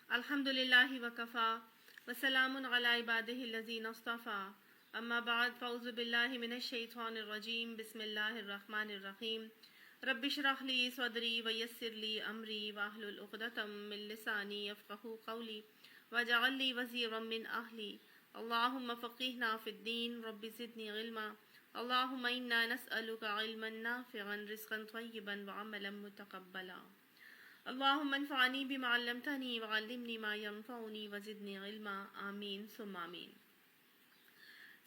الحمدللہ وکفا وسلام علی عبادہ الذین اصطفیٰ اما بعد فاعوذ باللہ من الشیطان الرجیم بسم اللہ الرحمن الرحیم رب اشرح لی صدری ویسر لی امری واحلل عقدۃ من لسانی یفقہوا قولی واجعل لی وزیرا من اہلی اللہم فقہنا فی الدین رب زدنی علما اللہم انا نسألک علما نافعا رزقا طیبا وعملا متقبلا اللہم انفعنی بما علمتنی وعلمنی ما ینفعنی وزدنی علما آمین ثم آمین۔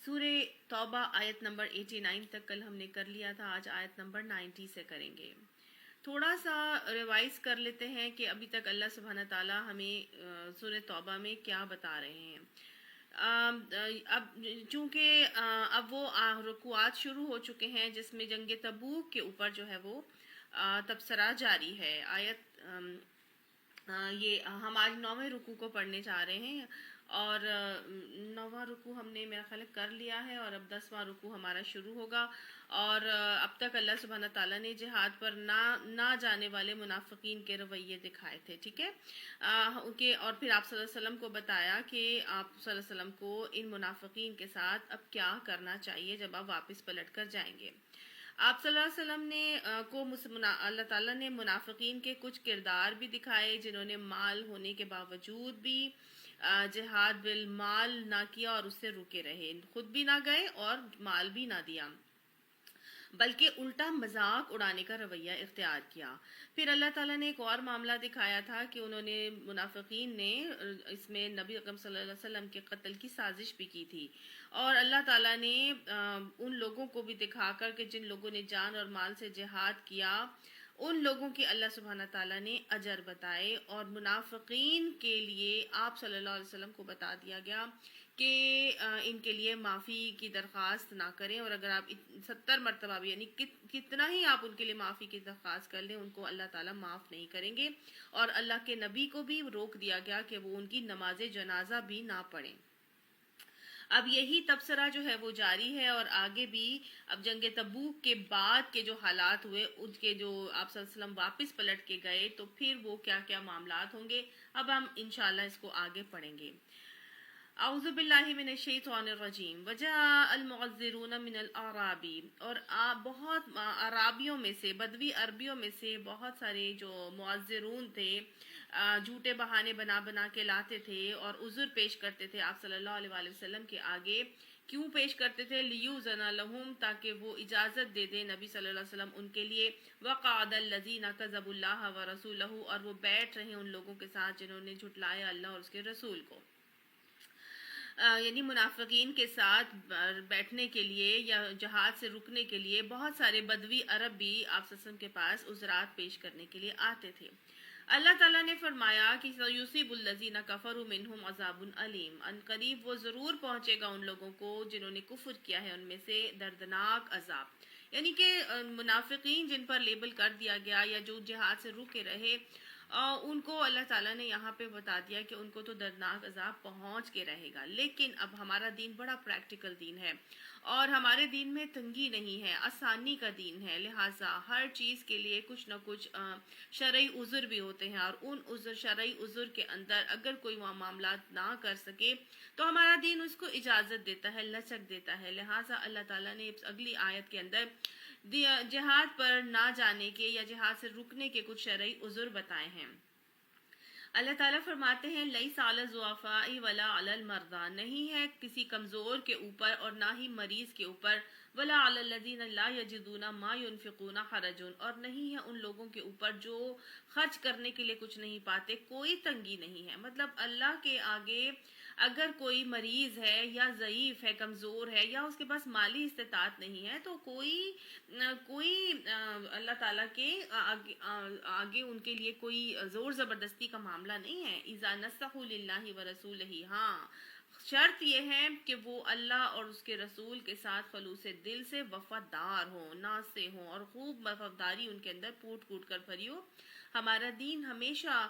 سورہ توبہ آیت نمبر 89 تک کل ہم نے کر لیا تھا، آج آیت نمبر 90 سے کریں گے۔ تھوڑا سا ریوائز کر لیتے ہیں کہ ابھی تک اللہ سبحانہ تعالیٰ ہمیں سورہ توبہ میں کیا بتا رہے ہیں۔ اب چونکہ اب وہ رکوعات شروع ہو چکے ہیں جس میں جنگ تبوک کے اوپر جو ہے وہ تبصرہ جاری ہے۔ آیت یہ ہم آج 9ویں رکوع کو پڑھنے جا رہے ہیں اور 9واں رکوع ہم نے میرا خیال کر لیا ہے اور اب 10واں رکوع ہمارا شروع ہوگا۔ اور اب تک اللہ سبحانہ تعالیٰ نے جہاد پر نہ جانے والے منافقین کے رویے دکھائے تھے، ٹھیک ہے، اور پھر آپ صلی اللہ علیہ وسلم کو بتایا کہ آپ صلی اللہ علیہ وسلم کو ان منافقین کے ساتھ اب کیا کرنا چاہیے جب آپ واپس پلٹ کر جائیں گے۔ آپ صلی اللہ علیہ وسلم نے اللہ تعالیٰ نے منافقین کے کچھ کردار بھی دکھائے جنہوں نے مال ہونے کے باوجود بھی جہاد بالمال نہ کیا اور اس سے رکے رہے، خود بھی نہ گئے اور مال بھی نہ دیا، بلکہ الٹا مذاق اڑانے کا رویہ اختیار کیا۔ پھر اللہ تعالیٰ نے ایک اور معاملہ دکھایا تھا کہ منافقین نے اس میں نبی اکرم صلی اللہ علیہ وسلم کے قتل کی سازش بھی کی تھی، اور اللہ تعالیٰ نے ان لوگوں کو بھی دکھا کر کہ جن لوگوں نے جان اور مال سے جہاد کیا ان لوگوں کی اللہ سبحانہ تعالیٰ نے اجر بتائے، اور منافقین کے لیے آپ صلی اللہ علیہ وسلم کو بتا دیا گیا کہ ان کے لیے معافی کی درخواست نہ کریں، اور اگر آپ 70 مرتبہ بھی یعنی کتنا ہی آپ ان کے لیے معافی کی درخواست کر لیں ان کو اللہ تعالیٰ معاف نہیں کریں گے، اور اللہ کے نبی کو بھی روک دیا گیا کہ وہ ان کی نماز جنازہ بھی نہ پڑھیں۔ اب یہی تبصرہ جو ہے وہ جاری ہے، اور آگے بھی اب جنگ تبوک کے بعد کے جو حالات ہوئے ان کے جو آپ صلی اللہ علیہ وسلم واپس پلٹ کے گئے تو پھر وہ کیا کیا معاملات ہوں گے، اب ہم انشاءاللہ اس کو آگے پڑھیں گے۔ اعوذ باللہ من الشیطان الرجیم وجاء المعذرون من الاعراب، اور بہت عرابیوں میں سے، بدوی عربیوں میں سے بہت سارے جو معذرون تھے، جھوٹے بہانے بنا کے لاتے تھے اور عذر پیش کرتے تھے آپ صلی اللہ علیہ وآلہ وسلم کے آگے۔ کیوں پیش کرتے تھے؟ لیوزن لہم، تاکہ وہ اجازت دے دیں نبی صلی اللہ علیہ وسلم ان کے لیے، وقعد الذین کذبوا اللہ ورسولہ، اور وہ بیٹھ رہے ان لوگوں کے ساتھ جنہوں نے جھٹلایا اللہ اور اس کے رسول کو۔ یعنی منافقین کے ساتھ بیٹھنے کے لیے یا جہاد سے رکنے کے لیے بہت سارے بدوی عرب بھی آپ صلی اللہ علیہ وسلم کے پاس عذرات پیش کرنے کے لیے آتے تھے۔ اللہ تعالیٰ نے فرمایا کہ سَيُصِيبُ الَّذِينَ كَفَرُوا مِنْهُمْ عَذَابٌ أَلِيمٌ، ان قریب وہ ضرور پہنچے گا ان لوگوں کو جنہوں نے کفر کیا ہے ان میں سے دردناک عذاب، یعنی کہ منافقین جن پر لیبل کر دیا گیا یا جو جہاد سے رکے رہے ان کو اللہ تعالیٰ نے یہاں پہ بتا دیا کہ ان کو تو دردناک عذاب پہنچ کے رہے گا۔ لیکن اب ہمارا دین بڑا پریکٹیکل دین ہے اور ہمارے دین میں تنگی نہیں ہے، آسانی کا دین ہے، لہٰذا ہر چیز کے لیے کچھ نہ کچھ شرعی عذر بھی ہوتے ہیں، اور ان شرعی عذر کے اندر اگر کوئی معاملات نہ کر سکے تو ہمارا دین اس کو اجازت دیتا ہے، لچک دیتا ہے۔ لہٰذا اللہ تعالیٰ نے اگلی آیت کے اندر جہاد پر نہ جانے کے یا جہاد سے رکنے کے کچھ شرعی عذر بتائے ہیں۔ اللہ تعالیٰ فرماتے ہیں لیس علی الضعفاء ولا علی المرضى، نہیں ہے کسی کمزور کے اوپر اور نہ ہی مریض کے اوپر، ولا علی الذین لا یجدون ما ينفقون حرج، اور نہیں ہے ان لوگوں کے اوپر جو خرچ کرنے کے لیے کچھ نہیں پاتے، کوئی تنگی نہیں ہے۔ مطلب اللہ کے آگے اگر کوئی مریض ہے یا ضعیف ہے، کمزور ہے، یا اس کے پاس مالی استطاعت نہیں ہے تو کوئی اللہ تعالیٰ کے آگے ان کے لیے کوئی زور زبردستی کا معاملہ نہیں ہے۔ اذا نصحوا للہ ورسولہ، ہاں شرط یہ ہے کہ وہ اللہ اور اس کے رسول کے ساتھ خلوص دل سے وفادار ہوں، ناصح ہوں، اور خوب وفاداری ان کے اندر پوٹ کر بھری ہو۔ ہمارا دین ہمیشہ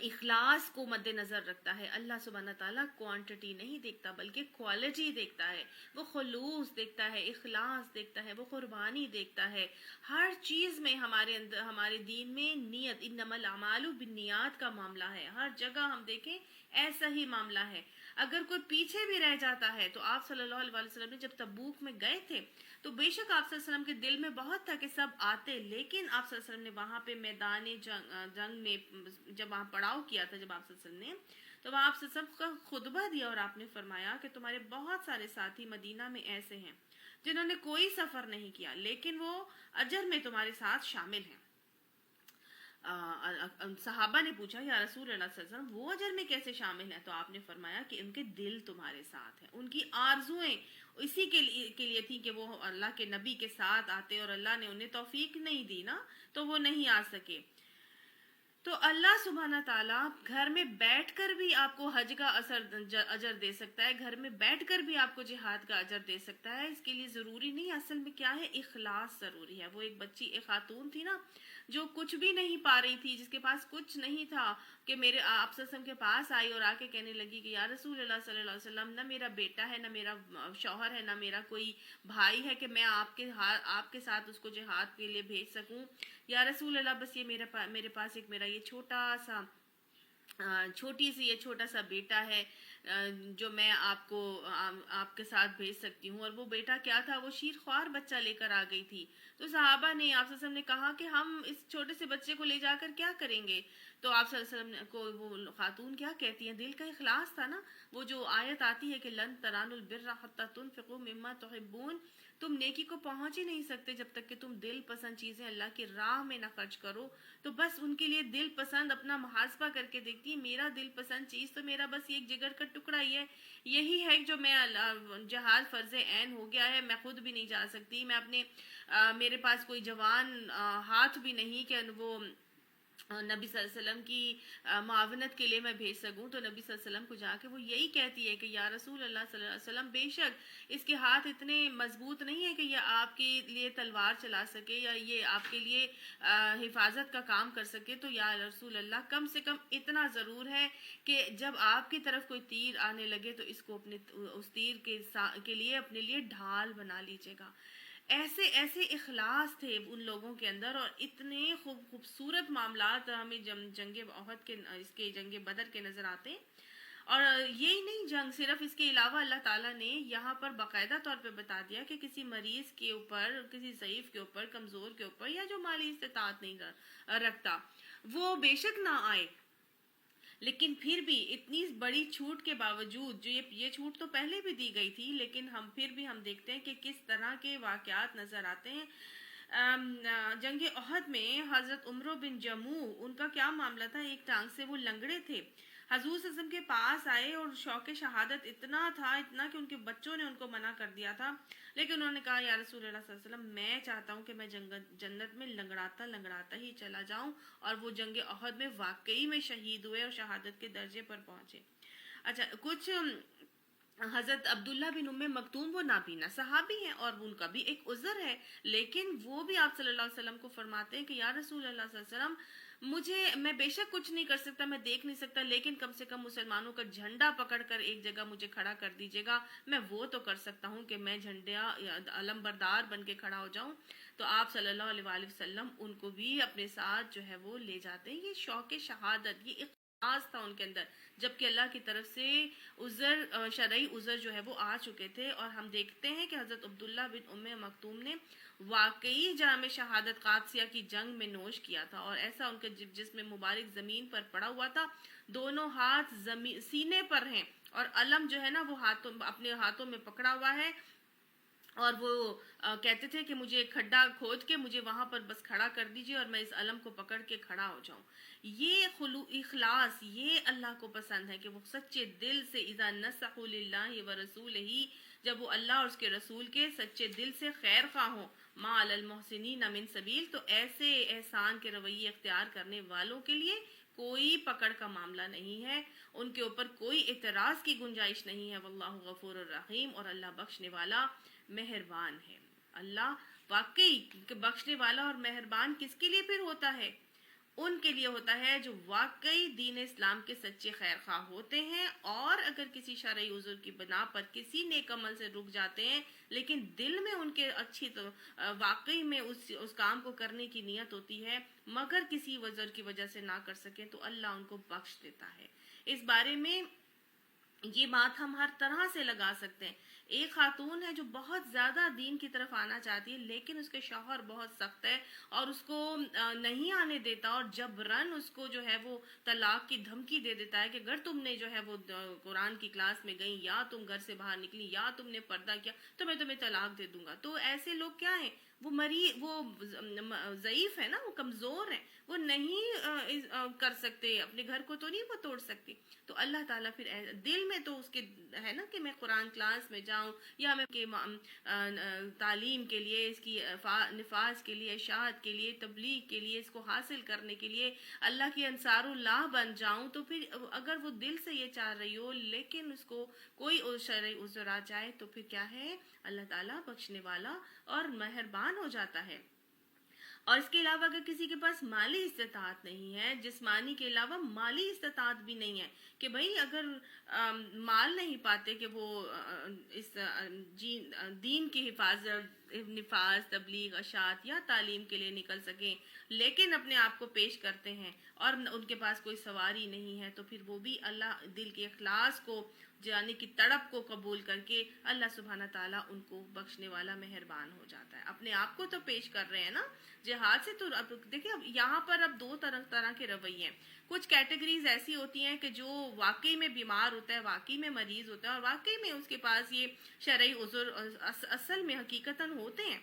اخلاص کو مد نظر رکھتا ہے. اللہ سبحانہ تعالیٰ کوانٹٹی نہیں دیکھتا بلکہ کوالٹی دیکھتا ہے. وہ خلوص دیکھتا ہے, اخلاص دیکھتا ہے, وہ قربانی دیکھتا ہے. ہر چیز میں ہمارے اندر, ہمارے دین میں نیت, انما الاعمال بالنیات کا معاملہ ہے. ہر جگہ ہم دیکھیں ایسا ہی معاملہ ہے. اگر کوئی پیچھے بھی رہ جاتا ہے تو آپ صلی اللہ علیہ وسلم نے جب تبوک میں گئے تھے تو بے شک آپ صلی اللہ علیہ وسلم کے دل میں بہت تھا کہ سب آتے, لیکن آپ صلی اللہ علیہ وسلم نے وہاں پہ میدان جنگ میں جب وہاں پڑاؤ کیا تھا, جب آپ صلی اللہ علیہ وسلم نے, تو وہاں آپ سے سب کا خطبہ دیا اور آپ نے فرمایا کہ تمہارے بہت سارے ساتھی مدینہ میں ایسے ہیں جنہوں نے کوئی سفر نہیں کیا لیکن وہ اجر میں تمہارے ساتھ شامل ہیں. صحابہ نے پوچھا یا رسول اللہ صلی اللہ علیہ وسلم وہ اجر میں کیسے شامل ہیں؟ تو آپ نے فرمایا کہ ان کے دل تمہارے ساتھ ہیں, ان کی آرزویں اسی کے لیے تھی کہ وہ اللہ کے نبی کے ساتھ آتے, اور اللہ نے انہیں توفیق نہیں دی نا, تو وہ نہیں آ سکے. تو اللہ سبحانہ تعالیٰ گھر میں بیٹھ کر بھی آپ کو حج کا اجر دے سکتا ہے, گھر میں بیٹھ کر بھی آپ کو جہاد کا اجر دے سکتا ہے. اس کے لیے ضروری نہیں, اصل میں کیا ہے, اخلاص ضروری ہے. وہ ایک بچی, ایک خاتون تھی نا جو کچھ بھی نہیں پا رہی تھی, جس کے پاس کچھ نہیں تھا, کہ میرے آپ صلی اللہ علیہ وسلم کے پاس آئی اور آ کے کہنے لگی کہ یا رسول اللہ صلی اللہ علیہ وسلم, نہ میرا بیٹا ہے, نہ میرا شوہر ہے, نہ میرا کوئی بھائی ہے کہ میں آپ کے ساتھ اس کو جہاد کے لیے بھیج سکوں. یا رسول اللہ بس یہ میرے پاس ایک میرا یہ چھوٹا سا بیٹا ہے جو میں آپ کے ساتھ بھیج سکتی ہوں. اور وہ بیٹا کیا تھا, وہ شیر خوار بچہ لے کر آ گئی تھی. تو صحابہ نے آپ صلی اللہ علیہ وسلم نے کہا کہ ہم اس چھوٹے سے بچے کو لے جا کر کیا کریں گے؟ تو آپ صلی اللہ علیہ وسلم کو وہ خاتون کیا کہتی ہیں, دل کا اخلاص تھا نا. وہ جو آیت آتی ہے کہ لن تنالوا البر حتی تنفقوا مما تحبون, تم نیکی کو پہنچ ہی نہیں سکتے جب تک کہ تم دل پسند چیزیں اللہ کی راہ میں نہ خرچ کرو. تو بس ان کے لیے دل پسند اپنا محاسبہ کر کے دیکھتی ہے, میرا دل پسند چیز تو میرا بس ایک جگر کا ٹکڑا ہی ہے, یہی ہے جو میں جہاد فرض عین ہو گیا ہے, میں خود بھی نہیں جا سکتی, میں اپنے میرے پاس کوئی جوان ہاتھ بھی نہیں کہ وہ نبی صلی اللہ علیہ وسلم کی معاونت کے لیے میں بھیج سکوں. تو نبی صلی اللہ علیہ وسلم کو جا کے وہ یہی کہتی ہے کہ یا رسول اللہ صلی اللہ علیہ وسلم, بے شک اس کے ہاتھ اتنے مضبوط نہیں ہے کہ یہ آپ کے لیے تلوار چلا سکے یا یہ آپ کے لیے حفاظت کا کام کر سکے. تو یا رسول اللہ کم سے کم اتنا ضرور ہے کہ جب آپ کی طرف کوئی تیر آنے لگے تو اس کو اس تیر کے لیے اپنے لیے ڈھال بنا لیجیے گا. ایسے اخلاص تھے ان لوگوں کے اندر, اور اتنے خوبصورت معاملات ہمیں جنگ احد کے, اس کے جنگ بدر کے نظر آتے ہیں. اور یہی نہیں جنگ صرف, اس کے علاوہ اللہ تعالیٰ نے یہاں پر باقاعدہ طور پہ بتا دیا کہ کسی مریض کے اوپر, کسی ضعیف کے اوپر, کمزور کے اوپر, یا جو مالی استطاعت نہیں رکھتا, وہ بے شک نہ آئے. لیکن پھر بھی اتنی بڑی چھوٹ کے باوجود, جو یہ چھوٹ تو پہلے بھی دی گئی تھی, لیکن پھر بھی ہم دیکھتے ہیں کہ کس طرح کے واقعات نظر آتے ہیں. جنگ احد میں حضرت عمرو بن جموح, ان کا کیا معاملہ تھا, ایک ٹانگ سے وہ لنگڑے تھے, حضور صلی اللہ علیہ وسلم کے پاس آئے اور شوق شہادت اتنا کہ ان کے بچوں نے ان کو منع کر دیا تھا, لیکن انہوں نے کہا یا رسول اللہ صلی اللہ علیہ وسلم, میں چاہتا ہوں کہ میں جنت میں لنگڑاتا ہی چلا جاؤں. اور وہ جنگ احد میں واقعی میں شہید ہوئے اور شہادت کے درجے پر پہنچے. اچھا, کچھ حضرت عبداللہ بن ام مکتوم, وہ نابینا صحابی ہیں اور ان کا بھی ایک عذر ہے, لیکن وہ بھی آپ صلی اللہ علیہ وسلم کو فرماتے ہیں کہ یا رسول اللہ صلی اللہ علیہ وسلم, میں بے شک کچھ نہیں کر سکتا, میں دیکھ نہیں سکتا, لیکن کم سے کم مسلمانوں کا جھنڈا پکڑ کر ایک جگہ مجھے کھڑا کر دیجیے گا, میں وہ تو کر سکتا ہوں کہ میں جھنڈا علم بردار بن کے کھڑا ہو جاؤں. تو آپ صلی اللہ علیہ وآلہ وسلم ان کو بھی اپنے ساتھ جو ہے وہ لے جاتے ہیں. یہ شوق شہادت, یہ اخلاص تھا ان کے اندر, جبکہ اللہ کی طرف سے عذر, شرعی عذر جو ہے وہ آ چکے تھے. اور ہم دیکھتے ہیں کہ حضرت عبداللہ بن ام مکتوم نے واقعی جام شہادت قادسیہ کی جنگ میں نوش کیا تھا, اور ایسا ان کے جسم مبارک زمین پر پڑا ہوا تھا, دونوں ہاتھ سینے پر ہیں, اور علم جو ہے نا وہ اپنے ہاتھوں میں پکڑا ہوا ہے, اور وہ کہتے تھے کہ مجھے ایک کھڈا کھود کے مجھے وہاں پر بس کھڑا کر دیجئے اور میں اس علم کو پکڑ کے کھڑا ہو جاؤں. یہ اخلاص, یہ اللہ کو پسند ہے کہ وہ سچے دل سے, اذا نصحوا للہ ورسولہ, جب وہ اللہ اور اس کے رسول کے سچے دل سے خیر خواہ ہوں, ما علی المحسنین من سبیل, تو ایسے احسان کے رویے اختیار کرنے والوں کے لیے کوئی پکڑ کا معاملہ نہیں ہے, ان کے اوپر کوئی اعتراض کی گنجائش نہیں ہے. واللہ غفور الرحیم, اور اللہ بخشنے والا مہربان ہے. اللہ واقعی بخشنے والا اور مہربان کس کے لیے پھر ہوتا ہے؟ ان کے لیے ہوتا ہے جو واقعی دین اسلام کے سچے خیر خواہ ہوتے ہیں، اور اگر کسی شرعی عذر کی بنا پر کسی نیک عمل سے رک جاتے ہیں لیکن دل میں ان کے اچھی تو واقعی میں اس کام کو کرنے کی نیت ہوتی ہے مگر کسی عذر کی وجہ سے نہ کر سکیں، تو اللہ ان کو بخش دیتا ہے۔ اس بارے میں یہ بات ہم ہر طرح سے لگا سکتے ہیں۔ ایک خاتون ہے جو بہت زیادہ دین کی طرف آنا چاہتی ہے لیکن اس کے شوہر بہت سخت ہے اور اس کو نہیں آنے دیتا، اور جبرن اس کو جو ہے وہ طلاق کی دھمکی دے دیتا ہے کہ اگر تم نے جو ہے وہ قرآن کی کلاس میں گئی یا تم گھر سے باہر نکلی یا تم نے پردہ کیا تو میں تمہیں طلاق دے دوں گا۔ تو ایسے لوگ کیا ہیں، وہ وہ ضعیف ہے نا، وہ کمزور ہیں، وہ نہیں کر سکتے، اپنے گھر کو تو نہیں وہ توڑ سکتی۔ تو اللہ تعالیٰ پھر دل میں تو اس کے ہے نا کہ میں قرآن کلاس میں جاؤں یا میں تعلیم کے لیے، اس کی نفاذ کے لیے، اشاعت کے لیے، تبلیغ کے لیے، اس کو حاصل کرنے کے لیے اللہ کی انصار اللہ بن جاؤں، تو پھر اگر وہ دل سے یہ چاہ رہی ہو لیکن اس کو کوئی شرعی عذر آ جائے تو پھر کیا ہے، اللہ تعالیٰ بخشنے والا اور مہربان ہو جاتا ہے۔ اور اس کے علاوہ اگر کسی کے پاس مالی استطاعت نہیں ہے، جسمانی کے علاوہ مالی استطاعت بھی نہیں ہے، کہ بھئی اگر مال نہیں پاتے کہ وہ اس دین کی حفاظت، نفاذ، تبلیغ، اشاعت یا تعلیم کے لیے نکل سکیں لیکن اپنے آپ کو پیش کرتے ہیں اور ان کے پاس کوئی سواری نہیں ہے، تو پھر وہ بھی اللہ دل کے اخلاص کو، جانے کی تڑپ کو قبول کر کے اللہ سبحانہ تعالیٰ ان کو بخشنے والا مہربان ہو جاتا ہے۔ اپنے آپ کو تو پیش کر رہے ہیں نا جہاد سے، تو اب دیکھیں اب یہاں پر اب دو طرح کے رویے ہیں۔ کچھ کیٹیگریز ایسی ہوتی ہیں کہ جو واقعی میں بیمار ہوتا ہے، واقعی میں مریض ہوتا ہے اور واقعی میں اس کے پاس یہ شرعی عذر اصل میں حقیقتاً ہوتے ہیں،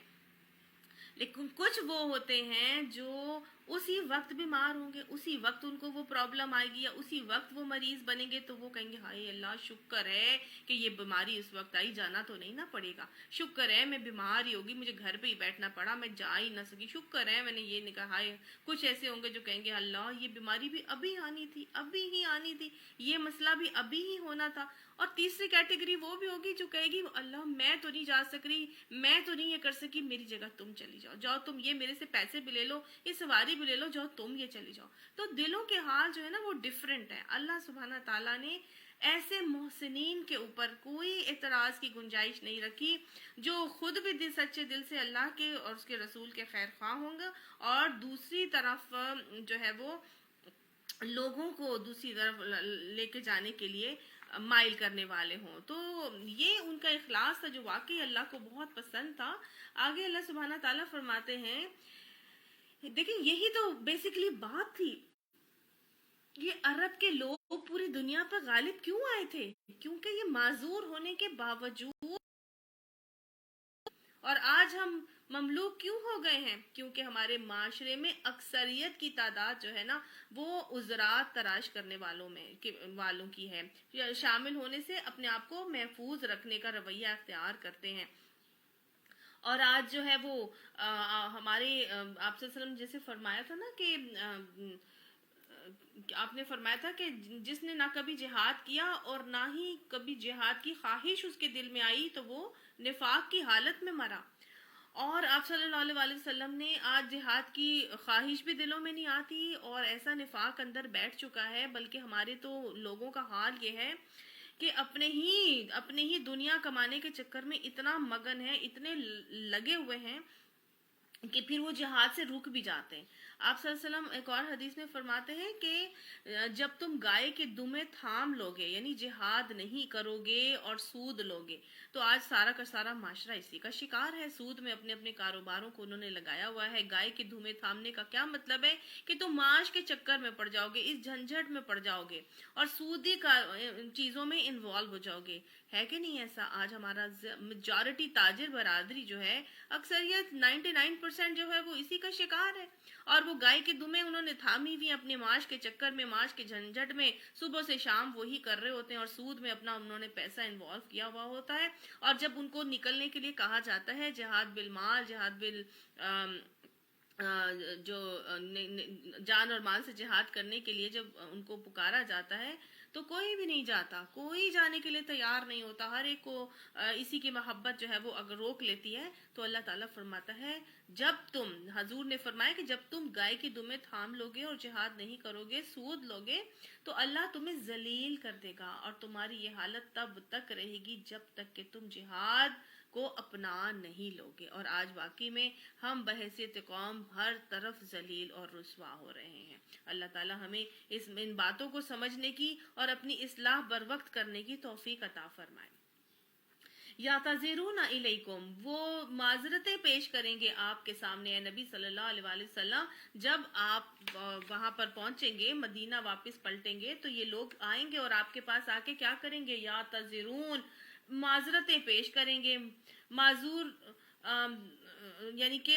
لیکن کچھ وہ ہوتے ہیں جو اسی وقت بیمار ہوں گے، اسی وقت ان کو وہ پرابلم آئے گی یا اسی وقت وہ مریض بنیں گے تو وہ کہیں گے ہائے اللہ شکر ہے کہ یہ بیماری اس وقت آئی، جانا تو نہیں نہ پڑے گا، شکر ہے میں بیمار ہی ہوگی، مجھے گھر پہ ہی بیٹھنا پڑا، میں جا ہی نہ سکی، شکر ہے میں نے یہ نکاح۔ کچھ ایسے ہوں گے جو کہیں گے اللہ یہ بیماری بھی ابھی آنی تھی، ابھی ہی آنی تھی، یہ مسئلہ بھی ابھی ہی ہونا تھا۔ اور تیسری کیٹیگری وہ بھی ہوگی جو کہے گی اللہ میں تو نہیں جا سک رہی، میں تو نہیں یہ کر سکی، میری جگہ تم چلی جاؤ، جاؤ تم یہ میرے سے پیسے بھی لے لو، یہ سواری بھی لے لو، جاؤ تم یہ چلی جاؤ۔ تو دلوں کے حال جو ہے نا وہ ڈیفرنٹ ہے۔ اللہ سبحانہ تعالیٰ نے ایسے محسنین کے اوپر کوئی اعتراض کی گنجائش نہیں رکھی جو خود بھی سچے دل سے اللہ کے اور اس کے رسول کے خیر خواہ ہوں گے اور دوسری طرف جو ہے وہ لوگوں کو دوسری طرف لے کے جانے کے لیے مائل کرنے والے ہوں۔ تو یہ ان کا اخلاص تھا جو واقعی اللہ کو بہت پسند تھا۔ آگے اللہ سبحانہ تعالیٰ فرماتے ہیں، دیکھیں یہی تو بیسیکلی بات تھی، یہ عرب کے لوگ پوری دنیا پر غالب کیوں آئے تھے؟ کیونکہ یہ معذور ہونے کے باوجود، اور آج ہم مملوک کیوں ہو گئے ہیں؟ کیونکہ ہمارے معاشرے میں اکثریت کی تعداد جو ہے نا وہ عذرات تراش کرنے والوں کی ہے، شامل ہونے سے اپنے آپ کو محفوظ رکھنے کا رویہ اختیار کرتے ہیں۔ اور آج جو ہے وہ ہمارے آپ صلی اللہ علیہ وسلم جیسے فرمایا تھا نا کہ آپ نے فرمایا تھا کہ جس نے نہ کبھی جہاد کیا اور نہ ہی کبھی جہاد کی خواہش اس کے دل میں آئی تو وہ نفاق کی حالت میں مرا۔ اور آپ صلی اللہ علیہ وسلم نے آج جہاد کی خواہش بھی دلوں میں نہیں آتی اور ایسا نفاق اندر بیٹھ چکا ہے، بلکہ ہمارے تو لوگوں کا حال یہ ہے کہ اپنے ہی دنیا کمانے کے چکر میں اتنا مگن ہے، اتنے لگے ہوئے ہیں کہ پھر وہ جہاد سے رک بھی جاتے ہیں۔ آپ صلی اللہ علیہ وسلم ایک اور حدیث میں فرماتے ہیں کہ جب تم گائے کے دمیں تھام لوگے، یعنی جہاد نہیں کرو گے اور سود لوگے، تو آج سارا کا سارا معاشرہ اسی کا شکار ہے۔ سود میں اپنے اپنے کاروباروں کو انہوں نے لگایا ہوا ہے۔ گائے کے دمیں تھامنے کا کیا مطلب ہے کہ تم معاش کے چکر میں پڑ جاؤ گے، اس جھنجھٹ میں پڑ جاؤ گے اور سودی چیزوں میں انوالو ہو جاؤ گے، ہے کہ نہیں ایسا؟ آج ہمارا میجورٹی تاجر برادری جو ہے، اکثریت 99% جو ہے وہ اسی کا شکار ہے، اور وہ گائے کے دمیں انہوں نے تھامی ہوئی اپنے معاش کے چکر میں، معاش کے جھنجھٹ میں، صبح سے شام وہی کر رہے ہوتے ہیں اور سود میں اپنا انہوں نے پیسہ انوالو کیا ہوا ہوتا ہے۔ اور جب ان کو نکلنے کے لیے کہا جاتا ہے جہاد بالمال، جہاد جو جان اور مال سے جہاد کرنے کے لیے جب ان کو پکارا جاتا ہے تو کوئی بھی نہیں جاتا، کوئی جانے کے لیے تیار نہیں ہوتا، ہر ایک کو اسی کی محبت جو ہے وہ اگر روک لیتی ہے تو اللہ تعالیٰ فرماتا ہے جب تم، حضور نے فرمایا کہ جب تم گائے کی دمیں تھام لوگے اور جہاد نہیں کرو گے، سود لوگے، تو اللہ تمہیں ذلیل کر دے گا، اور تمہاری یہ حالت تب تک رہے گی جب تک کہ تم جہاد کو اپنا نہیں لوگے۔ اور آج واقعی میں ہم بحیثیت قوم ہر طرف ذلیل اور رسوا ہو رہے ہیں۔ اللہ تعالیٰ ہمیں ان باتوں کو سمجھنے کی اور اپنی اصلاح بر وقت کرنے کی توفیق عطا فرمائے۔ یعتذرون الیکم، وہ معذرتیں پیش کریں گے آپ کے سامنے اے نبی صلی اللہ علیہ وآلہ وسلم، جب آپ وہاں پر پہنچیں گے، مدینہ واپس پلٹیں گے تو یہ لوگ آئیں گے اور آپ کے پاس آ کے کیا کریں گے؟ یعتذرون، معذرتیں پیش کریں گے۔ معذور یعنی کہ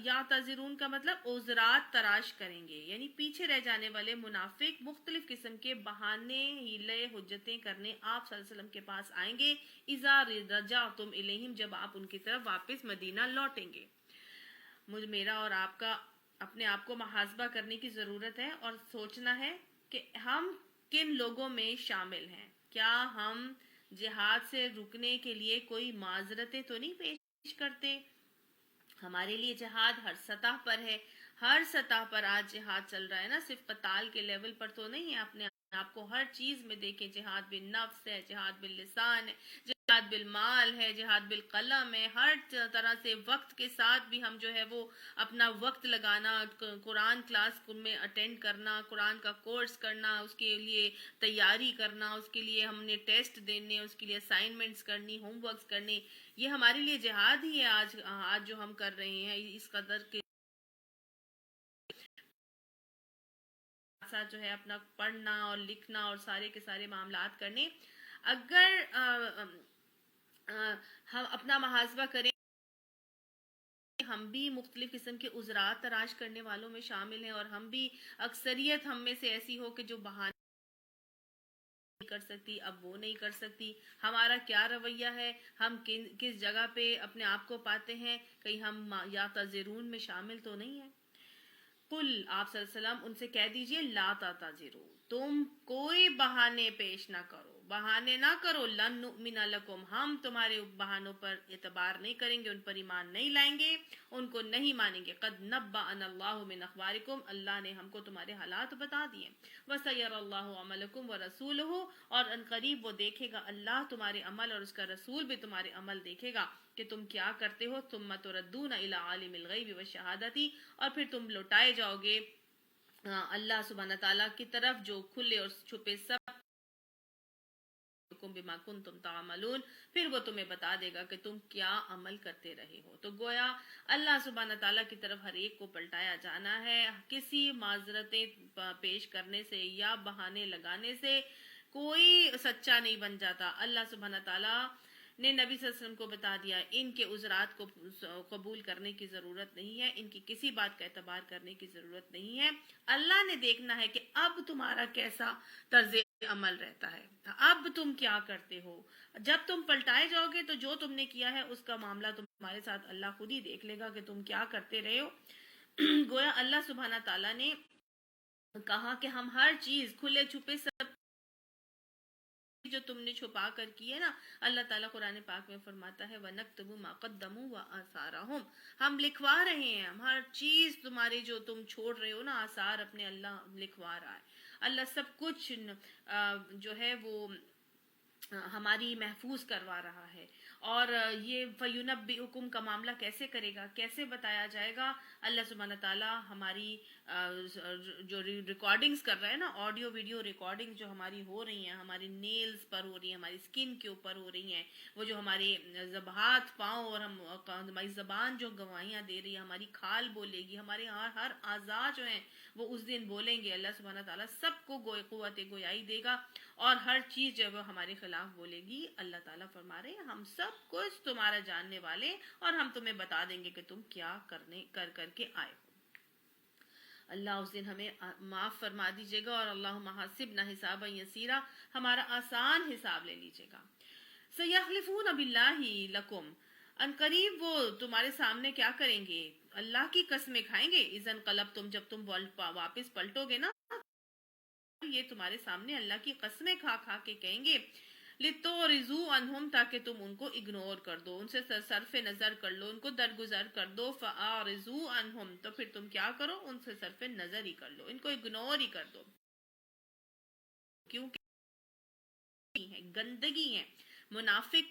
یعتذرون کا مطلب عذرات تراش کریں گے، یعنی پیچھے رہ جانے والے منافق مختلف قسم کے بہانے، ہیلے، حجتیں کرنے آپ صلی اللہ علیہ وسلم کے پاس آئیں گے۔ اذا رجعتم الیہم، جب آپ ان کی طرف واپس مدینہ لوٹیں گے۔ میرا اور آپ کا اپنے آپ کو محاسبہ کرنے کی ضرورت ہے اور سوچنا ہے کہ ہم کن لوگوں میں شامل ہیں۔ کیا ہم جہاد سے رکنے کے لیے کوئی معذرتیں تو نہیں پیش کرتے؟ ہمارے لیے جہاد ہر سطح پر ہے، ہر سطح پر آج جہاد چل رہا ہے نا، صرف قتال کے لیول پر تو نہیں ہے۔ اپنے آپ کو ہر چیز میں دیکھیں، جہاد بالنفس ہے، جہاد باللسان ہے، جہاد بالمال ہے، جہاد بالقلم ہے، ہر طرح سے وقت کے ساتھ بھی ہم جو ہے وہ اپنا وقت لگانا، قرآن کلاس میں اٹینڈ کرنا، قرآن کا کورس کرنا، اس کے لیے تیاری کرنا، اس کے لیے ہم نے ٹیسٹ دینے، اس کے لیے اسائنمنٹس کرنی، ہوم ورکس کرنے، یہ ہمارے لیے جہاد ہی ہے۔ آج جو ہم کر رہے ہیں اس قدر کے ساتھ جو ہے اپنا پڑھنا اور لکھنا اور سارے کے سارے معاملات کرنے، اگر ہم اپنا محاسبہ کریں، ہم بھی مختلف قسم کے عذرات تراش کرنے والوں میں شامل ہیں، اور ہم بھی اکثریت ہم میں سے ایسی ہو کہ جو بہانے نہیں کر سکتی، اب وہ نہیں کر سکتی، ہمارا کیا رویہ ہے، ہم کس جگہ پہ اپنے آپ کو پاتے ہیں، کہیں ہم یعتذرون میں شامل تو نہیں ہیں؟ قل، آپ صلی اللہ علیہ وسلم ان سے کہہ دیجئے، لا تعتذروا، تم کوئی بہانے پیش نہ کرو، بہانے نہ کرو، لن نؤمن لکم، ہم تمہارے بہانوں پر اعتبار نہیں کریں گے، ان پر ایمان نہیں لائیں گے، ان کو نہیں مانیں گے۔ قد نبأنا اللہ من اخبارکم، اللہ نے ہم کو تمہارے حالات بتا دیے۔ وسیر اللہ عملکم ورسولہ، اور ان قریب وہ دیکھے گا اللہ تمہارے عمل اور اس کا رسول بھی تمہارے عمل دیکھے گا کہ تم کیا کرتے ہو۔ ثم تردون الی عالم الغیب والشہادۃ، اور پھر تم لوٹائے جاؤ گے اللہ سبحانہ تعالیٰ کی طرف جو کھلے اور چھپے سب بما کنتم تعملون، پھر وہ تمہیں بتا دے گا کہ تم کیا عمل کرتے رہے ہو۔ تو گویا اللہ سبحانہ تعالیٰ کی طرف ہر ایک کو پلٹایا جانا ہے، کسی معذرتیں پیش کرنے سے یا بہانے لگانے سے کوئی سچا نہیں بن جاتا۔ اللہ سبحانہ تعالیٰ نے نبی صلی اللہ علیہ وسلم کو بتا دیا، ان کے عذرات کو قبول کرنے کی ضرورت نہیں ہے، ان کی کسی بات کا اعتبار کرنے کی ضرورت نہیں ہے۔ اللہ نے دیکھنا ہے کہ اب تمہارا کیسا طرز عمل رہتا ہے، اب تم کیا کرتے ہو۔ جب تم پلٹائے جاؤ گے تو جو تم نے کیا ہے اس کا معاملہ تمہارے ساتھ اللہ خود ہی دیکھ لے گا کہ تم کیا کرتے رہے ہو۔ گویا اللہ سبحانہ تعالیٰ نے کہا کہ ہم ہر چیز کھلے چھپے سب جو تم نے چھپا کر کی ہے نا، اللہ تعالیٰ قرآن پاک میں فرماتا ہے وَنَكْتُبُ مَا قَدَّمُوا وَآثَارَهُمْ، ہم لکھوا رہے ہیں، ہم ہر چیز تمہاری جو تم چھوڑ رہے ہو نا آثار اپنے، اللہ لکھوا رہا ہے۔ اللہ سب کچھ جو ہے وہ ہماری محفوظ کروا رہا ہے۔ اور یہ فَيُنَبِّئُكُمْ کا معاملہ کیسے کرے گا، کیسے بتایا جائے گا؟ اللہ سبحانہ تعالیٰ ہماری جو ریکارڈنگز کر رہا ہے نا، آڈیو ویڈیو ریکارڈنگ جو ہماری ہو رہی ہیں، ہماری نیلز پر ہو رہی ہیں، ہماری سکن کے اوپر ہو رہی ہیں، وہ جو ہماری ہاتھ پاؤں اور ہماری زبان جو گواہیاں دے رہی ہے، ہماری کھال بولے گی، ہمارے ہر اعضاء جو ہیں وہ اس دن بولیں گے، اللہ سبحانہ تعالیٰ سب کو قوت گویائی دے گا، اور ہر چیز جب وہ ہمارے خلاف بولے گی، اللہ تعالیٰ فرما رہے ہیں ہم سب کچھ تمہارا جاننے والے، اور ہم تمہیں بتا دیں گے کہ تم کیا کر کے آئے ہو۔ اللہ اس دن ہمیں معاف فرما دیجیے گا، اور اللہم حاسبنا حسابا یسیرا، ہمارا آسان حساب لے لیجیے گا۔ سیحلفون باللہ لکم، ان قریب وہ تمہارے سامنے کیا کریں گے؟ اللہ کی قسمیں کھائیں گے۔ اذا انقلبتم، جب تم واپس پلٹو گے نا، یہ تمہارے سامنے اللہ کی قسمیں کھا کھا کے کہیں گے لِتُعْرِضُوا عَنْهُمْ تاکہ تم ان کو اگنور کر دو، ان سے صرف نظر کر لو، ان کو درگزر کر دو. فَأَعْرِضُوا عَنْهُمْ تو پھر تم کیا کرو، ان سے صرف نظر ہی کر لو، ان کو اگنور ہی کر دو، کیونکہ گندگی ہے. منافق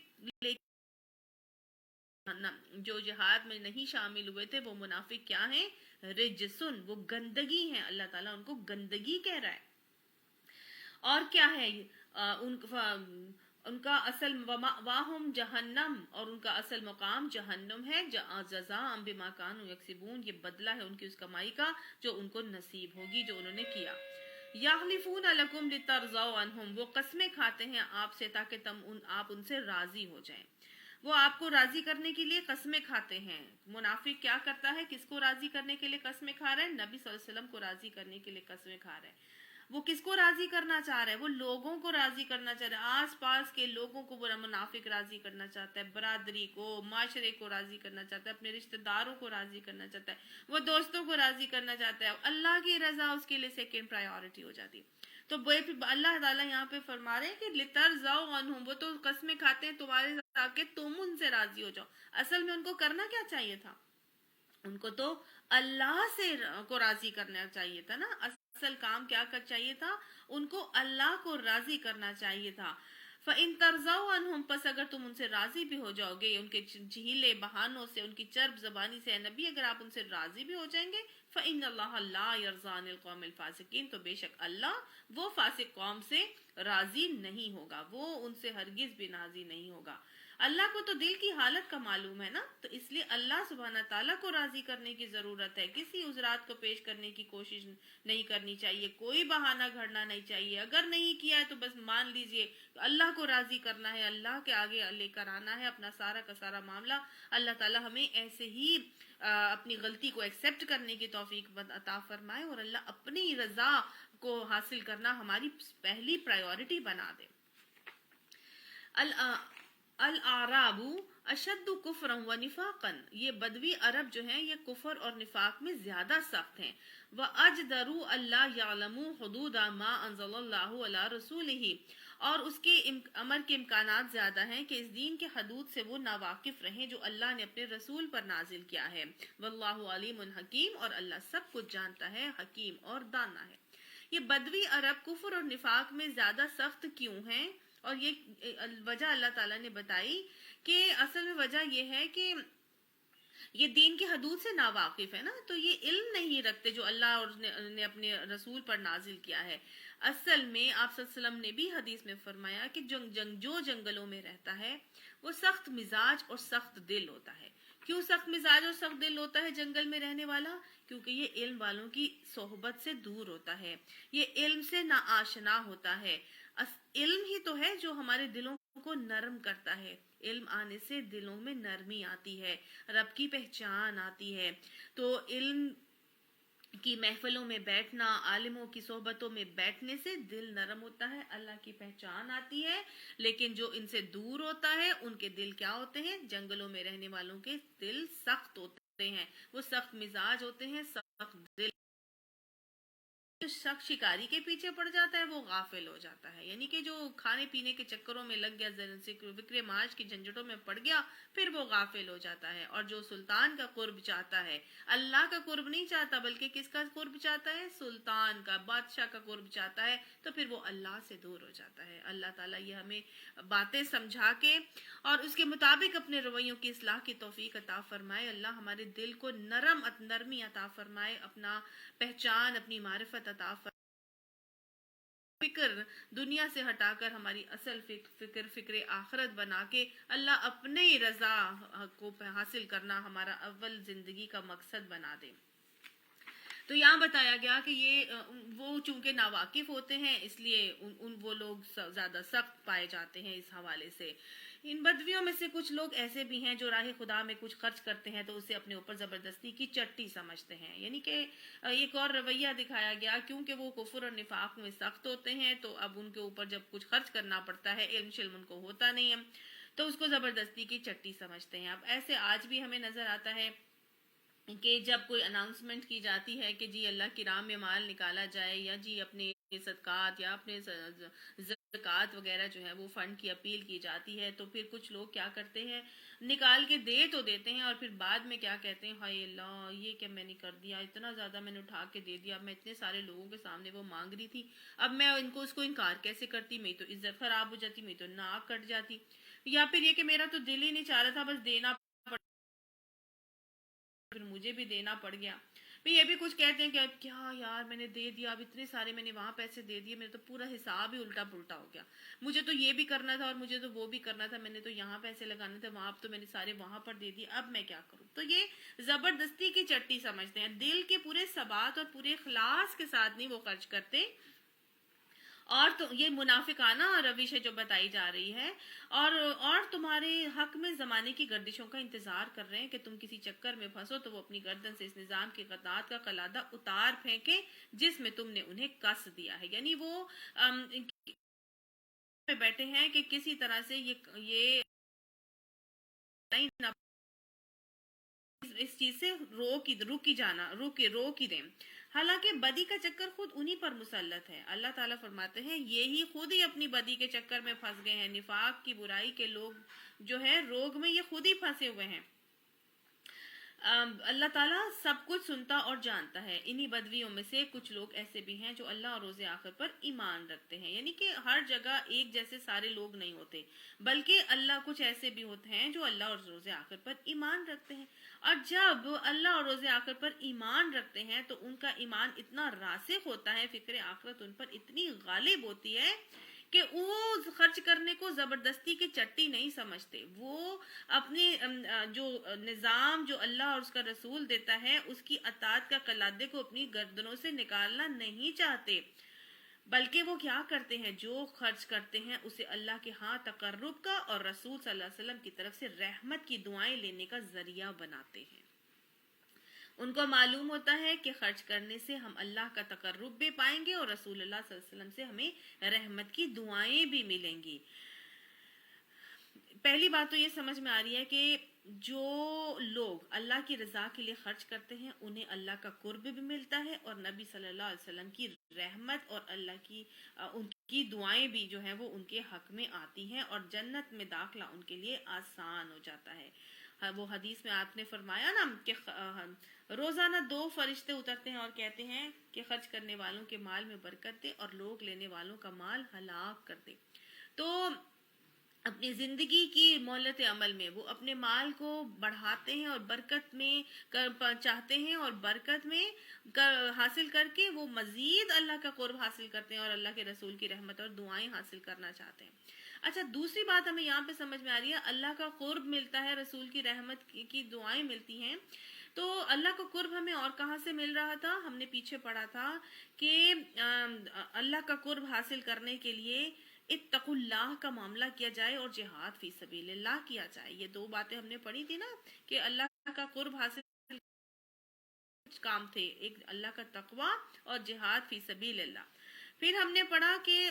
جو جہاد میں نہیں شامل ہوئے تھے وہ منافق کیا ہیں؟ رجسن، وہ گندگی ہیں. اللہ تعالیٰ ان کو گندگی کہہ رہا ہے. اور کیا ہے ان کا اصل واہم جہنم، اور ان کا اصل مقام جہنم ہے. جزاء بما كانوا یکسبون، یہ بدلہ ہے ان کی اس کمائی کا جو ان کو نصیب ہوگی، جو انہوں نے کیا. یحلفون لکم لترضوا عنہم، وہ قسمیں کھاتے ہیں آپ سے تاکہ آپ ان سے راضی ہو جائیں. وہ آپ کو راضی کرنے کے لیے قسمیں کھاتے ہیں. منافق کیا کرتا ہے؟ کس کو راضی کرنے کے لیے قسمیں کھا رہے ہیں؟ نبی صلی اللہ علیہ وسلم کو راضی کرنے کے لیے قسمیں کھا رہے ہیں. وہ کس کو راضی کرنا چاہ رہے ہیں؟ وہ لوگوں کو راضی کرنا چاہ رہے ہیں، آس پاس کے لوگوں کو وہ منافق راضی کرنا چاہتا ہے، برادری کو، معاشرے کو راضی کرنا چاہتا ہے، اپنے رشتہ داروں کو راضی کرنا چاہتا ہے، وہ دوستوں کو راضی کرنا چاہتا ہے. اللہ کی رضا اس کے لیے سیکنڈ پرائیورٹی ہو جاتی ہے. تو اللہ تعالیٰ یہاں پہ فرما رہے ہیں کہ لِتَرْضَوْا عَنْهُمْ، وہ تو قسمیں کھاتے ہیں تمہارے تاکہ تم ان سے راضی ہو جاؤ. اصل میں ان کو کرنا کیا چاہیے تھا؟ ان کو تو اللہ سے کو راضی کرنا چاہیے تھا نا. اصل کام کیا کر چاہیے تھا؟ ان کو اللہ کو راضی کرنا چاہیے تھا. فَإِن تَرْضَوْا عَنْهُمْ، پس اگر تم ان سے راضی بھی ہو جاؤ گے، ان کے جھیلے بہانوں سے، ان کی چرب زبانی سے، نبی اگر آپ ان سے راضی بھی ہو جائیں گے، فَإِنَّ اللَّهَ لَا يَرْضَىٰ عَنِ الْقَوْمِ الْفَاسِقِينَ، تو بے شک اللہ وہ فاسق قوم سے راضی نہیں ہوگا، وہ ان سے ہرگز بھی راضی نہیں ہوگا. اللہ کو تو دل کی حالت کا معلوم ہے نا، تو اس لیے اللہ سبحانہ تعالیٰ کو راضی کرنے کی ضرورت ہے. کسی عذرات کو پیش کرنے کی کوشش نہیں کرنی چاہیے، کوئی بہانہ گھڑنا نہیں چاہیے. اگر نہیں کیا ہے تو بس مان لیجئے اللہ کو راضی کرنا ہے، اللہ کے آگے لے کر آنا ہے اپنا سارا کا سارا معاملہ. اللہ تعالیٰ ہمیں ایسے ہی اپنی غلطی کو ایکسیپٹ کرنے کی توفیق عطا فرمائے، اور اللہ اپنی رضا کو حاصل کرنا ہماری پہلی پرائیورٹی بنا دے. الاعراب اشد کفرا و نفاقا، یہ بدوی عرب جو ہیں یہ کفر اور نفاق میں زیادہ سخت ہیں. وَأَجْدَرُوا أَلَّا يَعْلَمُوا حُدُودَ مَا أَنزَلَ اللَّهُ عَلَى رَسُولِهِ، اور اس کے امر کے امکانات زیادہ ہیں کہ اس دین کے حدود سے وہ ناواقف رہیں جو اللہ نے اپنے رسول پر نازل کیا ہے. وَاللَّهُ عَلِيمٌ حَكِيمٌ، اور اللہ سب کچھ جانتا ہے، حکیم اور دانا ہے. یہ بدوی عرب کفر اور نفاق میں زیادہ سخت کیوں ہیں؟ اور یہ وجہ اللہ تعالیٰ نے بتائی کہ اصل میں وجہ یہ ہے کہ یہ دین کے حدود سے ناواقف ہے نا، تو یہ علم نہیں رکھتے جو اللہ نے اپنے رسول پر نازل کیا ہے. اصل میں آپ صلی اللہ علیہ وسلم نے بھی حدیث میں فرمایا کہ جو جنگلوں میں رہتا ہے وہ سخت مزاج اور سخت دل ہوتا ہے. کیوں سخت مزاج اور سخت دل ہوتا ہے جنگل میں رہنے والا؟ کیونکہ یہ علم والوں کی صحبت سے دور ہوتا ہے، یہ علم سے ناآشنا ہوتا ہے. علم ہی تو ہے جو ہمارے دلوں کو نرم کرتا ہے. علم آنے سے دلوں میں نرمی آتی ہے، رب کی پہچان آتی ہے. تو علم کی محفلوں میں بیٹھنا، عالموں کی صحبتوں میں بیٹھنے سے دل نرم ہوتا ہے، اللہ کی پہچان آتی ہے. لیکن جو ان سے دور ہوتا ہے ان کے دل کیا ہوتے ہیں؟ جنگلوں میں رہنے والوں کے دل سخت ہوتے ہیں، وہ سخت مزاج ہوتے ہیں، سخت دل. جو شخص شکاری کے پیچھے پڑ جاتا ہے وہ غافل ہو جاتا ہے، یعنی کہ جو کھانے پینے کے چکروں میں لگ گیا، فکر معاش کی جھنجھٹوں میں پڑ گیا، پھر وہ غافل ہو جاتا ہے. اور جو سلطان کا قرب چاہتا ہے، اللہ کا قرب نہیں چاہتا بلکہ کس کا قرب چاہتا ہے؟ سلطان کا، بادشاہ کا قرب چاہتا ہے، تو پھر وہ اللہ سے دور ہو جاتا ہے. اللہ تعالیٰ یہ ہمیں باتیں سمجھا کے اور اس کے مطابق اپنے رویوں کی اصلاح کی توفیق عطا فرمائے. اللہ ہمارے دل کو نرمی عطا فرمائے، اپنا پہچان، اپنی معرفت عطا فرمائے. فکر دنیا سے ہٹا کر ہماری اصل فکر آخرت بنا کے اللہ اپنے رضا کو حاصل کرنا ہمارا اول زندگی کا مقصد بنا دے. تو یہاں بتایا گیا کہ یہ وہ چونکہ ناواقف ہوتے ہیں اس لیے وہ لوگ زیادہ سخت پائے جاتے ہیں. اس حوالے سے ان بدویوں میں سے کچھ لوگ ایسے بھی ہیں جو راہ خدا میں کچھ خرچ کرتے ہیں تو اسے اپنے اوپر زبردستی کی چٹی سمجھتے ہیں، یعنی کہ ایک اور رویہ دکھایا گیا. کیونکہ وہ کفر اور نفاق میں سخت ہوتے ہیں تو اب ان کے اوپر جب کچھ خرچ کرنا پڑتا ہے، علم شلم ان کو ہوتا نہیں ہے، تو اس کو زبردستی کی چٹی سمجھتے ہیں. اب ایسے آج بھی ہمیں نظر آتا ہے کہ جب کوئی اناؤنسمنٹ کی جاتی ہے کہ جی اللہ کی راہ میں مال نکالا جائے، یا جی اپنے صدقات یا اپنے زکوٰۃ وغیرہ جو ہے وہ فنڈ کی اپیل کی جاتی ہے، تو پھر کچھ لوگ کیا کرتے ہیں، نکال کے دے تو دیتے ہیں اور پھر بعد میں کیا کہتے ہیں، ہائے اللہ یہ کیا میں نے کر دیا، اتنا زیادہ میں نے اٹھا کے دے دیا، میں اتنے سارے لوگوں کے سامنے وہ مانگ رہی تھی، اب میں اس کو انکار کیسے کرتی، میری تو عزت خراب ہو جاتی، میری تو ناک کٹ جاتی، یا پھر یہ کہ میرا تو دل ہی نہیں چاہ رہا تھا، بس دینا پھر مجھے بھی دینا پڑ گیا۔ پھر یہ بھی کچھ کہتے ہیں کہ اب کیا یار میں نے دے دیا، اب اتنے سارے میں نے وہاں پیسے دے دیے، میرا تو پورا حساب ہی الٹا پلٹا ہو گیا، مجھے تو یہ بھی کرنا تھا اور مجھے تو وہ بھی کرنا تھا، میں نے تو یہاں پیسے لگانے تھے وہاں، اب تو میں نے سارے وہاں پر دے دیے، اب میں کیا کروں۔ تو یہ زبردستی کی چٹی سمجھتے ہیں، دل کے پورے ثبات اور پورے اخلاص کے ساتھ نہیں وہ خرچ کرتے، اور تو یہ منافقانہ روش ہے جو بتائی جا رہی ہے، اور تمہارے حق میں زمانے کی گردشوں کا انتظار کر رہے ہیں کہ تم کسی چکر میں پھنسو تو وہ اپنی گردن سے اس نظام کی قطعات کا قلادہ اتار پھینکیں جس میں تم نے انہیں کس دیا ہے، یعنی وہ میں بیٹھے ہیں کہ کسی طرح سے یہ اس چیز سے روک ہی دیں، حالانکہ بدی کا چکر خود انہی پر مسلط ہے۔ اللہ تعالیٰ فرماتے ہیں یہی خود ہی اپنی بدی کے چکر میں پھنس گئے ہیں، نفاق کی برائی کے لوگ جو ہے روگ میں یہ خود ہی پھنسے ہوئے ہیں۔ اللہ تعالیٰ سب کچھ سنتا اور جانتا ہے۔ انہی بدویوں میں سے کچھ لوگ ایسے بھی ہیں جو اللہ اور روز آخر پر ایمان رکھتے ہیں، یعنی کہ ہر جگہ ایک جیسے سارے لوگ نہیں ہوتے، بلکہ اللہ کچھ ایسے بھی ہوتے ہیں جو اللہ اور روز آخر پر ایمان رکھتے ہیں، اور جب اللہ اور روز آخر پر ایمان رکھتے ہیں تو ان کا ایمان اتنا راسخ ہوتا ہے، فکر آخرت ان پر اتنی غالب ہوتی ہے کہ وہ خرچ کرنے کو زبردستی کی چٹی نہیں سمجھتے، وہ اپنے جو نظام جو اللہ اور اس کا رسول دیتا ہے اس کی اطاعت کا قلادے کو اپنی گردنوں سے نکالنا نہیں چاہتے، بلکہ وہ کیا کرتے ہیں، جو خرچ کرتے ہیں اسے اللہ کے ہاں تقرب کا اور رسول صلی اللہ علیہ وسلم کی طرف سے رحمت کی دعائیں لینے کا ذریعہ بناتے ہیں۔ ان کو معلوم ہوتا ہے کہ خرچ کرنے سے ہم اللہ کا تقرب بھی پائیں گے اور رسول اللہ صلی اللہ علیہ وسلم سے ہمیں رحمت کی دعائیں بھی ملیں گی۔ پہلی بات تو یہ سمجھ میں آ رہی ہے کہ جو لوگ اللہ کی رضا کے لیے خرچ کرتے ہیں انہیں اللہ کا قرب بھی ملتا ہے، اور نبی صلی اللہ علیہ وسلم کی رحمت اور اللہ کی ان کی دعائیں بھی جو ہیں وہ ان کے حق میں آتی ہیں، اور جنت میں داخلہ ان کے لیے آسان ہو جاتا ہے۔ وہ حدیث میں آپ نے فرمایا نا کہ روزانہ 2 فرشتے اترتے ہیں اور کہتے ہیں کہ خرچ کرنے والوں کے مال میں برکت دے اور لوگ لینے والوں کا مال ہلاک کر دے۔ تو اپنی زندگی کی مہلت عمل میں وہ اپنے مال کو بڑھاتے ہیں اور برکت میں چاہتے ہیں، اور برکت میں حاصل کر کے وہ مزید اللہ کا قرب حاصل کرتے ہیں اور اللہ کے رسول کی رحمت اور دعائیں حاصل کرنا چاہتے ہیں۔ اچھا، دوسری بات ہمیں یہاں پہ سمجھ میں آ رہی ہے، اللہ کا قرب ملتا ہے، رسول کی رحمت کی دعائیں ملتی ہیں، تو اللہ کا قرب ہمیں اور کہاں سے مل رہا تھا؟ ہم نے پیچھے پڑھا تھا کہ اللہ کا قرب حاصل کرنے کے لیے اتقوا اللہ کا معاملہ کیا جائے اور جہاد فی سبیل اللہ کیا جائے۔ یہ 2 باتیں ہم نے پڑھی تھی نا کہ اللہ کا قرب حاصل کام تھے، ایک اللہ کا تقوی اور جہاد فی سبیل اللہ۔ پھر ہم نے پڑھا کہ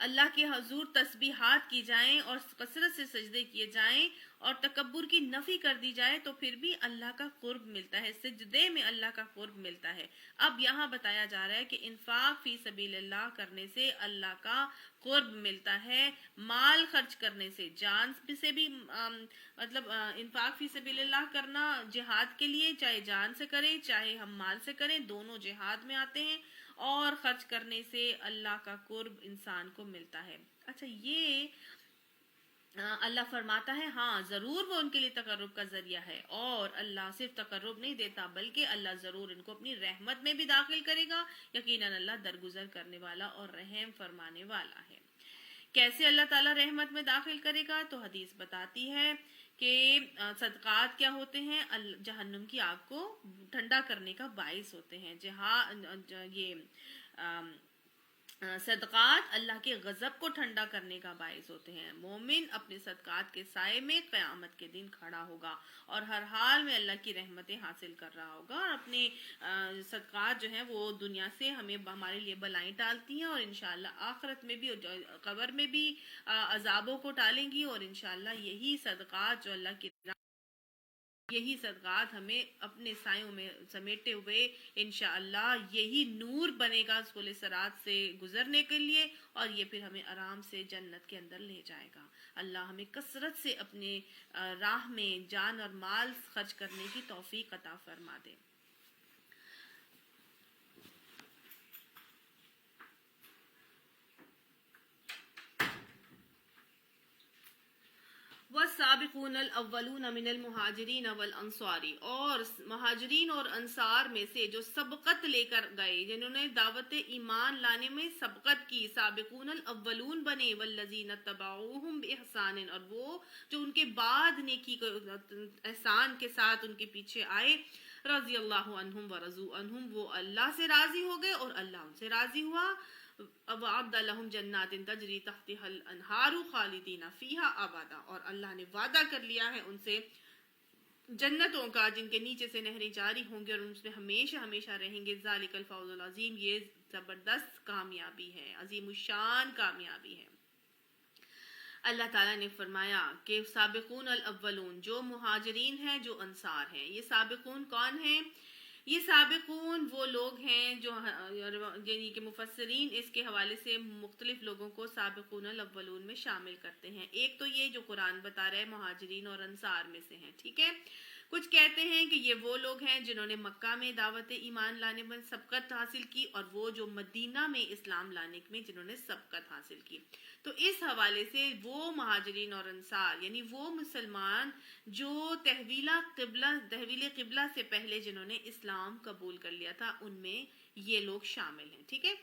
اللہ کے حضور تسبیحات کی جائیں اور کثرت سے سجدے کیے جائیں اور تکبر کی نفی کر دی جائے تو پھر بھی اللہ کا قرب ملتا ہے، سجدے میں اللہ کا قرب ملتا ہے۔ اب یہاں بتایا جا رہا ہے کہ انفاق فی سبیل اللہ کرنے سے اللہ کا قرب ملتا ہے، مال خرچ کرنے سے، جان سے بھی مطلب انفاق فی سبیل اللہ کرنا جہاد کے لیے، چاہے جان سے کریں چاہے ہم مال سے کریں، دونوں جہاد میں آتے ہیں، اور خرچ کرنے سے اللہ کا قرب انسان کو ملتا ہے۔ اچھا، یہ اللہ فرماتا ہے ہاں ضرور وہ ان کے لیے تقرب کا ذریعہ ہے، اور اللہ صرف تقرب نہیں دیتا بلکہ اللہ ضرور ان کو اپنی رحمت میں بھی داخل کرے گا، یقیناً اللہ درگزر کرنے والا اور رحم فرمانے والا ہے۔ کیسے اللہ تعالیٰ رحمت میں داخل کرے گا؟ تو حدیث بتاتی ہے کہ صدقات کیا ہوتے ہیں؟ جہنم کی آگ کو ٹھنڈا کرنے کا باعث ہوتے ہیں۔ یہ صدقات اللہ کے غضب کو ٹھنڈا کرنے کا باعث ہوتے ہیں۔ مومن اپنے صدقات کے سائے میں قیامت کے دن کھڑا ہوگا اور ہر حال میں اللہ کی رحمتیں حاصل کر رہا ہوگا، اور اپنے صدقات جو ہیں وہ دنیا سے ہمارے لیے بلائیں ٹالتی ہیں، اور انشاءاللہ آخرت میں بھی قبر میں بھی عذابوں کو ٹالیں گی، اور انشاءاللہ یہی صدقات جو اللہ کی یہی صدقات ہمیں اپنے سایوں میں سمیٹے ہوئے انشاءاللہ یہی نور بنے گا سبل صراط سے گزرنے کے لیے، اور یہ پھر ہمیں آرام سے جنت کے اندر لے جائے گا۔ اللہ ہمیں کثرت سے اپنے راہ میں جان اور مال خرچ کرنے کی توفیق عطا فرما دے۔ والسابقون الاولون من المہاجرین والانصار، اور مہاجرین اور انصار میں سے جو سبقت لے کر گئے، جنہوں نے دعوت ایمان لانے میں سبقت کی، سابقون الاولون بنے، والذین اتبعوہم باحسان، اور وہ جو ان کے بعد نیکی کو احسان کے ساتھ ان کے پیچھے آئے، رضی اللہ عنہم ورضوا عنہم، وہ اللہ سے راضی ہو گئے اور اللہ ان سے راضی ہوا۔ وَأَعَدَّ لَهُمْ جَنَّاتٍ تَجْرِي تَحْتِهَا الْأَنْهَارُ خَالِدِينَ فِيهَا أَبَدًا، اور اللہ نے وعدہ کر لیا ہے ان سے جنتوں کا جن کے نیچے سے نہریں جاری ہوں گے اور ان میں ہمیشہ ہمیشہ رہیں گے۔ ذَلِكَ الْفَوْزُ الْعَظِيمُ، یہ زبردست کامیابی ہے، عظیم الشان کامیابی ہے۔ اللہ تعالیٰ نے فرمایا کہ سابقون الاولون، جو مہاجرین ہیں جو انصار ہیں، یہ سابقون کون ہیں؟ یہ سابقون وہ لوگ ہیں جو یعنی کہ مفسرین اس کے حوالے سے مختلف لوگوں کو سابقون الاولون میں شامل کرتے ہیں۔ ایک تو یہ جو قرآن بتا رہا ہے مہاجرین اور انصار میں سے ہیں، ٹھیک ہے۔ کچھ کہتے ہیں کہ یہ وہ لوگ ہیں جنہوں نے مکہ میں دعوت ایمان لانے میں سبقت حاصل کی، اور وہ جو مدینہ میں اسلام لانے میں جنہوں نے سبقت حاصل کی۔ تو اس حوالے سے وہ مہاجرین اور انصار یعنی وہ مسلمان جو تحویل قبلہ سے پہلے جنہوں نے اسلام قبول کر لیا تھا، ان میں یہ لوگ شامل ہیں، ٹھیک ہے۔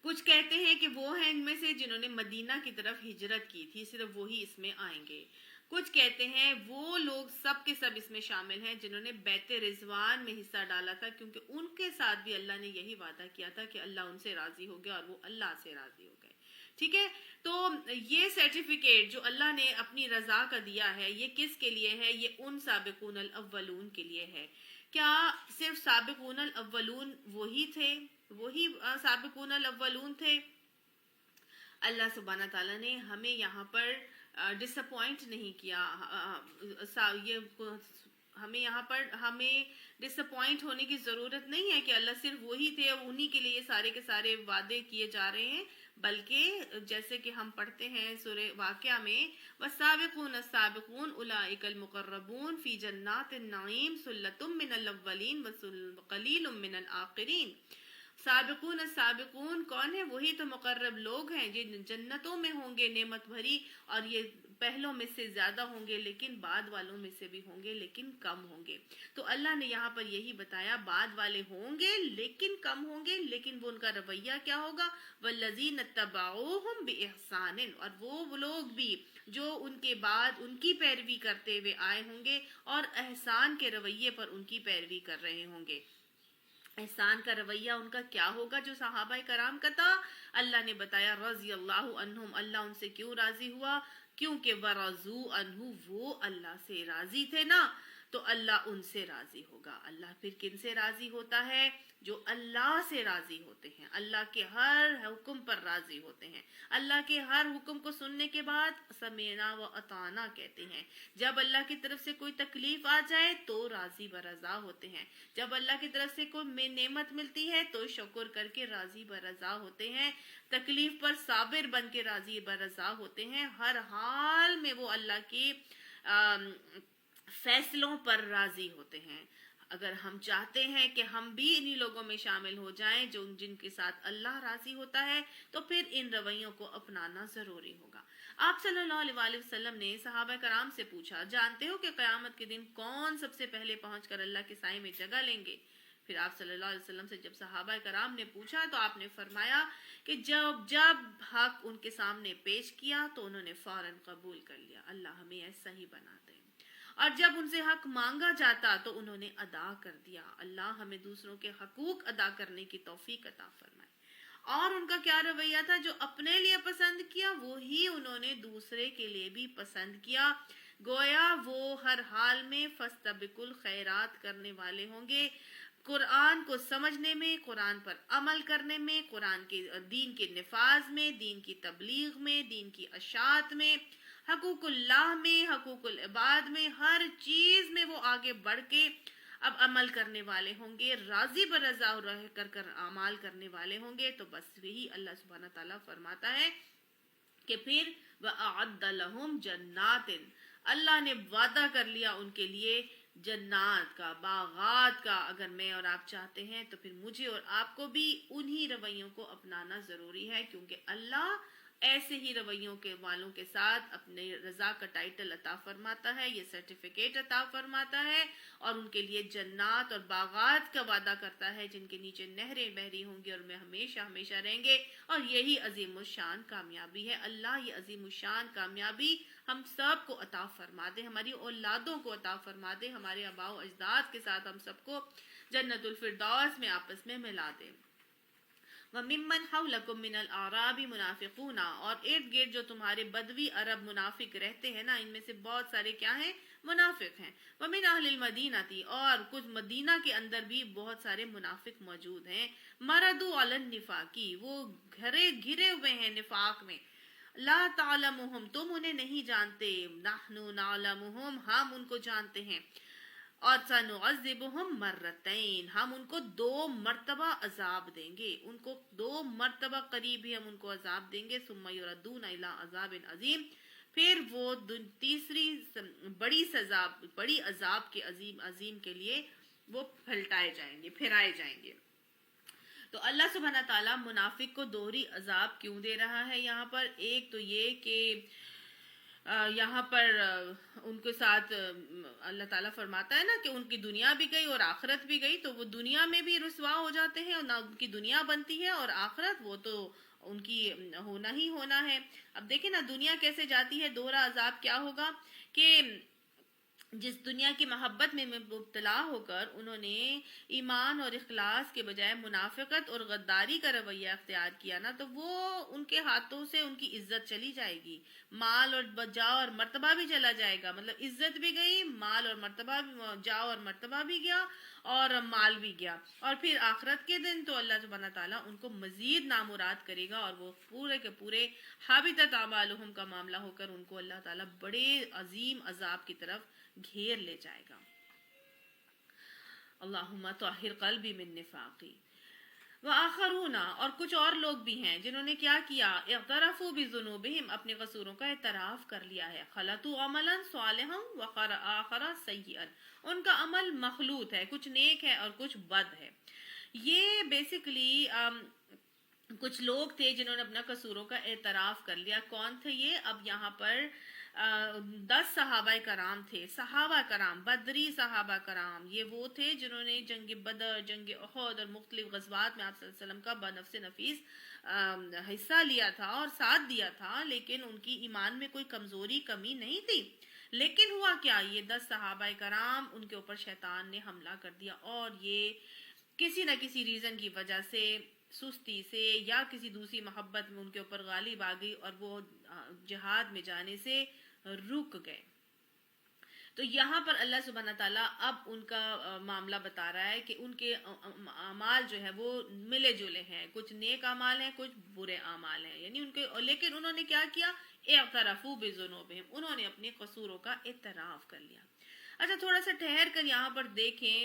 کچھ کہتے ہیں کہ وہ ہیں ان میں سے جنہوں نے مدینہ کی طرف ہجرت کی تھی، صرف وہی اس میں آئیں گے۔ کچھ کہتے ہیں وہ لوگ سب کے سب اس میں شامل ہیں جنہوں نے بیعت رضوان میں حصہ ڈالا تھا، کیونکہ ان کے ساتھ بھی اللہ نے یہی وعدہ کیا تھا کہ اللہ ان سے راضی ہو گیا اور وہ اللہ سے راضی ہو گئے، ٹھیک ہے۔ تو یہ سرٹیفکیٹ جو اللہ نے اپنی رضا کا دیا ہے، یہ کس کے لیے ہے؟ یہ ان سابقون الاولون کے لیے ہے۔ کیا صرف سابقون الاولون وہی تھے؟ وہی سابقون الاولون تھے؟ اللہ سبحانہ تعالیٰ نے ہمیں یہاں پر ڈس اپوائنٹ نہیں کیا، ہمیں یہاں پر ہمیں ڈس اپوائنٹ ہونے کی ضرورت نہیں ہے کہ اللہ صرف وہی تھے اور انہی کے لیے یہ سارے کے سارے وعدے کیے جا رہے ہیں، بلکہ جیسے کہ ہم پڑھتے ہیں سورہ واقعہ میں، والسابقون السابقون اولئک المقربون فی جنات النعیم ثلۃ من الاولین وقلیل من الآخرین۔ سابقون السابقون کون ہے؟ وہی تو مقرب لوگ ہیں جن جنتوں میں ہوں گے نعمت بھری، اور یہ پہلوں میں سے زیادہ ہوں گے لیکن بعد والوں میں سے بھی ہوں گے لیکن کم ہوں گے۔ تو اللہ نے یہاں پر یہی بتایا، بعد والے ہوں گے لیکن کم ہوں گے، لیکن وہ ان کا رویہ کیا ہوگا؟ والذین اتبعوہم باحسان، اور وہ لوگ بھی جو ان کے بعد ان کی پیروی کرتے ہوئے آئے ہوں گے اور احسان کے رویے پر ان کی پیروی کر رہے ہوں گے۔ احسان کا رویہ ان کا کیا ہوگا جو صحابہ کرام کا تھا؟ اللہ نے بتایا رضی اللہ عنہم، اللہ ان سے کیوں راضی ہوا؟ کیونکہ ورضوا عنہ، وہ اللہ سے راضی تھے نا، تو اللہ ان سے راضی ہوگا۔ اللہ پھر کن سے راضی ہوتا ہے؟ جو اللہ سے راضی ہوتے ہیں، اللہ کے ہر حکم پر راضی ہوتے ہیں، اللہ کے ہر حکم کو سننے کے بعد سمینا و اطاعنا کہتے ہیں۔ جب اللہ کی طرف سے کوئی تکلیف آ جائے تو راضی برضا ہوتے ہیں، جب اللہ کی طرف سے کوئی نعمت ملتی ہے تو شکر کر کے راضی برضا ہوتے ہیں، تکلیف پر صابر بن کے راضی برضا ہوتے ہیں، ہر حال میں وہ اللہ کی فیصلوں پر راضی ہوتے ہیں۔ اگر ہم چاہتے ہیں کہ ہم بھی انہی لوگوں میں شامل ہو جائیں جو جن کے ساتھ اللہ راضی ہوتا ہے، تو پھر ان رویوں کو اپنانا ضروری ہوگا۔ آپ صلی اللہ علیہ وآلہ وسلم نے صحابہ کرام سے پوچھا، جانتے ہو کہ قیامت کے دن کون سب سے پہلے پہنچ کر اللہ کے سائے میں جگہ لیں گے؟ پھر آپ صلی اللہ علیہ وسلم سے جب صحابہ کرام نے پوچھا تو آپ نے فرمایا کہ جب حق ان کے سامنے پیش کیا تو انہوں نے فوراً قبول کر لیا، اللہ ہمیں ایسا ہی بنا دے، اور جب ان سے حق مانگا جاتا تو انہوں نے ادا کر دیا۔ اللہ ہمیں دوسروں کے حقوق ادا کرنے کی توفیق عطا فرمائے۔ اور ان کا کیا رویہ تھا؟ جو اپنے لیے پسند کیا وہی انہوں نے دوسرے کے لیے بھی پسند کیا، گویا وہ ہر حال میں فاستبقوا الخیرات کرنے والے ہوں گے، قرآن کو سمجھنے میں، قرآن پر عمل کرنے میں، قرآن کے دین کے نفاذ میں، دین کی تبلیغ میں، دین کی اشاعت میں، حقوق اللہ میں، حقوق العباد میں، ہر چیز میں وہ آگے بڑھ کے اب عمل کرنے والے ہوں گے، راضی برضا رہ کر اعمال کرنے والے ہوں گے. تو بس یہی اللہ سبحانہ تعالیٰ فرماتا ہے کہ پھر وَأَعَدَّ لَهُمْ جَنَّاتٍ، اللہ نے وعدہ کر لیا ان کے لیے جنات کا، باغات کا. اگر میں اور آپ چاہتے ہیں تو پھر مجھے اور آپ کو بھی انہی رویوں کو اپنانا ضروری ہے، کیونکہ اللہ ایسے ہی رویوں کے والوں کے ساتھ اپنے رضا کا ٹائٹل عطا فرماتا ہے، یہ سرٹیفکیٹ عطا فرماتا ہے، اور ان کے لیے جنات اور باغات کا وعدہ کرتا ہے جن کے نیچے نہریں بہہ رہی ہوں گی اور میں ہمیشہ ہمیشہ رہیں گے. اور یہی عظیم الشان کامیابی ہے. اللہ یہ عظیم الشان کامیابی ہم سب کو عطا فرما دے، ہماری اولادوں کو عطا فرما دے، ہمارے آباء و اجداد کے ساتھ ہم سب کو جنت الفردوس میں آپس میں ملا دے. وَمِمَّنْ حَوْلَكُمْ مِنَ الْأَعْرَابِ مُنَافِقُونَ، اور ارد گرد جو تمہارے بدوی عرب منافق رہتے ہیں نا، ان میں سے بہت سارے کیا ہیں؟ منافق ہیں. وَمِنْ أَهْلِ الْمَدِينَةِ، اور کچھ مدینہ کے اندر بھی بہت سارے منافق موجود ہیں. مَرَدُوا عَلَى النِّفَاقِ، وہ گھرے ہوئے ہیں نفاق میں. لا تعلمهم، تم انہیں نہیں جانتے. نحن نعلمهم، ہم ان کو جانتے ہیں. اور سنعذبهم مرتين، ہم ان کو 2 مرتبہ عذاب دیں گے، ان کو 2 مرتبہ قریب ہی ہم ان کو عذاب دیں گے. ثم يردون الى عذاب عظیم، پھر وہ تیسری بڑی سزا، بڑی عذاب کے عظیم کے لیے وہ پھلائے جائیں گے. تو اللہ سبحانہ تعالیٰ منافق کو دوہری عذاب کیوں دے رہا ہے یہاں پر؟ ایک تو یہ کہ یہاں پر ان کے ساتھ اللہ تعالیٰ فرماتا ہے نا کہ ان کی دنیا بھی گئی اور آخرت بھی گئی، تو وہ دنیا میں بھی رسوا ہو جاتے ہیں اور نہ ان کی دنیا بنتی ہے، اور آخرت وہ تو ان کی ہونا ہی ہونا ہے. اب دیکھیں نا دنیا کیسے جاتی ہے، دوہرا عذاب کیا ہوگا کہ جس دنیا کی محبت میں مبتلا ہو کر انہوں نے ایمان اور اخلاص کے بجائے منافقت اور غداری کا رویہ اختیار کیا نا، تو وہ ان کے ہاتھوں سے ان کی عزت چلی جائے گی، مال اور بجاؤ اور مرتبہ بھی چلا جائے گا. مطلب عزت بھی گئی، مال اور مرتبہ جاؤ اور مرتبہ بھی گیا، اور مال بھی گیا. اور پھر آخرت کے دن تو اللہ سبحانہ تعالیٰ ان کو مزید نامراد کرے گا، اور وہ پورے کے پورے حابطت اعمالہم کا معاملہ ہو کر ان کو اللہ تعالیٰ بڑے عظیم عذاب کی طرف گھیر لے جائے گا. اللہم طہر قلبی من نفاقی. وآخرون، اور کچھ اور لوگ بھی ہیں جنہوں نے کیا کیا، اعترفوا بذنوبہم، اپنے قصوروں کا اعتراف کر لیا ہے. خلطوا عملا صالحا وآخر سیئا، ان کا عمل مخلوط ہے، کچھ نیک ہے اور کچھ بد ہے. یہ بیسیکلی کچھ لوگ تھے جنہوں نے اپنا قصوروں کا اعتراف کر لیا. کون تھے یہ؟ اب یہاں پر 10 صحابہ کرام تھے، صحابہ کرام، بدری صحابہ کرام. یہ وہ تھے جنہوں نے جنگ بدر، جنگ احد اور مختلف غزوات میں آپ صلی اللہ علیہ وسلم کا بنفس نفیس حصہ لیا تھا اور ساتھ دیا تھا، لیکن ان کی ایمان میں کوئی کمزوری کمی نہیں تھی. لیکن ہوا کیا، یہ 10 صحابہ کرام، ان کے اوپر شیطان نے حملہ کر دیا، اور یہ کسی نہ کسی ریزن کی وجہ سے، سستی سے یا کسی دوسری محبت میں ان کے اوپر غالب آ گئی، اور وہ جہاد میں جانے سے رک گئے. تو یہاں پر اللہ سبحانہ تعالیٰ اب ان کا معاملہ بتا رہا ہے کہ ان کے اعمال جو ہے وہ ملے جلے ہیں، کچھ نیک اعمال ہیں، کچھ برے اعمال ہیں. یعنی ان کے، لیکن انہوں نے کیا کیا، اعترفوا بذنوبہم، انہوں نے اپنے قصوروں کا اعتراف کر لیا. اچھا تھوڑا سا ٹھہر کر یہاں پر دیکھیں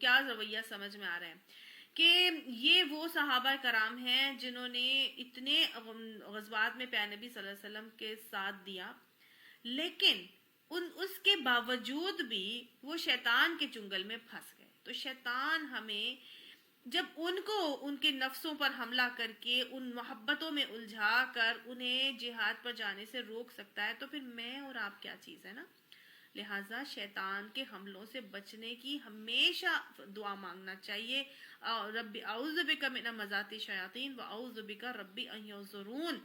کیا رویہ سمجھ میں آ رہا ہے کہ یہ وہ صحابہ کرام ہیں جنہوں نے اتنے غزوات میں پیارے نبی صلی اللہ علیہ وسلم کے ساتھ دیا، لیکن اس کے باوجود بھی وہ شیطان کے چنگل میں پھنس گئے. تو شیطان ہمیں جب ان کو ان کے نفسوں پر حملہ کر کے ان محبتوں میں الجھا کر انہیں جہاد پر جانے سے روک سکتا ہے، تو پھر میں اور آپ کیا چیز ہے نا. لہٰذا شیطان کے حملوں سے بچنے کی ہمیشہ دعا مانگنا چاہیے. رب اعوذ بک من همزات الشیاطین واعوذ بک رب ان یحضرون.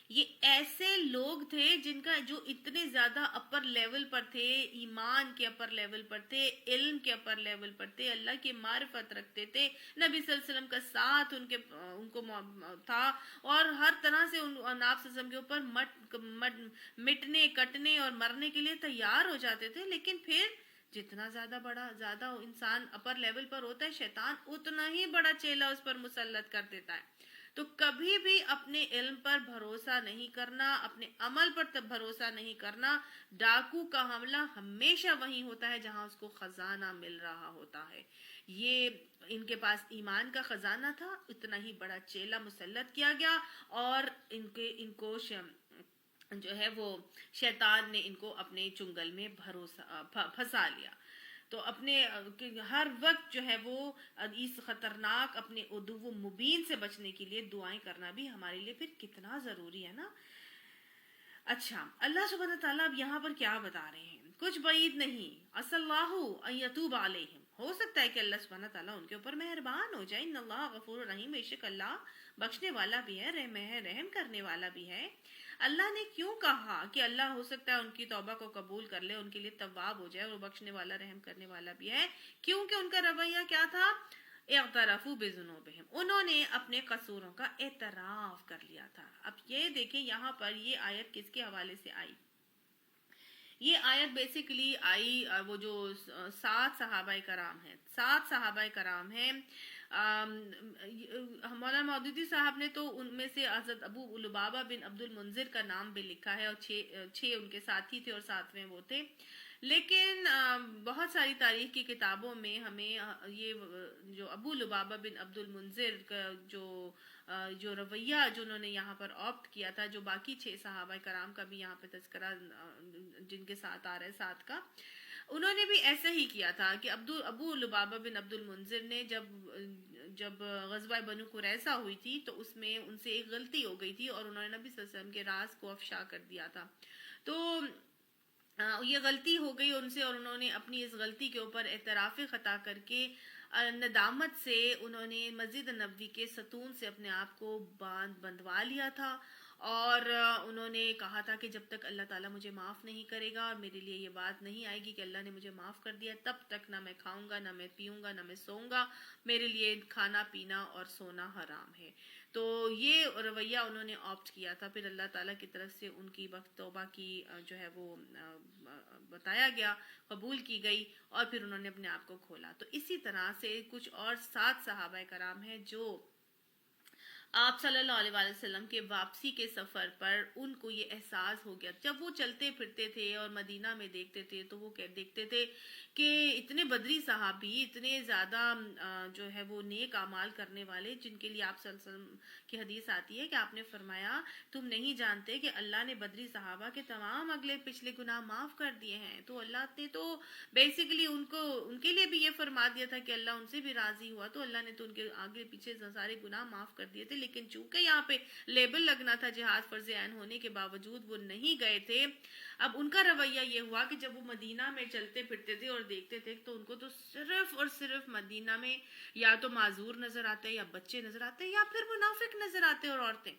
یہ ایسے لوگ تھے جن کا جو اتنے زیادہ اپر لیول پر تھے، ایمان کے اپر لیول پر تھے، علم کے اپر لیول پر تھے، اللہ کی معرفت رکھتے تھے، نبی صلی اللہ علیہ وسلم کا ساتھ ان کو تھا، اور ہر طرح سے آپ صلی اللہ علیہ وسلم کے اوپر مٹنے کٹنے اور مرنے کے لیے تیار ہو جاتے تھے. لیکن پھر جتنا زیادہ انسان اپر لیول پر ہوتا ہے، شیطان اتنا ہی بڑا چیلا اس پر مسلط کر دیتا ہے. تو کبھی بھی اپنے علم پر بھروسہ نہیں کرنا، اپنے عمل پر بھروسہ نہیں کرنا. ڈاکو کا حملہ ہمیشہ وہیں ہوتا ہے جہاں اس کو خزانہ مل رہا ہوتا ہے. یہ ان کے پاس ایمان کا خزانہ تھا، اتنا ہی بڑا چیلا مسلط کیا گیا اور ان کو جو ہے وہ شیطان نے ان کو اپنے چنگل میں پھنسا لیا. تو اپنے ہر وقت جو ہے وہ اس خطرناک اپنے عدو مبین سے بچنے کے لیے دعائیں کرنا بھی ہمارے لیے پھر کتنا ضروری ہے نا. اچھا، اللہ سبحانہ تعالیٰ اب یہاں پر کیا بتا رہے ہیں؟ کچھ بعید نہیں، عسى الله ان يتوب عليهم، ہو سکتا ہے کہ اللہ سبحانہ تعالیٰ ان کے اوپر مہربان ہو جائے. ان اللہ غفور رحیم، بے شک اللہ بخشنے والا بھی ہے، رحم کرنے والا بھی ہے. اللہ نے کیوں کہا کہ اللہ ہو سکتا ہے ان کی توبہ کو قبول کر لے، ان کے لیے تواب ہو جائے اور بخشنے والا رحم کرنے والا بھی ہے؟ کیونکہ ان کا رویہ کیا تھا؟ اعترفوا بذنوبہم، انہوں نے اپنے قصوروں کا اعتراف کر لیا تھا. اب یہ دیکھیں یہاں پر یہ آیت کس کے حوالے سے آئی؟ یہ آیت بیسیکلی آئی وہ جو 7 صحابہ کرام ہیں. مولانا مودودی صاحب نے تو ان میں سے حضرت ابو لبابہ بن عبد المنذر کا نام بھی لکھا ہے اور 6 ان کے ساتھی تھے اور 7ویں وہ تھے. لیکن بہت ساری تاریخ کی کتابوں میں ہمیں یہ جو ابو لبابہ بن عبد المنذر کا جو رویہ جو انہوں نے یہاں پر آپٹ کیا تھا، جو باقی 6 صحابہ کرام کا بھی یہاں پہ تذکرہ جن کے ساتھ آ رہا ہے 7 کا، انہوں نے بھی ایسا ہی کیا تھا کہ ابو لبابہ بن عبد المنذر نے جب غزوہ بنو قریظہ ہوئی تھی تو اس میں ان سے ایک غلطی ہو گئی تھی اور انہوں نے نبی صلی اللہ علیہ وسلم کے راز کو افشا کر دیا تھا. تو یہ غلطی ہو گئی ان سے اور انہوں نے اپنی اس غلطی کے اوپر اعتراف خطا کر کے ندامت سے انہوں نے مسجد نبوی کے ستون سے اپنے آپ کو بندھوا لیا تھا اور انہوں نے کہا تھا کہ جب تک اللہ تعالیٰ مجھے معاف نہیں کرے گا اور میرے لیے یہ بات نہیں آئے گی کہ اللہ نے مجھے معاف کر دیا، تب تک نہ میں کھاؤں گا، نہ میں پیوں گا، نہ میں سوؤں گا، میرے لیے کھانا پینا اور سونا حرام ہے. تو یہ رویہ انہوں نے آپٹ کیا تھا. پھر اللہ تعالیٰ کی طرف سے ان کی توبہ کی جو ہے وہ بتایا گیا، قبول کی گئی اور پھر انہوں نے اپنے آپ کو کھولا. تو اسی طرح سے کچھ اور 7 صحابہ کرام ہیں جو آپ صلی اللہ علیہ وسلم کے واپسی کے سفر پر ان کو یہ احساس ہو گیا. جب وہ چلتے پھرتے تھے اور مدینہ میں دیکھتے تھے تو وہ دیکھتے تھے کہ اتنے بدری صحابی، اتنے زیادہ جو ہے وہ نیک اعمال کرنے والے، جن کے لیے آپ صلی اللہ علیہ وسلم کی حدیث آتی ہے کہ آپ نے فرمایا تم نہیں جانتے کہ اللہ نے بدری صحابہ کے تمام اگلے پچھلے گناہ معاف کر دیے ہیں. تو اللہ نے تو بیسیکلی ان کے لیے بھی یہ فرما دیا تھا کہ اللہ ان سے بھی راضی ہوا، تو اللہ نے تو ان کے آگے پیچھے سارے گناہ معاف کر دیے تھے. لیکن چونکہ یہاں پہ لیبل لگنا تھا جہاد فرض عین ہونے کے باوجود وہ نہیں گئے تھے. اب ان کا رویہ یہ ہوا کہ جب وہ مدینہ میں چلتے پھرتے تھے اور دیکھتے تھے تو ان کو تو صرف اور صرف مدینہ میں یا تو معذور نظر آتے یا بچے نظر آتے یا پھر منافق نظر آتے اور عورتیں.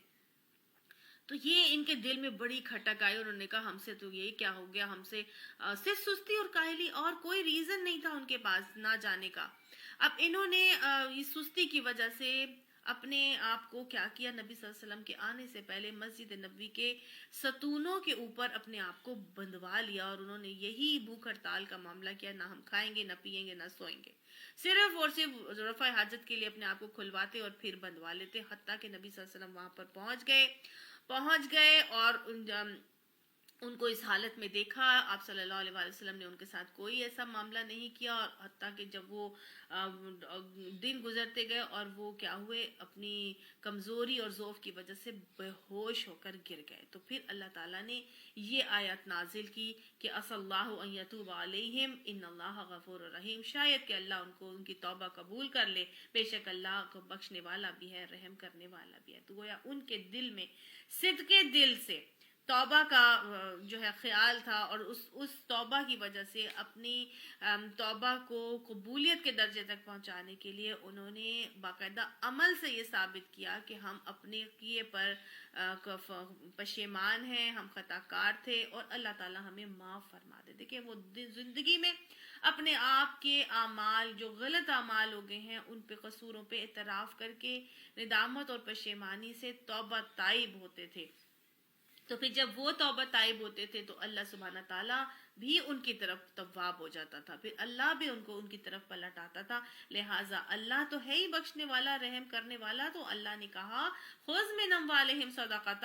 تو یہ ان کے دل میں بڑی کھٹک آئی اور انہوں نے کہا ہم سے تو یہ کیا ہو گیا، ہم سے صرف سستی اور کاہلی، اور کوئی ریزن نہیں تھا ان کے پاس نہ جانے کا. اب انہوں نے اس سستی کی وجہ سے اپنے آپ کو کیا کیا، نبی صلی اللہ علیہ وسلم کے آنے سے پہلے مسجد نبوی کے ستونوں کے اوپر اپنے آپ کو بندھوا لیا اور انہوں نے یہی بھوک ہڑتال کا معاملہ کیا، نہ ہم کھائیں گے، نہ پیئیں گے، نہ سوئیں گے. صرف اور صرف رفع حاجت کے لیے اپنے آپ کو کھلواتے اور پھر بندھوا لیتے. حتیٰ کہ نبی صلی اللہ علیہ وسلم وہاں پر پہنچ گئے اور ان کو اس حالت میں دیکھا. آپ صلی اللہ علیہ وسلم نے ان کے ساتھ کوئی ایسا معاملہ نہیں کیا، اور حتیٰ کہ جب وہ دن گزرتے گئے اور وہ کیا ہوئے، اپنی کمزوری اور ضعف کی وجہ سے بے ہوش ہو کر گر گئے. تو پھر اللہ تعالیٰ نے یہ آیت نازل کی کہ عسى الله ان يتوب عليهم ان الله غفور رحیم، شاید کہ اللہ ان کو ان کی توبہ قبول کر لے، بے شک اللہ کو بخشنے والا بھی ہے، رحم کرنے والا بھی ہے. تو گویا ان کے دل میں صدقے دل سے توبہ کا جو ہے خیال تھا اور اس توبہ کی وجہ سے اپنی توبہ کو قبولیت کے درجے تک پہنچانے کے لیے انہوں نے باقاعدہ عمل سے یہ ثابت کیا کہ ہم اپنے کیے پر پشیمان ہیں، ہم خطا کار تھے اور اللہ تعالیٰ ہمیں معاف فرما دے. دیکھیں وہ زندگی میں اپنے آپ کے اعمال، جو غلط اعمال ہو گئے ہیں، ان پہ قصوروں پہ اعتراف کر کے ندامت اور پشیمانی سے توبہ تائب ہوتے تھے. تو پھر جب وہ توبہ تائب ہوتے تھے تو اللہ سبحانہ تعالیٰ بھی ان کی طرف تواب ہو جاتا تھا، پھر اللہ بھی ان کو ان کی طرف پلٹ آتا تھا. لہٰذا اللہ تو ہے ہی بخشنے والا، رحم کرنے والا. تو اللہ نے کہا خذ من اموالہم صدقۃ،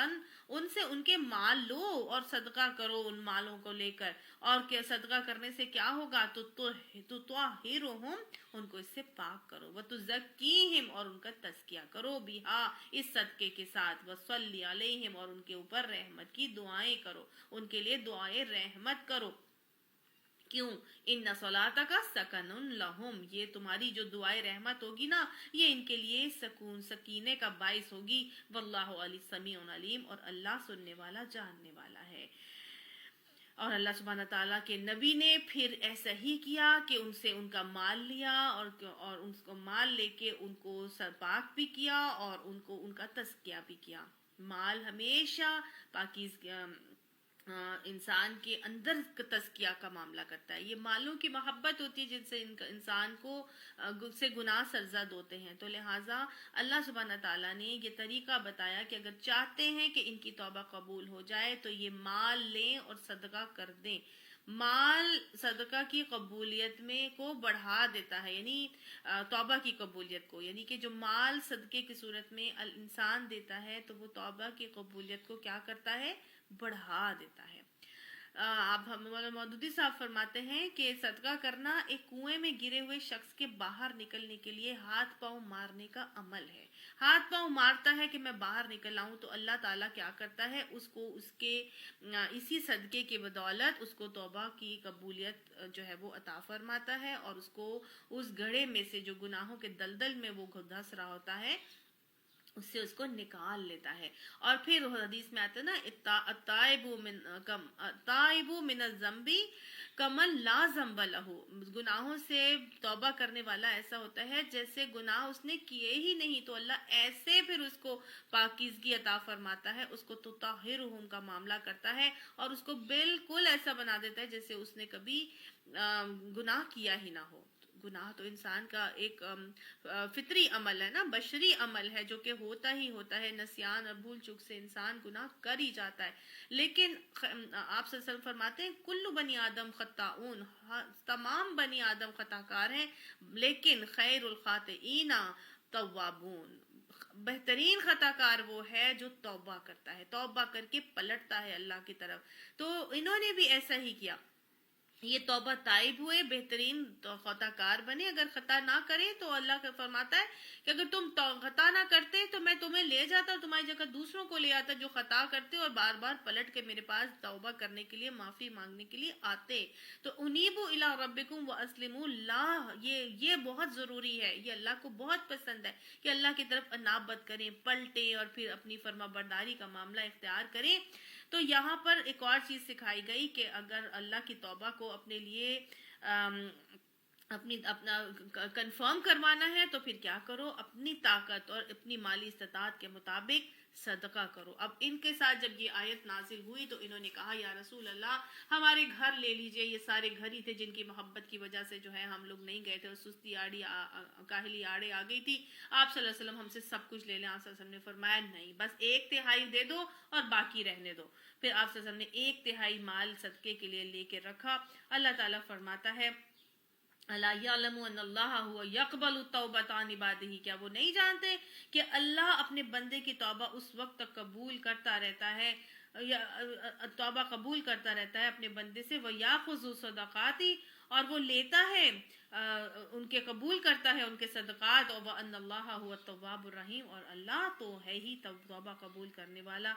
ان سے ان کے مال لو اور صدقہ کرو ان مالوں کو لے کر. اور کیا صدقہ کرنے سے کیا ہوگا؟ تو تطہرہم، ان کو اس سے پاک کرو، وتزکیہم، اور ان کا تزکیہ کرو، بہا، اس صدقے کے ساتھ، وصلی علیہم، اور ان کے اوپر رحمت کی دعائیں کرو، ان کے لیے دعائیں رحمت کرو. کیوں؟ ان صلاتک سکن لہم، یہ تمہاری جو دعائیں رحمت ہوگی نا، یہ ان کے لیے سکون سکینے کا باعث ہوگی. واللہ علی سمیع علیم، اور اللہ سننے والا جاننے والا ہے. اور اللہ سبحانہ تعالیٰ کے نبی نے پھر ایسا ہی کیا کہ ان سے ان کا مال لیا، اور ان کو مال لے کے ان کو پاک بھی کیا، اور ان کو ان کا تزکیہ بھی کیا. مال ہمیشہ انسان کے اندر تزکیہ کا معاملہ کرتا ہے. یہ مالوں کی محبت ہوتی ہے جن سے انسان کو سے گناہ سرزد ہوتے ہیں. تو لہٰذا اللہ سبحانہ تعالیٰ نے یہ طریقہ بتایا کہ اگر چاہتے ہیں کہ ان کی توبہ قبول ہو جائے تو یہ مال لیں اور صدقہ کر دیں. مال صدقہ کی قبولیت میں کو بڑھا دیتا ہے، یعنی توبہ کی قبولیت کو، یعنی کہ جو مال صدقے کی صورت میں انسان دیتا ہے تو وہ توبہ کی قبولیت کو کیا کرتا ہے؟ بڑھا دیتا ہے. آپ مودودی صاحب فرماتے ہیں کہ صدقہ کرنا ایک کنویں میں گرے ہوئے شخص کے باہر نکلنے کے لیے ہاتھ پاؤں مارنے کا عمل ہے. ہاتھ پاؤں مارتا ہے کہ میں باہر نکل آؤں، تو اللہ تعالیٰ کیا کرتا ہے؟ اس کو اس کے اسی صدقے کی بدولت اس کو توبہ کی قبولیت جو ہے وہ عطا فرماتا ہے، اور اس کو اس گڑھے میں سے جو گناہوں کے دلدل میں وہ دھس رہا ہوتا ہے اس سے اس کو نکال لیتا ہے. اور پھر حدیث میں آتا ہے نا، التائب من الذنب کمن لا ذنب لہ، گناہوں سے توبہ کرنے والا ایسا ہوتا ہے جیسے گناہ اس نے کیے ہی نہیں. تو اللہ ایسے پھر اس کو پاکیزگی عطا فرماتا ہے، اس کو تطہرہم کا معاملہ کرتا ہے، اور اس کو بالکل ایسا بنا دیتا ہے جیسے اس نے کبھی گناہ کیا ہی نہ ہو. گناہ تو انسان کا ایک فطری عمل ہے نا، بشری عمل ہے جو کہ ہوتا ہی ہوتا ہے. نسیان اور بھول چوک سے انسان گناہ کر ہی جاتا ہے. لیکن آپ صلی اللہ علیہ وسلم فرماتے ہیں کل بنی آدم خطاؤن، تمام بنی آدم خطا کار ہیں، لیکن خیر الخاطئین توابون، بہترین خطا کار وہ ہے جو توبہ کرتا ہے، توبہ کر کے پلٹتا ہے اللہ کی طرف. تو انہوں نے بھی ایسا ہی کیا، یہ توبہ تائب ہوئے، بہترین خطا کار بنے. اگر خطا نہ کرے تو اللہ کا فرماتا ہے کہ اگر تم خطا نہ کرتے تو میں تمہیں لے جاتا اور تمہاری جگہ دوسروں کو لے آتا جو خطا کرتے اور بار بار پلٹ کے میرے پاس توبہ کرنے کے لیے، معافی مانگنے کے لیے آتے. تو انیبوا الی ربکم واسلموا اللہ، یہ بہت ضروری ہے، یہ اللہ کو بہت پسند ہے کہ اللہ کی طرف انابت کریں، پلٹیں، اور پھر اپنی فرما برداری کا معاملہ اختیار کریں. تو یہاں پر ایک اور چیز سکھائی گئی کہ اگر اللہ کی توبہ کو اپنے لیے اپنا کنفرم کروانا ہے تو پھر کیا کرو؟ اپنی طاقت اور اپنی مالی استطاعت کے مطابق صدقہ کرو. اب ان کے ساتھ جب یہ آیت نازل ہوئی تو انہوں نے کہا یا رسول اللہ ہمارے گھر لے لیجئے، یہ سارے گھر ہی تھے جن کی محبت کی وجہ سے جو ہے ہم لوگ نہیں گئے تھے، اور سستی آڑی کاہلی آڑے آ گئی تھی. آپ صلی اللہ علیہ وسلم ہم سے سب کچھ لے لیں. آپ صلی اللہ علیہ وسلم نے فرمایا نہیں، بس 1/3 دے دو اور باقی رہنے دو. پھر آپ صلی اللہ علیہ وسلم نے 1/3 مال صدقے کے لیے لے کے رکھا. اللہ تعالیٰ فرماتا ہے الا یعلم ان اللہ هو یقبل التوبۃ عن عبادہ، کیا وہ نہیں جانتے کہ اللہ اپنے بندے کی توبہ اس وقت تک قبول کرتا رہتا ہے، توبہ قبول کرتا رہتا ہے اپنے بندے سے. وَيَأْخُذُ الصَّدَقَاتِ، اور وہ لیتا ہے ان کے، قبول کرتا ہے ان کے صدقات. اور وَأَنَّ اللَّهَ هُوَ التَّوَّابُ الرَّحِيمُ، اور اللہ تو ہے ہی توبہ قبول کرنے والا،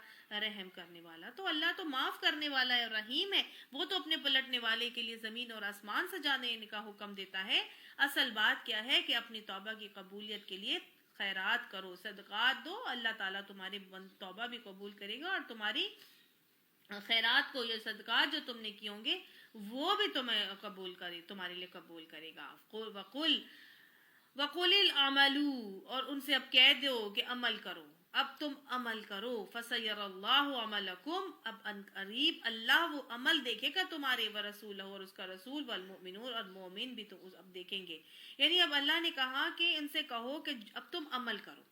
رحم کرنے والا. تو اللہ تو معاف کرنے والا ہے، رحیم ہے. وہ تو اپنے پلٹنے والے کے لیے زمین اور آسمان سجانے کا حکم دیتا ہے. اصل بات کیا ہے کہ اپنی توبہ کی قبولیت کے لیے خیرات کرو، صدقات دو، اللہ تعالیٰ تمہاری توبہ بھی قبول کرے گا، اور تمہاری خیرات کو، یہ صدقات جو تم نے کیے ہوں گے وہ بھی تمہیں قبول کرے، تمہارے لیے قبول کرے گا. وَقُلِ الْعَمَلُوا، اور ان سے اب کہہ دو کہ عمل کرو، اب تم عمل کرو. فَسَيَرَ اللَّهُ عَمَلَكُمْ، اب ان قریب اللہ وہ عمل دیکھے گا تمہارے، وَرَسُولَهُ، اور اس کا رسول، وَالْمُؤْمِنُونَ، اور مومن بھی تو اب دیکھیں گے. یعنی اب اللہ نے کہا کہ ان سے کہو کہ اب تم عمل کرو.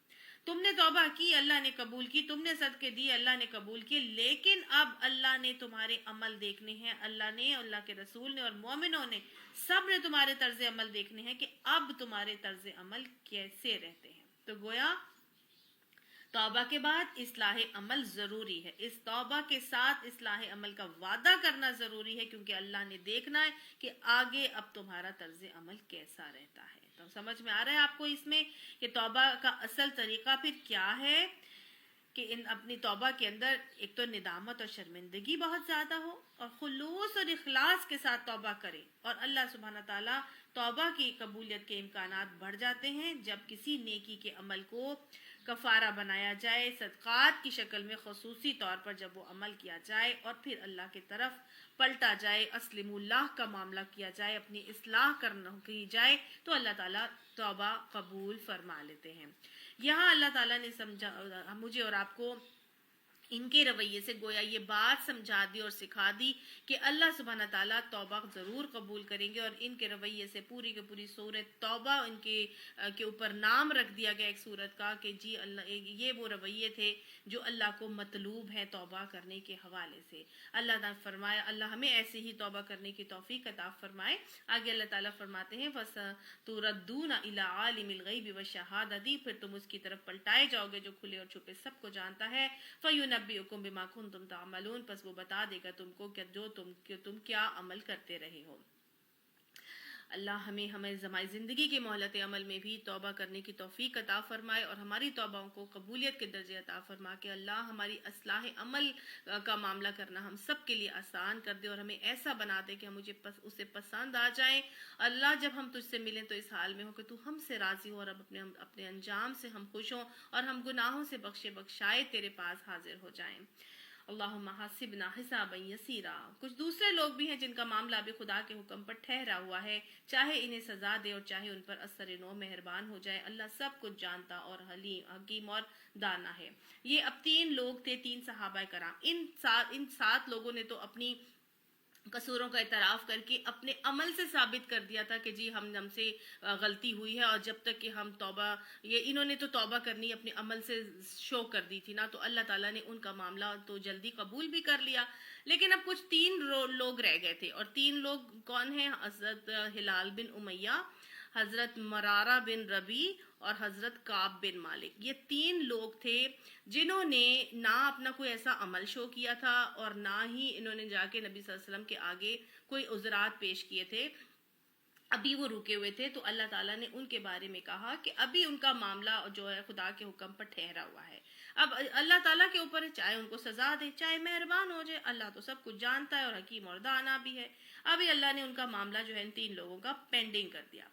تم نے توبہ کی اللہ نے قبول کی, تم نے صدقے دی اللہ نے قبول کی, لیکن اب اللہ نے تمہارے عمل دیکھنے ہیں, اللہ نے, اللہ کے رسول نے اور مومنوں نے سب نے تمہارے طرز عمل دیکھنے ہیں کہ اب تمہارے طرز عمل کیسے رہتے ہیں. تو گویا توبہ کے بعد اصلاح عمل ضروری ہے. اس توبہ کے ساتھ اصلاح عمل کا وعدہ کرنا ضروری ہے, کیونکہ اللہ نے دیکھنا ہے کہ آگے اب تمہارا طرز عمل کیسا رہتا ہے. تو سمجھ میں آ رہا ہے آپ کو اس میں کہ توبہ کا اصل طریقہ پھر کیا ہے, کہ اپنی توبہ کے اندر ایک تو ندامت اور شرمندگی بہت زیادہ ہو, اور خلوص اور اخلاص کے ساتھ توبہ کرے. اور اللہ سبحانہ تعالیٰ توبہ کی قبولیت کے امکانات بڑھ جاتے ہیں جب کسی نیکی کے عمل کو کفارہ بنایا جائے, صدقات کی شکل میں خصوصی طور پر جب وہ عمل کیا جائے اور پھر اللہ کی طرف پلٹا جائے, اسلم اللہ کا معاملہ کیا جائے, اپنی اصلاح کرنا کی جائے, تو اللہ تعالیٰ توبہ قبول فرما لیتے ہیں. یہاں اللہ تعالیٰ نے سمجھا مجھے اور آپ کو ان کے رویے سے گویا یہ بات سمجھا دی اور سکھا دی کہ اللہ سبحانہ تعالیٰ توبہ ضرور قبول کریں گے, اور ان کے رویے سے پوری کی پوری سورت توبہ ان کے اوپر نام رکھ دیا گیا ایک سورت کا, کہ جی اللہ یہ وہ رویے تھے جو اللہ کو مطلوب ہے توبہ کرنے کے حوالے سے. اللہ تعالیٰ فرمایا, اللہ ہمیں ایسے ہی توبہ کرنے کی توفیق عطا فرمائے. آگے اللہ تعالیٰ فرماتے ہیں فَسَتُرَدُّونَ إِلَىٰ عَالِمِ الْغَيْبِ وَالشَّهَادَةِ, پھر تم اس کی طرف پلٹائے جاؤ گے جو کھلے اور چھپے سب کو جانتا ہے. فَيُنَبِّئُكُم بِمَا كُنتُمْ تَعْمَلُونَ, پس وہ بتا دے گا تم کو کہ جو تم کیا عمل کرتے رہے ہو. اللہ ہمیں زندگی کی مہلت عمل میں بھی توبہ کرنے کی توفیق عطا فرمائے, اور ہماری توبہوں کو قبولیت کے درجے عطا فرما کے اللہ ہماری اصلاح عمل کا معاملہ کرنا ہم سب کے لیے آسان کر دے, اور ہمیں ایسا بنا دے کہ ہم اسے پسند آ جائیں. اللہ جب ہم تجھ سے ملیں تو اس حال میں ہو کہ تو ہم سے راضی ہو, اور اب اپنے انجام سے ہم خوش ہوں, اور ہم گناہوں سے بخشائے تیرے پاس حاضر ہو جائیں. اللہم حاسبنا حسابا یسیرا. کچھ دوسرے لوگ بھی ہیں جن کا معاملہ بھی خدا کے حکم پر ٹھہرا ہوا ہے, چاہے انہیں سزا دے اور چاہے ان پر اثر نو مہربان ہو جائے. اللہ سب کچھ جانتا اور حکیم اور دانا ہے. یہ اب 3 لوگ تھے, 3 صحابہ کرام. ان 7 لوگوں نے تو اپنی قصوروں کا اعتراف کر کے اپنے عمل سے ثابت کر دیا تھا کہ جی ہم سے غلطی ہوئی ہے, اور جب تک کہ ہم انہوں نے تو توبہ کرنی اپنے عمل سے شو کر دی تھی نا, تو اللہ تعالیٰ نے ان کا معاملہ تو جلدی قبول بھی کر لیا. لیکن اب کچھ 3 لوگ رہ گئے تھے, اور 3 لوگ کون ہیں؟ حضرت ہلال بن امیہ, حضرت مرارہ بن ربی اور حضرت کعب بن مالک. یہ 3 لوگ تھے جنہوں نے نہ اپنا کوئی ایسا عمل شو کیا تھا, اور نہ ہی انہوں نے جا کے نبی صلی اللہ علیہ وسلم کے آگے کوئی عذرات پیش کیے تھے. ابھی وہ رکے ہوئے تھے, تو اللہ تعالیٰ نے ان کے بارے میں کہا کہ ابھی ان کا معاملہ جو ہے خدا کے حکم پر ٹھہرا ہوا ہے. اب اللہ تعالیٰ کے اوپر چاہے ان کو سزا دے چاہے مہربان ہو جائے, اللہ تو سب کچھ جانتا ہے اور حکیم اور دانا بھی ہے. ابھی اللہ نے ان کا معاملہ جو ہے ان 3 لوگوں کا پینڈنگ کر دیا.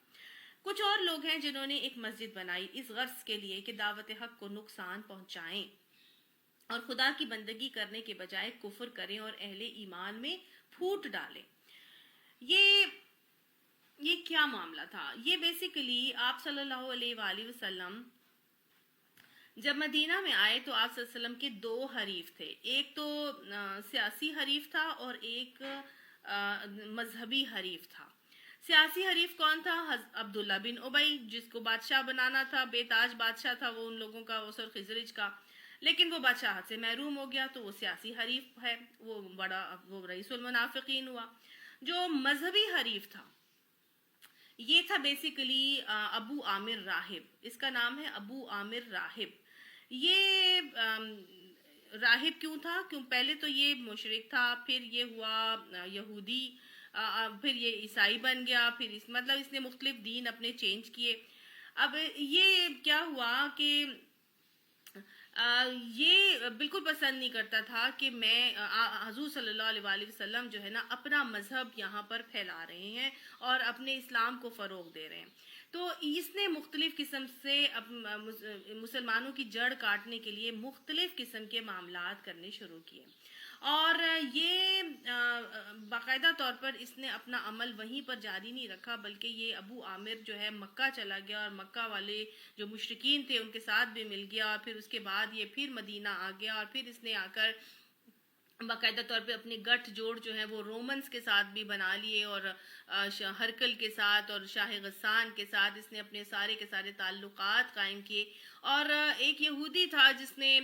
کچھ اور لوگ ہیں جنہوں نے ایک مسجد بنائی اس غرض کے لیے کہ دعوت حق کو نقصان پہنچائیں اور خدا کی بندگی کرنے کے بجائے کفر کریں اور اہل ایمان میں پھوٹ ڈالیں. یہ کیا معاملہ تھا؟ یہ بیسیکلی آپ صلی اللہ علیہ وآلہ وسلم جب مدینہ میں آئے تو آپ صلی اللہ علیہ وسلم کے 2 حریف تھے. ایک تو سیاسی حریف تھا اور ایک مذہبی حریف تھا. سیاسی حریف کون تھا؟ عبداللہ بن ابی, جس کو بادشاہ بنانا تھا, بے تاج بادشاہ تھا وہ ان لوگوں کا, اوس اور خزرج کا, لیکن وہ بادشاہت سے محروم ہو گیا تو وہ سیاسی حریف ہے, وہ رئیس المنافقین ہوا. جو مذہبی حریف تھا یہ تھا بیسیکلی ابو عامر راہب. اس کا نام ہے ابو عامر راہب. یہ راہب کیوں تھا؟ کیوں پہلے تو یہ مشرک تھا, پھر یہ ہوا یہودی, پھر یہ عیسائی بن گیا, پھر اس نے مختلف دین اپنے چینج کیے. اب یہ کیا ہوا کہ یہ بالکل پسند نہیں کرتا تھا کہ میں حضور صلی اللہ علیہ وآلہ وسلم جو ہے نا اپنا مذہب یہاں پر پھیلا رہے ہیں اور اپنے اسلام کو فروغ دے رہے ہیں. تو اس نے مختلف قسم سے مسلمانوں کی جڑ کاٹنے کے لیے مختلف قسم کے معاملات کرنے شروع کیے, اور یہ باقاعدہ طور پر اس نے اپنا عمل وہیں پر جاری نہیں رکھا, بلکہ یہ ابو عامر جو ہے مکہ چلا گیا اور مکہ والے جو مشرکین تھے ان کے ساتھ بھی مل گیا, اور پھر اس کے بعد یہ پھر مدینہ آ گیا, اور پھر اس نے آ کر باقاعدہ طور پہ اپنے گٹھ جوڑ جو ہیں وہ رومنس کے ساتھ بھی بنا لیے، اور ہرکل کے ساتھ اور شاہ غسان کے ساتھ اس نے اپنے سارے کے سارے تعلقات قائم کیے. اور ایک یہودی تھا جس نے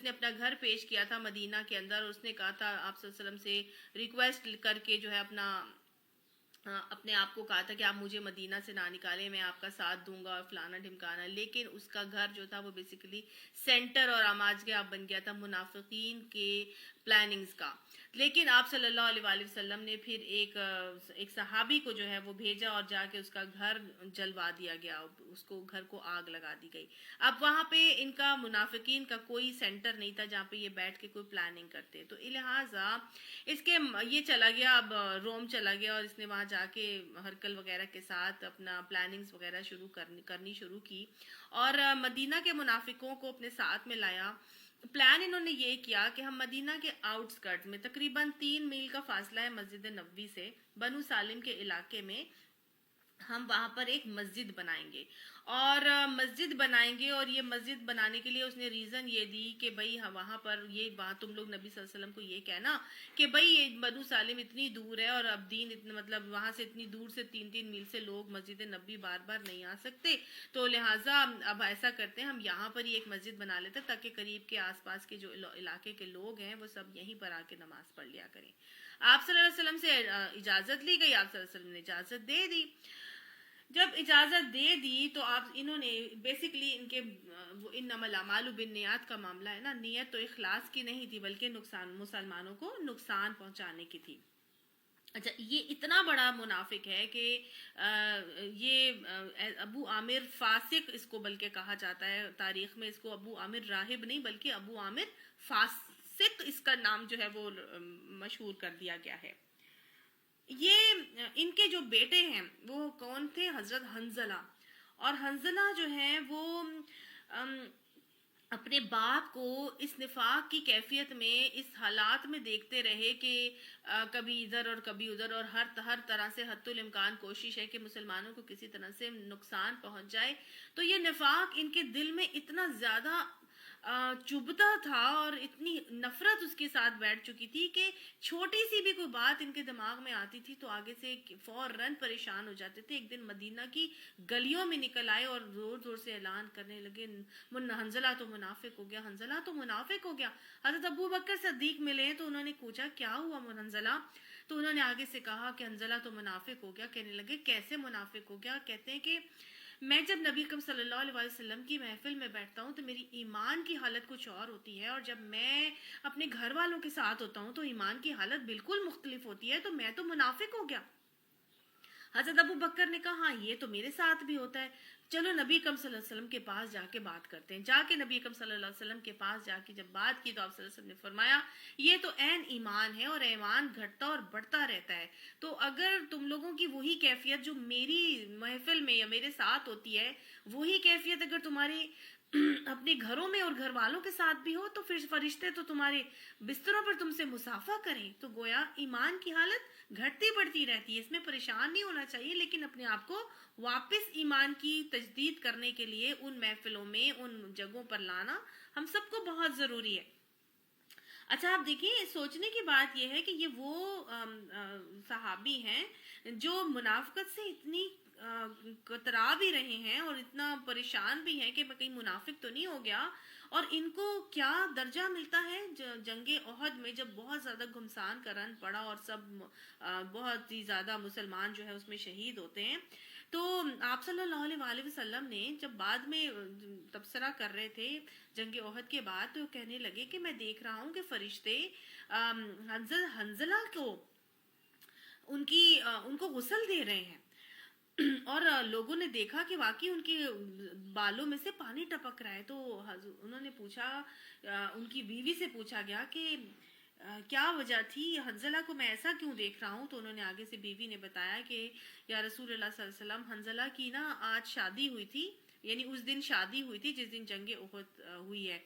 اپنا گھر پیش کیا تھا مدینہ کے اندر، اور اس نے کہا تھا آپ صلی اللہ علیہ وسلم سے ریکویسٹ کر کے جو ہے اپنے آپ کو کہا تھا کہ آپ مجھے مدینہ سے نہ نکالیں، میں آپ کا ساتھ دوں گا اور فلانا ڈھمکانا. لیکن اس کا گھر جو تھا وہ بیسیکلی سینٹر اور آماجگاہ بن گیا تھا منافقین کے پلاننگز کا. لیکن آپ صلی اللہ علیہ وآلہ وسلم نے پھر ایک صحابی کو جو ہے وہ بھیجا، اور جا کے اس کا گھر جلوا دیا گیا، اس کو گھر کو آگ لگا دی گئی. اب وہاں پہ ان کا منافقین کا کوئی سینٹر نہیں تھا جہاں پہ یہ بیٹھ کے کوئی پلاننگ کرتے. تو لہٰذا اس کے یہ چلا گیا، اب روم چلا گیا، اور اس نے وہاں جا کے ہرکل وغیرہ کے ساتھ اپنا پلاننگز وغیرہ کرنی شروع کی، اور مدینہ کے منافقوں کو اپنے ساتھ میں لایا. پلان انہوں نے یہ کیا کہ ہم مدینہ کے آؤٹ سکرٹ میں، تقریباً 3 میل کا فاصلہ ہے مسجد نبوی سے، بنو سالم کے علاقے میں، ہم وہاں پر ایک مسجد بنائیں گے. اور مسجد بنائیں گے، اور یہ مسجد بنانے کے لیے اس نے ریزن یہ دی کہ بھائی وہاں پر وہاں تم لوگ نبی صلی اللہ علیہ وسلم کو یہ کہنا کہ بھائی یہ بنو سالم اتنی دور ہے، اور اب دین اتنا مطلب وہاں سے اتنی دور سے 3 میل سے لوگ مسجد نبی بار بار نہیں آ سکتے، تو لہٰذا اب ایسا کرتے ہیں ہم یہاں پر ہی ایک مسجد بنا لیتے ہیں تاکہ قریب کے آس پاس کے جو علاقے کے لوگ ہیں وہ سب یہیں پر آ کے نماز پڑھ لیا کریں. آپ صلی اللہ علیہ وسلم سے اجازت لی گئی، آپ صلی اللہ علیہ وسلم نے اجازت دے دی. جب اجازت دے دی تو انہوں نے بیسیکلی ان کے انما الاعمال بالنیات کا معاملہ ہے نا، نیت تو اخلاص کی نہیں تھی بلکہ مسلمانوں کو نقصان پہنچانے کی تھی. اچھا، یہ اتنا بڑا منافق ہے کہ یہ ابو عامر فاسق اس کو بلکہ کہا جاتا ہے تاریخ میں. اس کو ابو عامر راہب نہیں بلکہ ابو عامر فاسق اس کا نام جو ہے وہ مشہور کر دیا گیا ہے. یہ ان کے جو بیٹے ہیں وہ کون تھے؟ حضرت حنظلہ. اور حنظلہ جو ہیں وہ اپنے باپ کو اس نفاق کی کیفیت میں، اس حالات میں دیکھتے رہے کہ کبھی ادھر اور کبھی ادھر، اور ہر طرح سے حتی الامکان کوشش ہے کہ مسلمانوں کو کسی طرح سے نقصان پہنچ جائے. تو یہ نفاق ان کے دل میں اتنا زیادہ چبھتا تھا، اور اتنی نفرت اس کے ساتھ بیٹھ چکی تھی کہ چھوٹی سی بھی کوئی بات ان کے دماغ میں آتی تھی تو آگے سے فوراً پریشان ہو جاتے تھے. ایک دن مدینہ کی گلیوں میں نکل آئے اور زور زور سے اعلان کرنے لگے حنظلہ تو منافق ہو گیا، حنظلہ تو منافق ہو گیا. حضرت ابو بکر صدیق ملے تو انہوں نے پوچھا کیا ہوا حنظلہ؟ تو انہوں نے آگے سے کہا کہ حنظلہ تو منافق ہو گیا. کہنے لگے کیسے منافق ہو گیا؟ کہتے ہیں کہ میں جب نبی اکرم صلی اللہ علیہ وسلم کی محفل میں بیٹھتا ہوں تو میری ایمان کی حالت کچھ اور ہوتی ہے، اور جب میں اپنے گھر والوں کے ساتھ ہوتا ہوں تو ایمان کی حالت بالکل مختلف ہوتی ہے، تو میں تو منافق ہو گیا. حضرت ابو بکر نے کہا ہاں یہ تو میرے ساتھ بھی ہوتا ہے، چلو نبی اکرم صلی اللہ علیہ وسلم کے پاس جا کے بات کرتے ہیں. جا کے نبی اکرم صلی اللہ علیہ وسلم کے پاس جا کے جب بات کی تو آپ صلی اللہ علیہ وسلم نے فرمایا یہ تو عین ایمان ہے، اور ایمان گھٹتا اور بڑھتا رہتا ہے. تو اگر تم لوگوں کی وہی کیفیت جو میری محفل میں یا میرے ساتھ ہوتی ہے، وہی کیفیت اگر تمہاری اپنے گھروں میں اور گھر والوں کے ساتھ بھی ہو تو پھر فرشتے تو تمہارے بستروں پر تم سے مصافحہ کریں. تو گویا ایمان کی حالت گھٹتی بڑھتی رہتی ہے، اس میں پریشان نہیں ہونا چاہیے، لیکن اپنے آپ کو واپس ایمان کی تجدید کرنے کے لیے ان محفلوں میں، ان جگہوں پر لانا ہم سب کو بہت ضروری ہے. اچھا آپ دیکھیں، سوچنے کی بات یہ ہے کہ یہ وہ صحابی ہیں جو منافقت سے اتنی کترا بھی رہے ہیں اور اتنا پریشان بھی ہیں کہ میں کہیں منافق تو نہیں ہو گیا. اور ان کو کیا درجہ ملتا ہے جنگ احد میں، جب بہت زیادہ گھمسان کا رن پڑا اور سب بہت ہی زیادہ مسلمان جو ہے اس میں شہید ہوتے ہیں. تو آپ صلی اللہ علیہ وآلہ وسلم نے جب بعد میں تبصرہ کر رہے تھے جنگ احد کے بعد تو کہنے لگے کہ میں دیکھ رہا ہوں کہ فرشتے حنظلہ کو ان کو غسل دے رہے ہیں، اور لوگوں نے دیکھا کہ واقعی ان کے بالوں میں سے پانی ٹپک رہا ہے. تو انہوں نے پوچھا، ان کی بیوی سے پوچھا گیا کہ کیا وجہ تھی، حنظلہ کو میں ایسا کیوں دیکھ رہا ہوں؟ تو انہوں نے آگے سے بیوی نے بتایا کہ یا رسول اللہ صلی اللہ علیہ وسلم، حنظلہ کی نا آج شادی ہوئی تھی، یعنی اس دن شادی ہوئی تھی جس دن جنگ احد ہوئی ہے.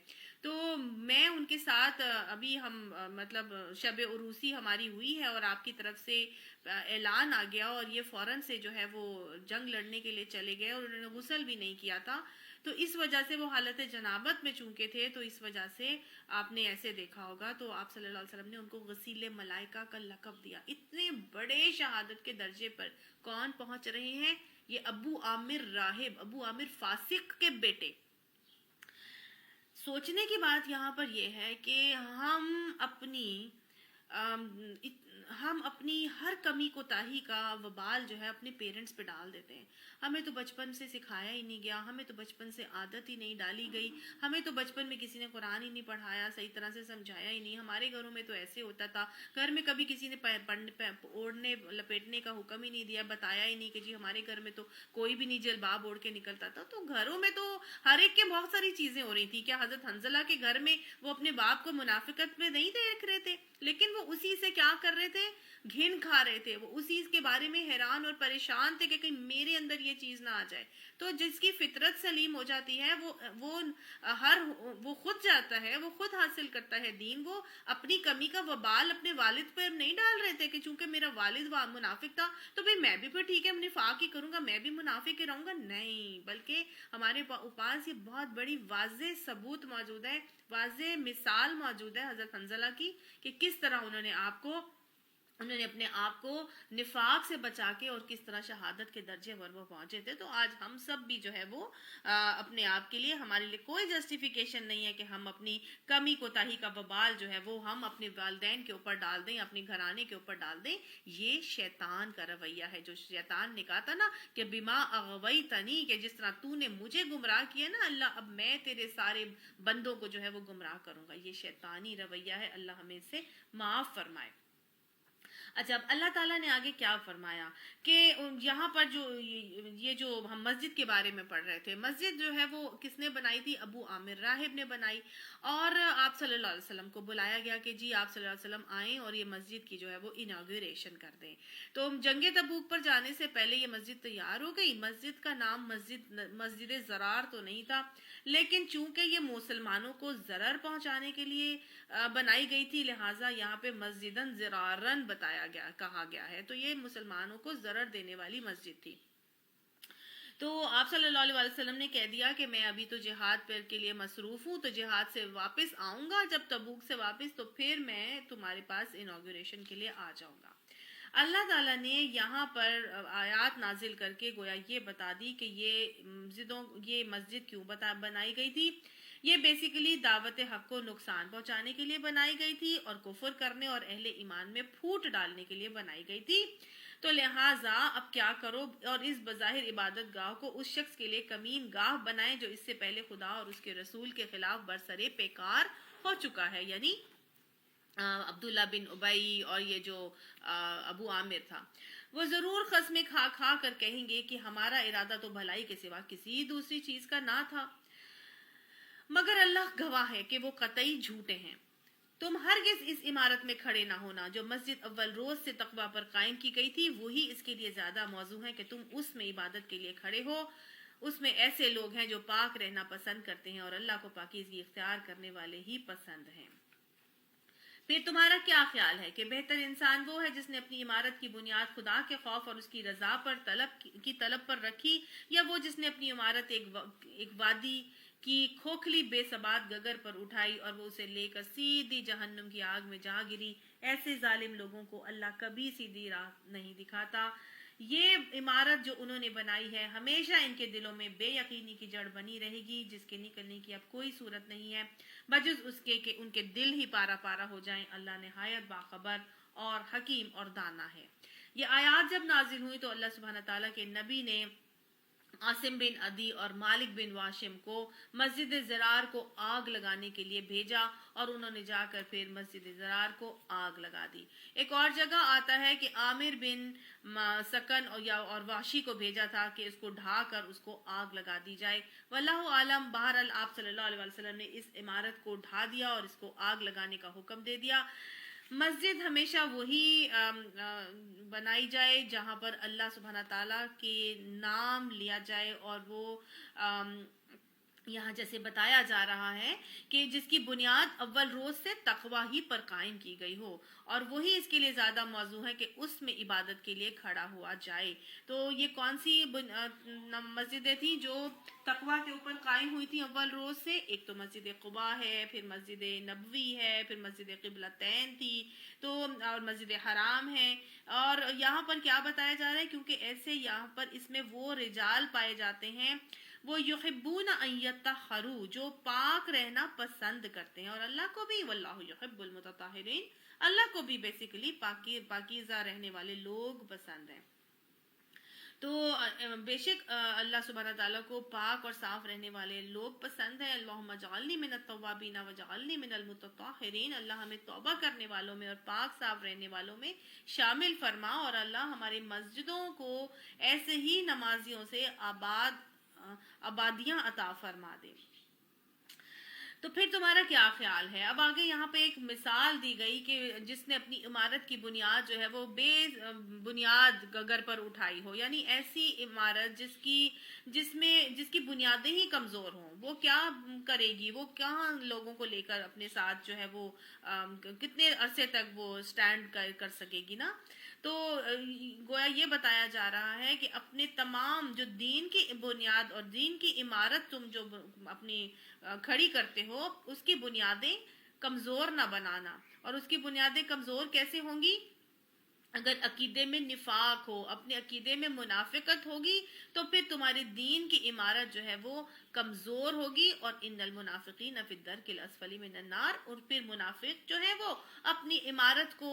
تو میں ان کے ساتھ ابھی ہم مطلب شب عروسی ہماری ہوئی ہے، اور آپ کی طرف سے اعلان آ گیا اور یہ فوراً سے جو ہے وہ جنگ لڑنے کے لیے چلے گئے، اور انہوں نے غسل بھی نہیں کیا تھا. تو اس وجہ سے وہ حالت جنابت میں چونکے تھے، تو اس وجہ سے آپ نے ایسے دیکھا ہوگا، تو آپ صلی اللہ علیہ وسلم نے ان کو غسیل ملائکہ کا لقب دیا۔ اتنے بڑے شہادت کے درجے پر کون پہنچ رہے ہیں؟ یہ ابو عامر راہب، ابو عامر فاسق کے بیٹے۔ سوچنے کی بات یہاں پر یہ ہے کہ ہم اپنی ہر کمی کوتاہی کا وبال جو ہے اپنے پیرنٹس پہ ڈال دیتے ہیں۔ ہمیں تو بچپن سے سکھایا ہی نہیں گیا، ہمیں تو بچپن سے عادت ہی نہیں ڈالی گئی، ہمیں تو بچپن میں کسی نے قرآن ہی نہیں پڑھایا، صحیح طرح سے سمجھایا ہی نہیں۔ ہمارے گھروں میں تو ایسے ہوتا تھا، گھر میں کبھی کسی نے اوڑھنے لپیٹنے کا حکم ہی نہیں دیا، بتایا ہی نہیں کہ جی ہمارے گھر میں تو کوئی بھی نہیں جلباب اوڑھ کے نکلتا تھا۔ تو گھروں میں تو ہر ایک کے بہت ساری چیزیں ہو رہی تھی۔ کیا حضرت حنظلہ کے گھر میں وہ اپنے باپ کو منافقت میں نہیں دیکھ رہے تھے؟ لیکن وہ اسی سے کیا کر رہے تھے؟ گھن کھا رہے تھے، وہ اسی کے بارے میں حیران اور پریشان تھے کہ کہیں میرے اندر یہ چیز نہ آ جائے۔ تو جس کی فطرت سلیم ہو جاتی ہے وہ خود جاتا ہے، وہ خود حاصل کرتا ہے دین۔ وہ اپنی کمی کا وبال اپنے والد پر نہیں ڈال رہے تھے کہ چونکہ میرا والد منافق تھا تو بھئی میں بھی پھر ٹھیک ہے نفاق ہی کروں گا، میں بھی منافق ہی رہوں گا۔ نہیں، بلکہ ہمارے پاس یہ بہت بڑی واضح ثبوت موجود ہے، واضح مثال موجود ہے حضرت حنظلہ کی کہ کس طرح انہوں نے اپنے آپ کو نفاق سے بچا کے اور کس طرح شہادت کے درجے پر وہ پہنچے تھے۔ تو آج ہم سب بھی جو ہے وہ اپنے آپ کے لیے، ہمارے لیے کوئی جسٹیفیکیشن نہیں ہے کہ ہم اپنی کمی کوتاہی کا وبال جو ہے وہ ہم اپنے والدین کے اوپر ڈال دیں، اپنے گھرانے کے اوپر ڈال دیں۔ یہ شیطان کا رویہ ہے، جو شیطان نے کہا تھا نا کہ بما اغویتنی، کہ جس طرح تو نے مجھے گمراہ کیا نا اللہ، اب میں تیرے سارے بندوں کو جو ہے وہ گمراہ کروں گا۔ یہ شیطانی رویہ ہے، اللہ ہمیں اس سے معاف فرمائے۔ اچھا، اب اللہ تعالیٰ نے آگے کیا فرمایا کہ یہاں پر جو ہم مسجد کے بارے میں پڑھ رہے تھے، مسجد جو ہے وہ کس نے بنائی تھی؟ ابو عامر راہب نے بنائی، اور آپ صلی اللہ علیہ وسلم کو بلایا گیا کہ جی آپ صلی اللہ علیہ وسلم آئیں اور یہ مسجد کی جو ہے وہ اناگوریشن کر دیں۔ تو جنگ تبوک پر جانے سے پہلے یہ مسجد تیار ہو گئی۔ مسجد کا نام مسجد ضرار تو نہیں تھا، لیکن چونکہ یہ مسلمانوں کو ضرر پہنچانے کے لیے بنائی گئی تھی، لہٰذا یہاں پہ مسجدن ضرارن کہا گیا ہے۔ تو یہ مسلمانوں کو ضرر دینے والی مسجد تھی۔ تو آپ صلی اللہ علیہ وسلم نے کہہ دیا کہ میں ابھی تو جہاد پر کے لیے مصروف ہوں، تو جہاد سے واپس آؤں گا جب تبوک سے واپس، تو پھر میں تمہارے پاس انوگریشن کے لیے آ جاؤں گا۔ اللہ تعالیٰ نے یہاں پر آیات نازل کر کے گویا یہ بتا دی کہ یہ مسجد کیوں بنائی گئی تھی۔ یہ بیسیکلی دعوت حق کو نقصان پہنچانے کے لیے بنائی گئی تھی اور کفر کرنے اور اہل ایمان میں پھوٹ ڈالنے کے لیے بنائی گئی تھی۔ تو لہٰذا اب کیا کرو، اور اس بظاہر عبادت گاہ کو اس شخص کے لیے کمین گاہ بنائیں جو اس سے پہلے خدا اور اس کے رسول کے خلاف برسرے پیکار ہو چکا ہے، یعنی عبداللہ بن ابی اور یہ جو ابو عامر تھا، وہ ضرور قسمیں کھا کھا کر کہیں گے کہ ہمارا ارادہ تو بھلائی کے سوا کسی دوسری چیز کا نہ تھا، مگر اللہ گواہ ہے کہ وہ قطعی جھوٹے ہیں۔ تم ہرگز اس عمارت میں کھڑے نہ ہونا جو مسجد اول روز سے تقویٰ پر قائم کی گئی تھی، وہی اس کے لیے زیادہ موزوں ہے کہ تم اس میں عبادت کے لیے کھڑے ہو۔ اس میں ایسے لوگ ہیں جو پاک رہنا پسند کرتے ہیں اور اللہ کو پاکیزگی اختیار کرنے والے ہی پسند ہیں۔ پھر تمہارا کیا خیال ہے کہ بہتر انسان وہ ہے جس نے اپنی عمارت کی بنیاد خدا کے خوف اور اس کی رضا پر طلب پر رکھی، یا وہ جس نے اپنی عمارت ایک وادی کی کھوکھلی بے ثبات گگر پر اٹھائی اور وہ اسے لے کر سیدھی جہنم کی آگ میں جا گری؟ ایسے ظالم لوگوں کو اللہ کبھی سیدھی راہ نہیں دکھاتا۔ یہ عمارت جو انہوں نے بنائی ہے ہمیشہ ان کے دلوں میں بے یقینی کی جڑ بنی رہے گی، جس کے نکلنے کی اب کوئی صورت نہیں ہے بجز اس کے کہ ان کے دل ہی پارا پارا ہو جائیں۔ اللہ نہایت باخبر اور حکیم اور دانا ہے۔ یہ آیات جب نازل ہوئی تو اللہ سبحانہ تعالیٰ کے نبی نے عاصم بن عدی اور مالک بن واشم کو مسجد زرار کو آگ لگانے کے لیے بھیجا، اور انہوں نے جا کر پھر مسجد زرار کو آگ لگا دی۔ ایک اور جگہ آتا ہے کہ عامر بن سکن اور واشی کو بھیجا تھا کہ اس کو ڈھا کر اس کو آگ لگا دی جائے۔ واللہ عالم، بہرحال آپ صلی اللہ علیہ وسلم نے اس عمارت کو ڈھا دیا اور اس کو آگ لگانے کا حکم دے دیا۔ مسجد ہمیشہ وہی بنائی جائے جہاں پر اللہ سبحانہ تعالیٰ کے نام لیا جائے، اور وہ یہاں جیسے بتایا جا رہا ہے کہ جس کی بنیاد اول روز سے تقوی ہی پر قائم کی گئی ہو، اور وہی اس کے لیے زیادہ موضوع ہے کہ اس میں عبادت کے لیے کھڑا ہوا جائے۔ تو یہ کون سی مسجدیں تھیں جو تقوی کے اوپر قائم ہوئی تھیں اول روز سے؟ ایک تو مسجد قباء ہے، پھر مسجد نبوی ہے، پھر مسجد قبلتین تھی، تو اور مسجد حرام ہے۔ اور یہاں پر کیا بتایا جا رہا ہے، کیونکہ ایسے یہاں پر اس میں وہ رجال پائے جاتے ہیں وہ یحبون ان یطہروا، جو پاک رہنا پسند کرتے ہیں، اور اللہ کو بھی، واللہ یحب المتطہرین، اللہ کو بھی بیسیکلی پاکیزہ رہنے والے لوگ پسند ہیں۔ تو بے شک اللہ سبحانہ تعالیٰ کو پاک اور صاف رہنے والے لوگ پسند ہیں۔ اللہم اجعلنی من التوابین واجعلنی من المتطہرین، اللہ ہمیں توبہ کرنے والوں میں اور پاک صاف رہنے والوں میں شامل فرما، اور اللہ ہماری مسجدوں کو ایسے ہی نمازیوں سے آبادیاں عطا فرما دے۔ تو پھر تمہارا کیا خیال ہے؟ اب آگے یہاں پہ ایک مثال دی گئی کہ جس نے اپنی عمارت کی بنیاد جو ہے وہ بے بنیاد گگر پر اٹھائی ہو، یعنی ایسی عمارت جس کی بنیادیں ہی کمزور ہوں، وہ کیا کرے گی؟ وہ کہاں لوگوں کو لے کر اپنے ساتھ جو ہے وہ کتنے عرصے تک وہ سٹینڈ کر سکے گی نا؟ تو گویا یہ بتایا جا رہا ہے کہ اپنے تمام جو دین کی بنیاد اور دین کی عمارت تم جو اپنی کھڑی کرتے ہو، اس کی بنیادیں کمزور نہ بنانا۔ اور اس کی بنیادیں کمزور کیسے ہوں گی؟ اگر عقیدے میں نفاق ہو، اپنے عقیدے میں منافقت ہوگی، تو پھر تمہاری دین کی عمارت جو ہے وہ کمزور ہوگی، اور ان المنافقین فی الدرک الاسفل من النار، اور پھر منافق جو ہے وہ اپنی عمارت کو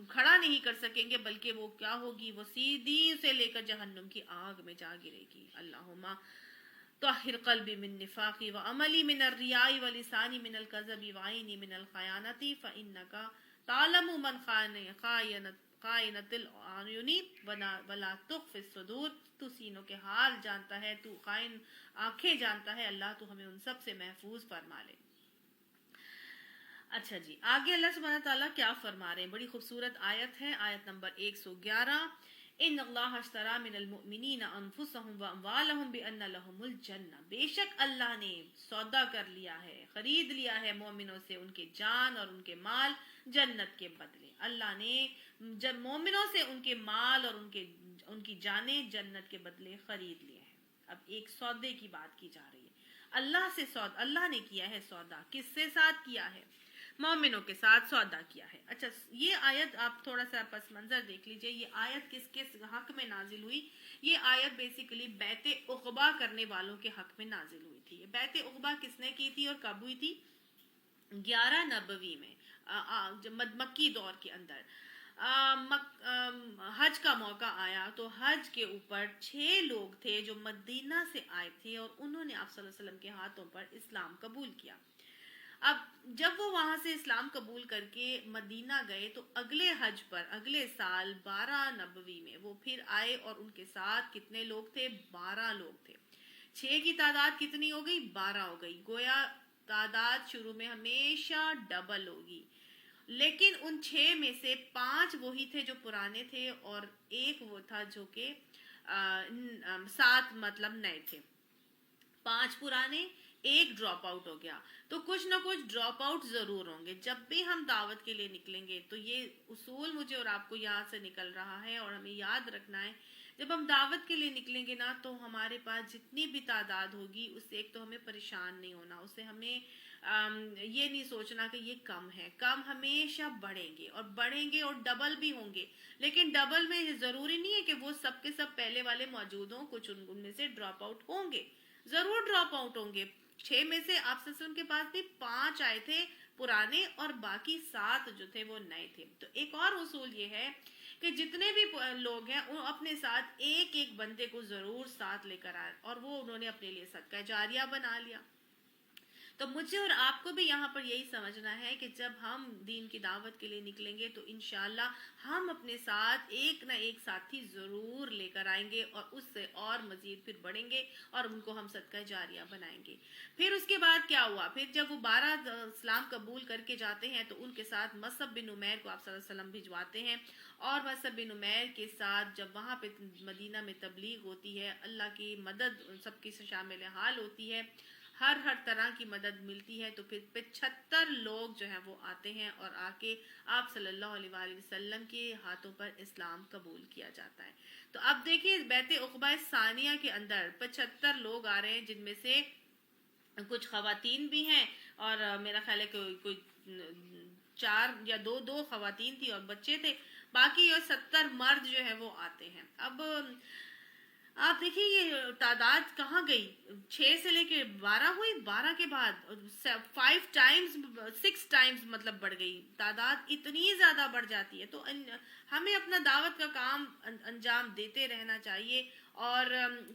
کھڑا نہیں کر سکیں گے، بلکہ وہ کیا ہوگی؟ وہ سیدھی سے لے کر جہنم کی آگ میں جا گرے گی۔ اللہم طہر قلبی من نفاقی وعملی من الریاء ولسانی من الکذب وعینی من الخیانت فإنک تعلم من خائنۃ الاعین ولا تخفی الصدور، تو سینوں کے حال جانتا ہے، تو خائن آنکھیں جانتا ہے، اللہ تو ہمیں ان سب سے محفوظ فرما لے۔ اچھا جی، آگے اللہ سبحانہ تعالیٰ کیا فرما رہے ہیں؟ بڑی خوبصورت آیت ہے، آیت نمبر 111، ان اللہ اشتری من المؤمنین انفسهم واموالهم بان لهم الجنہ، بے شک اللہ نے سودا کر لیا ہے، خرید لیا ہے مومنوں سے ان کے جان اور ان کے مال جنت کے بدلے۔ اللہ نے جب مومنوں سے ان کے مال اور ان کی جانیں جنت کے بدلے خرید لیے ہیں۔ اب ایک سودے کی بات کی جا رہی ہے، اللہ نے کیا ہے سودا، کس سے ساتھ کیا ہے؟ مومنوں کے ساتھ سودا کیا ہے۔ اچھا، یہ آیت آپ تھوڑا سا پس منظر دیکھ لیجئے، یہ آیت کس کس حق میں نازل ہوئی؟ یہ آیت بیسیکلی بیعت عقبہ کرنے والوں کے حق میں نازل ہوئی تھی۔ یہ بیعت عقبہ کس نے کی تھی اور کب ہوئی تھی؟ 11 نبوی میں، مکی دور کے اندر حج کا موقع آیا تو حج کے اوپر 6 لوگ تھے جو مدینہ سے آئے تھے، اور انہوں نے آپ صلی اللہ علیہ وسلم کے ہاتھوں پر اسلام قبول کیا۔ اب جب وہ وہاں سے اسلام قبول کر کے مدینہ گئے تو اگلے حج پر اگلے سال 12 نبوی میں وہ پھر آئے، اور ان کے ساتھ کتنے لوگ تھے؟ 12 لوگ تھے۔ 6 کی تعداد کتنی ہو گئی؟ 12 ہو گئی، گویا تعداد شروع میں ہمیشہ ڈبل ہوگی۔ لیکن ان 6 میں سے 5 وہی تھے جو پرانے تھے، اور ایک وہ تھا جو کہ 7 مطلب نئے تھے۔ 5 پرانے، ایک ڈراپ آؤٹ ہو گیا۔ تو کچھ نہ کچھ ڈراپ آؤٹ ضرور ہوں گے۔ جب بھی ہم دعوت کے لیے نکلیں گے تو یہ اصول مجھے اور آپ کو یہاں سے نکل رہا ہے، اور ہمیں یاد رکھنا ہے، جب ہم دعوت کے لیے نکلیں گے نا تو ہمارے پاس جتنی بھی تعداد ہوگی اس سے ایک تو ہمیں پریشان نہیں ہونا، اس سے ہمیں یہ نہیں سوچنا کہ یہ کم ہے۔ کم ہمیشہ بڑھیں گے، اور بڑھیں گے اور ڈبل بھی ہوں گے، لیکن ڈبل میں ضروری نہیں ہے کہ وہ سب کے سب پہلے والے موجود ہوں، کچھ ان میں سے ڈراپ آؤٹ ہوں گے، ضرور ڈراپ آؤٹ ہوں گے۔ 6 میں سے آپ سسن کے پاس بھی 5 آئے تھے پرانے، اور باقی 7 جو تھے وہ نئے تھے۔ تو ایک اور اصول یہ ہے کہ جتنے بھی لوگ ہیں وہ اپنے ساتھ ایک ایک بندے کو ضرور ساتھ لے کر آئے، اور وہ انہوں نے اپنے لیے صدقہ جاریہ بنا لیا۔ تو مجھے اور آپ کو بھی یہاں پر یہی سمجھنا ہے کہ جب ہم دین کی دعوت کے لیے نکلیں گے تو انشاءاللہ ہم اپنے ساتھ ایک نہ ایک ساتھی ضرور لے کر آئیں گے، اور اس سے اور مزید پھر بڑھیں گے اور ان کو ہم صدقہ جاریہ بنائیں گے۔ پھر اس کے بعد کیا ہوا؟ پھر جب وہ 12 اسلام قبول کر کے جاتے ہیں تو ان کے ساتھ مصعب بن عمیر کو آپ صلی اللہ علیہ وسلم بھجواتے ہیں، اور مصعب بن عمیر کے ساتھ جب وہاں پہ مدینہ میں تبلیغ ہوتی ہے، اللہ کی مدد سب کی شامل حال ہوتی ہے، ہر طرح کی مدد ملتی ہے، تو پھر 75 لوگ جو ہیں وہ آتے ہیں اور آ کے آپ صلی اللہ علیہ وآلہ وسلم کے ہاتھوں پر اسلام قبول کیا جاتا ہے۔ تو اب دیکھیے بیعت عقبہ ثانیہ کے اندر 75 لوگ آ رہے ہیں، جن میں سے کچھ خواتین بھی ہیں، اور میرا خیال ہے کہ کوئی 4 یا 2 خواتین تھی اور بچے تھے، باقی 70 مرد جو ہے وہ آتے ہیں۔ اب آپ دیکھیے یہ تعداد کہاں گئی؟ 6 سے لے کے 12 ہوئی، 12 کے بعد 5 ٹائمز 6 ٹائمز مطلب بڑھ گئی تعداد، اتنی زیادہ بڑھ جاتی ہے۔ تو ہمیں اپنا دعوت کا کام انجام دیتے رہنا چاہیے، اور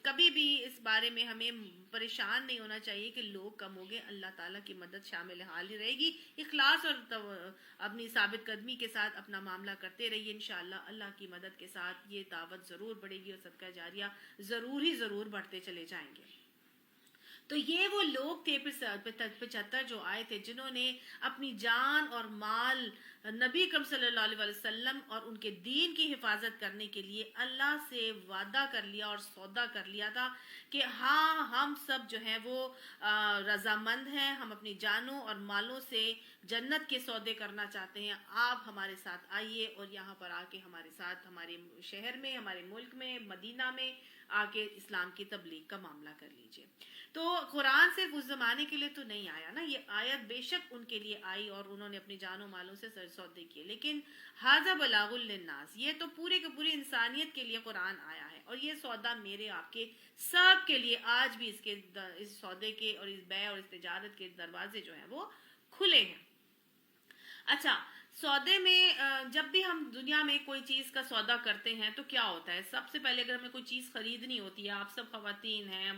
کبھی بھی اس بارے میں ہمیں پریشان نہیں ہونا چاہیے کہ لوگ کم ہو گئے، اللہ تعالیٰ کی مدد شامل حال ہی رہے گی۔ اخلاص اور اپنی ثابت قدمی کے ساتھ اپنا معاملہ کرتے رہیے، انشاءاللہ اللہ کی مدد کے ساتھ یہ دعوت ضرور بڑھے گی اور صدقہ جاریہ ضرور بڑھتے چلے جائیں گے۔ تو یہ وہ لوگ تھے 75 جو آئے تھے، جنہوں نے اپنی جان اور مال نبی اکرم صلی اللہ علیہ وسلم اور ان کے دین کی حفاظت کرنے کے لیے اللہ سے وعدہ کر لیا اور سودا کر لیا تھا کہ ہاں ہم سب جو ہیں وہ رضامند ہیں، ہم اپنی جانوں اور مالوں سے جنت کے سودے کرنا چاہتے ہیں، آپ ہمارے ساتھ آئیے اور یہاں پر آ کے ہمارے ساتھ ہمارے شہر میں، ہمارے ملک میں، مدینہ میں آ کے اسلام کی تبلیغ کا معاملہ کر لیجئے۔ تو قرآن صرف اس زمانے کے لیے تو نہیں آیا نا، یہ آیت بے شک ان کے لیے آئی اور انہوں نے اپنی جان و مالوں سے سودے کیے، لیکن ھذا بلاغ للناس، یہ تو پورے کے پوری انسانیت کے لیے قرآن آیا ہے، اور یہ سودا میرے آپ کے سب کے لیے آج بھی اس سودے کے اور اس بیع اور اس تجارت کے دروازے جو ہیں وہ کھلے ہیں۔ اچھا، سودے میں جب بھی ہم دنیا میں کوئی چیز کا سودا کرتے ہیں تو کیا ہوتا ہے؟ سب سے پہلے اگر ہمیں کوئی چیز خریدنی ہوتی ہے، آپ سب خواتین ہیں،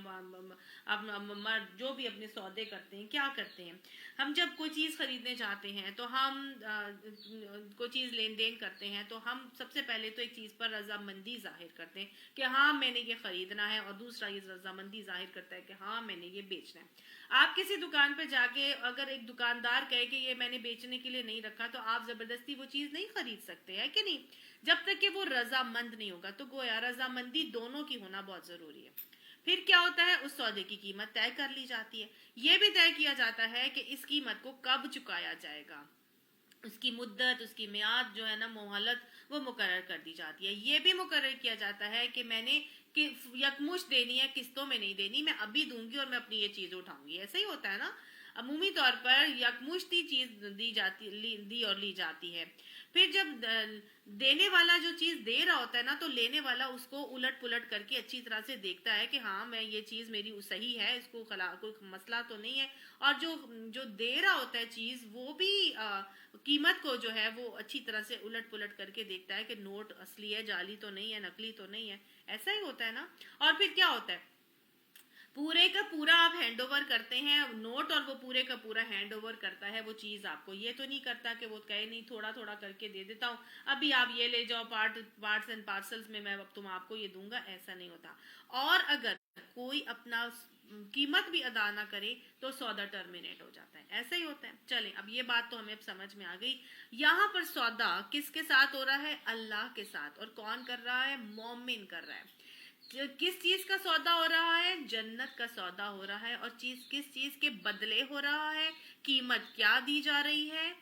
مرد جو بھی اپنے سودے کرتے ہیں، کیا کرتے ہیں؟ ہم جب کوئی چیز خریدنے جاتے ہیں تو ہم کوئی چیز لین دین کرتے ہیں تو ہم سب سے پہلے تو ایک چیز پر رضامندی ظاہر کرتے ہیں کہ ہاں میں نے یہ خریدنا ہے، اور دوسرا یہ رضامندی ظاہر کرتا ہے کہ ہاں میں نے یہ بیچنا ہے۔ آپ کسی دکان پہ جا کے اگر ایک دکاندار کہے کہ یہ میں نے بیچنے کے لیے نہیں رکھا، تو آپ زبردستی وہ چیز نہیں خرید سکتے، ہے کہ نہیں؟ جب تک کہ وہ رضامند نہیں ہوگا، تو گویا رضامندی دونوں کی ہونا بہت ضروری ہے۔ پھر کیا ہوتا ہے؟ اس سودے کی قیمت طے کر لی جاتی ہے، یہ بھی طے کیا جاتا ہے کہ اس قیمت کو کب چکایا جائے گا، اس کی مدت، اس کی میعاد جو ہے نا، مہلت، وہ مقرر کر دی جاتی ہے۔ یہ بھی مقرر کیا جاتا ہے کہ میں نے یکمشت دینی ہے، قسطوں میں نہیں دینی، میں ابھی دوں گی اور میں اپنی یہ چیز اٹھاؤں گی، ایسا ہی ہوتا ہے نا۔ عمومی طور پر یکمشتی چیز دی اور لی جاتی ہے۔ پھر جب دینے والا جو چیز دے رہا ہوتا ہے نا، تو لینے والا اس کو الٹ پلٹ کر کے اچھی طرح سے دیکھتا ہے کہ ہاں میں یہ چیز میری صحیح ہے، اس کو کوئی مسئلہ تو نہیں ہے، اور جو دے رہا ہوتا ہے چیز، وہ بھی قیمت کو جو ہے وہ اچھی طرح سے الٹ پلٹ کر کے دیکھتا ہے کہ نوٹ اصلی ہے، جعلی تو نہیں ہے، نقلی تو نہیں ہے، ایسا ہی ہوتا ہے نا۔ اور پھر کیا ہوتا ہے؟ پورے کا پورا آپ ہینڈ اوور کرتے ہیں نوٹ، اور وہ پورے کا پورا ہینڈ اوور کرتا ہے وہ چیز آپ کو، یہ تو نہیں کرتا کہ وہ کہے نہیں تھوڑا تھوڑا کر کے دے دیتا ہوں، ابھی آپ یہ لے جاؤ پارٹس اینڈ پارسلز میں اب تم آپ کو یہ دوں گا، ایسا نہیں ہوتا۔ اور اگر کوئی اپنا قیمت بھی ادا نہ کرے تو سودا ٹرمینیٹ ہو جاتا ہے، ایسا ہی ہوتا ہے۔ چلیں، اب یہ بات تو ہمیں اب سمجھ میں آ گئی۔ یہاں پر سودا کس کے ساتھ ہو رہا ہے؟ اللہ کے ساتھ، اور کون کر رہا ہے؟ مومن کر رہا ہے۔ کس چیز کا سودا ہو رہا ہے؟ جنت کا سودا ہو رہا ہے، اور کس چیز کے بدلے ہو رہا ہے؟ قیمت کیا دی جا رہی ہے؟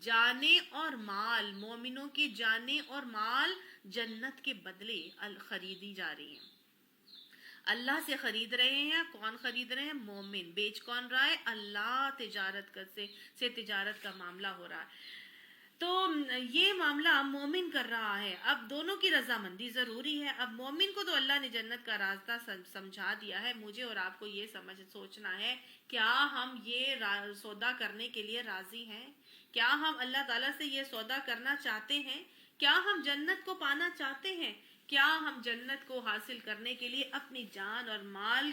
جانیں اور مال، مومنوں کی جانیں اور مال جنت کے بدلے خریدی جا رہی ہیں۔ اللہ سے خرید رہے ہیں، کون خرید رہے ہیں؟ مومن۔ بیچ کون رہا ہے؟ اللہ تجارت سے تجارت کا معاملہ ہو رہا ہے، تو یہ معاملہ مومن کر رہا ہے۔ اب دونوں کی رضامندی ضروری ہے۔ اب مومن کو تو اللہ نے جنت کا راستہ سمجھا دیا ہے، مجھے اور آپ کو یہ سوچنا ہے، کیا ہم یہ سودا کرنے کے لیے راضی ہیں؟ کیا ہم اللہ تعالیٰ سے یہ سودا کرنا چاہتے ہیں؟ کیا ہم جنت کو پانا چاہتے ہیں؟ کیا ہم جنت کو حاصل کرنے کے لیے اپنی جان اور مال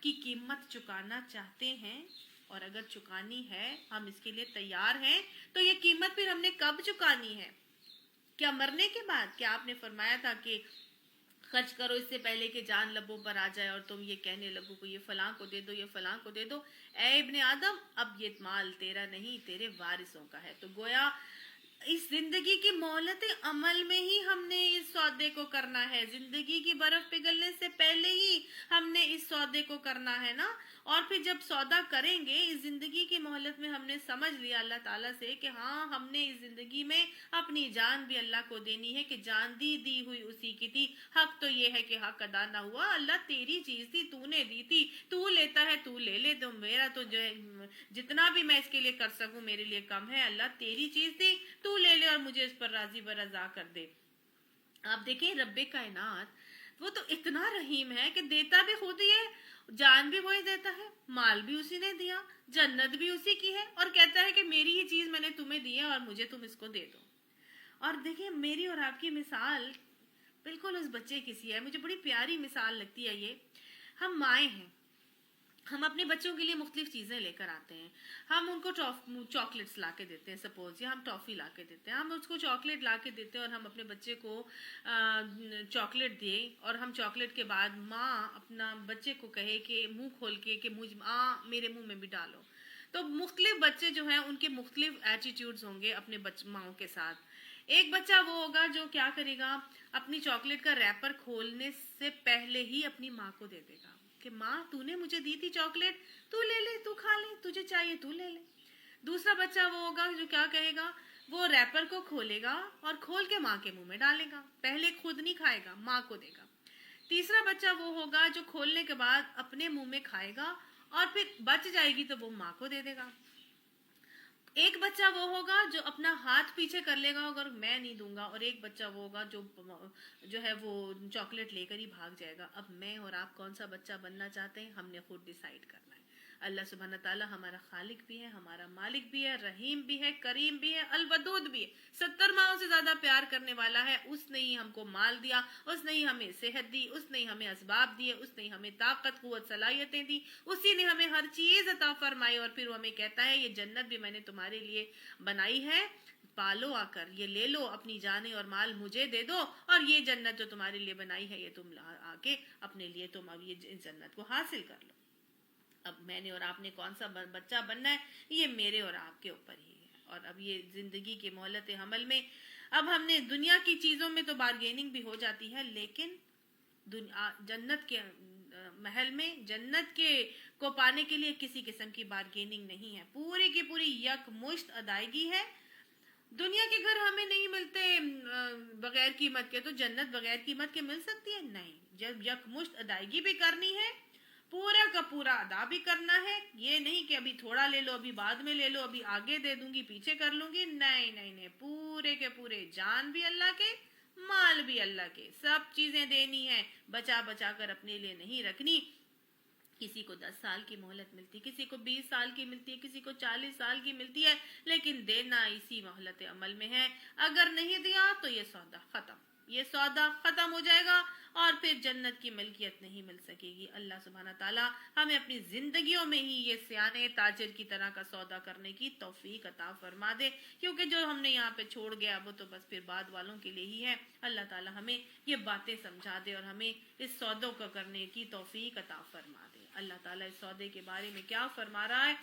کی قیمت چکانا چاہتے ہیں؟ اور اگر چکانی ہے, ہم اس کے لیے تیار ہیں, تو یہ قیمت پھر ہم نے کب چکانی ہے؟ کیا مرنے کے بعد؟ کیا آپ نے فرمایا تھا کہ خرچ کرو اس سے پہلے کہ جان لبوں پر آ جائے اور تم یہ کہنے لگو کہ یہ فلاں کو دے دو, یہ فلاں کو دے دو؟ اے ابن آدم, اب یہ مال تیرا نہیں, تیرے وارثوں کا ہے. تو گویا اس زندگی کی مہلت عمل میں ہی ہم نے اس سودے کو کرنا ہے. زندگی کی برف پگھلنے سے پہلے ہی ہم نے اس سودے کو کرنا ہے نا. اور پھر جب سودا کریں گے اس زندگی کی مہلت میں, ہم نے سمجھ لیا اللہ تعالیٰ سے کہ ہاں ہم نے اس زندگی میں اپنی جان بھی اللہ کو دینی ہے, کہ جان دی ہوئی اسی کی تھی. حق تو یہ ہے کہ حق ادا نہ ہوا, اللہ تیری چیز تھی, تو نے دی تھی, تو لیتا ہے تو لے لے, تو میرا تو جو ہے جتنا بھی میں اس کے لیے کر سکوں میرے لیے کم ہے. اللہ تیری چیز تھی, تو لے لے اور مجھے اس پر راضی برضا کر دے. آپ دیکھیں رب کائنات وہ تو اتنا رحیم ہے کہ دیتا بھی خود ہی ہے, جان بھی وہی دیتا ہے, مال بھی اسی نے دیا, جنت بھی اسی کی ہے, اور کہتا ہے کہ میری ہی چیز میں نے تمہیں دی ہے اور مجھے تم اس کو دے دو. اور دیکھیں میری اور آپ کی مثال بالکل اس بچے کی سی ہے. مجھے بڑی پیاری مثال لگتی ہے یہ. ہم مائیں ہیں, ہم اپنے بچوں کے لیے مختلف چیزیں لے کر آتے ہیں. ہم ان کو چاکلیٹس لا کے دیتے ہیں, سپوز, یا ہم ٹافی لا کے دیتے ہیں. ہم اس کو چاکلیٹ لا کے دیتے ہیں اور ہم اپنے بچے کو چاکلیٹ دیں, اور ہم چاکلیٹ کے بعد ماں اپنا بچے کو کہے کہ منہ کھول کے کہ میرے منہ میں بھی ڈالو. تو مختلف بچے جو ہیں ان کے مختلف ایٹیٹیوڈز ہوں گے اپنے ماؤں کے ساتھ. ایک بچہ وہ ہوگا جو کیا کرے گا, اپنی چاکلیٹ کا ریپر کھولنے سے پہلے ہی اپنی ماں کو دے دے گا کہ ماں تو نے مجھے دی تھی چاکلیٹ, تو لے لے, تو کھا لے, تجھے چاہیے تو لے لے. دوسرا بچہ وہ ہوگا جو کیا کہے گا, وہ ریپر کو کھولے گا اور کھول کے ماں کے منہ میں ڈالے گا, پہلے خود نہیں کھائے گا, ماں کو دے گا. تیسرا بچہ وہ ہوگا جو کھولنے کے بعد اپنے منہ میں کھائے گا اور پھر بچ جائے گی تو وہ ماں کو دے دے گا. ایک بچہ وہ ہوگا جو اپنا ہاتھ پیچھے کر لے گا اگر میں نہیں دوں گا, اور ایک بچہ وہ ہوگا جو ہے وہ چاکلیٹ لے کر ہی بھاگ جائے گا. اب میں اور آپ کون سا بچہ بننا چاہتے ہیں, ہم نے خود ڈیسائیڈ کرنا ہے. اللہ سبحانہ تعالیٰ ہمارا خالق بھی ہے, ہمارا مالک بھی ہے, رحیم بھی ہے, کریم بھی ہے, الودود بھی ہے, 70 ماؤں سے زیادہ پیار کرنے والا ہے. اس نے ہی ہم کو مال دیا, اس نے ہی ہمیں صحت دی, اس نے ہی ہمیں اسباب دیے, اس نے ہی ہمیں طاقت قوت صلاحیتیں دی, اسی نے ہمیں ہر چیز عطا فرمائی. اور پھر وہ ہمیں کہتا ہے یہ جنت بھی میں نے تمہارے لیے بنائی ہے, پالو آ کر, یہ لے لو, اپنی جانیں اور مال مجھے دے دو, اور یہ جنت جو تمہارے لیے بنائی ہے یہ تم آ کے اپنے لیے تم اب یہ جنت کو حاصل کر لو. اب میں نے اور آپ نے کون سا بچہ بننا ہے یہ میرے اور آپ کے اوپر ہی ہے. اور اب یہ زندگی کے مہلت حمل میں اب ہم نے دنیا کی چیزوں میں تو بارگیننگ بھی ہو جاتی ہے, لیکن جنت کے محل میں جنت کے کو پانے کے لیے کسی قسم کی بارگیننگ نہیں ہے, پوری کی پوری یک مشت ادائیگی ہے. دنیا کے گھر ہمیں نہیں ملتے بغیر قیمت کے, تو جنت بغیر قیمت کے مل سکتی ہے؟ نہیں. جب یک مشت ادائیگی بھی کرنی ہے, پورا کا پورا ادا بھی کرنا ہے. یہ نہیں کہ ابھی تھوڑا لے لو, ابھی بعد میں لے لو, ابھی آگے دے دوں گی, پیچھے کر لوں گی. نہیں نہیں نہیں, پورے کے پورے جان بھی اللہ کے, مال بھی اللہ کے, سب چیزیں دینی ہے, بچا بچا کر اپنے لیے نہیں رکھنی. کسی کو 10 سال کی مہلت ملتی, کسی کو 20 سال کی ملتی ہے, کسی کو 40 سال کی ملتی ہے, لیکن دینا اسی مہلت عمل میں ہے. اگر نہیں دیا تو یہ سودا ختم ہو جائے گا, اور پھر جنت کی ملکیت نہیں مل سکے گی. اللہ سبحانہ تعالیٰ ہمیں اپنی زندگیوں میں ہی یہ سیانے تاجر کی طرح کا سودا کرنے کی توفیق عطا فرما دے, کیونکہ جو ہم نے یہاں پہ چھوڑ گیا وہ تو بس پھر بعد والوں کے لیے ہی ہے. اللہ تعالیٰ ہمیں یہ باتیں سمجھا دے اور ہمیں اس سودوں کو کرنے کی توفیق عطا فرما دے. اللہ تعالیٰ اس سودے کے بارے میں کیا فرما رہا ہے؟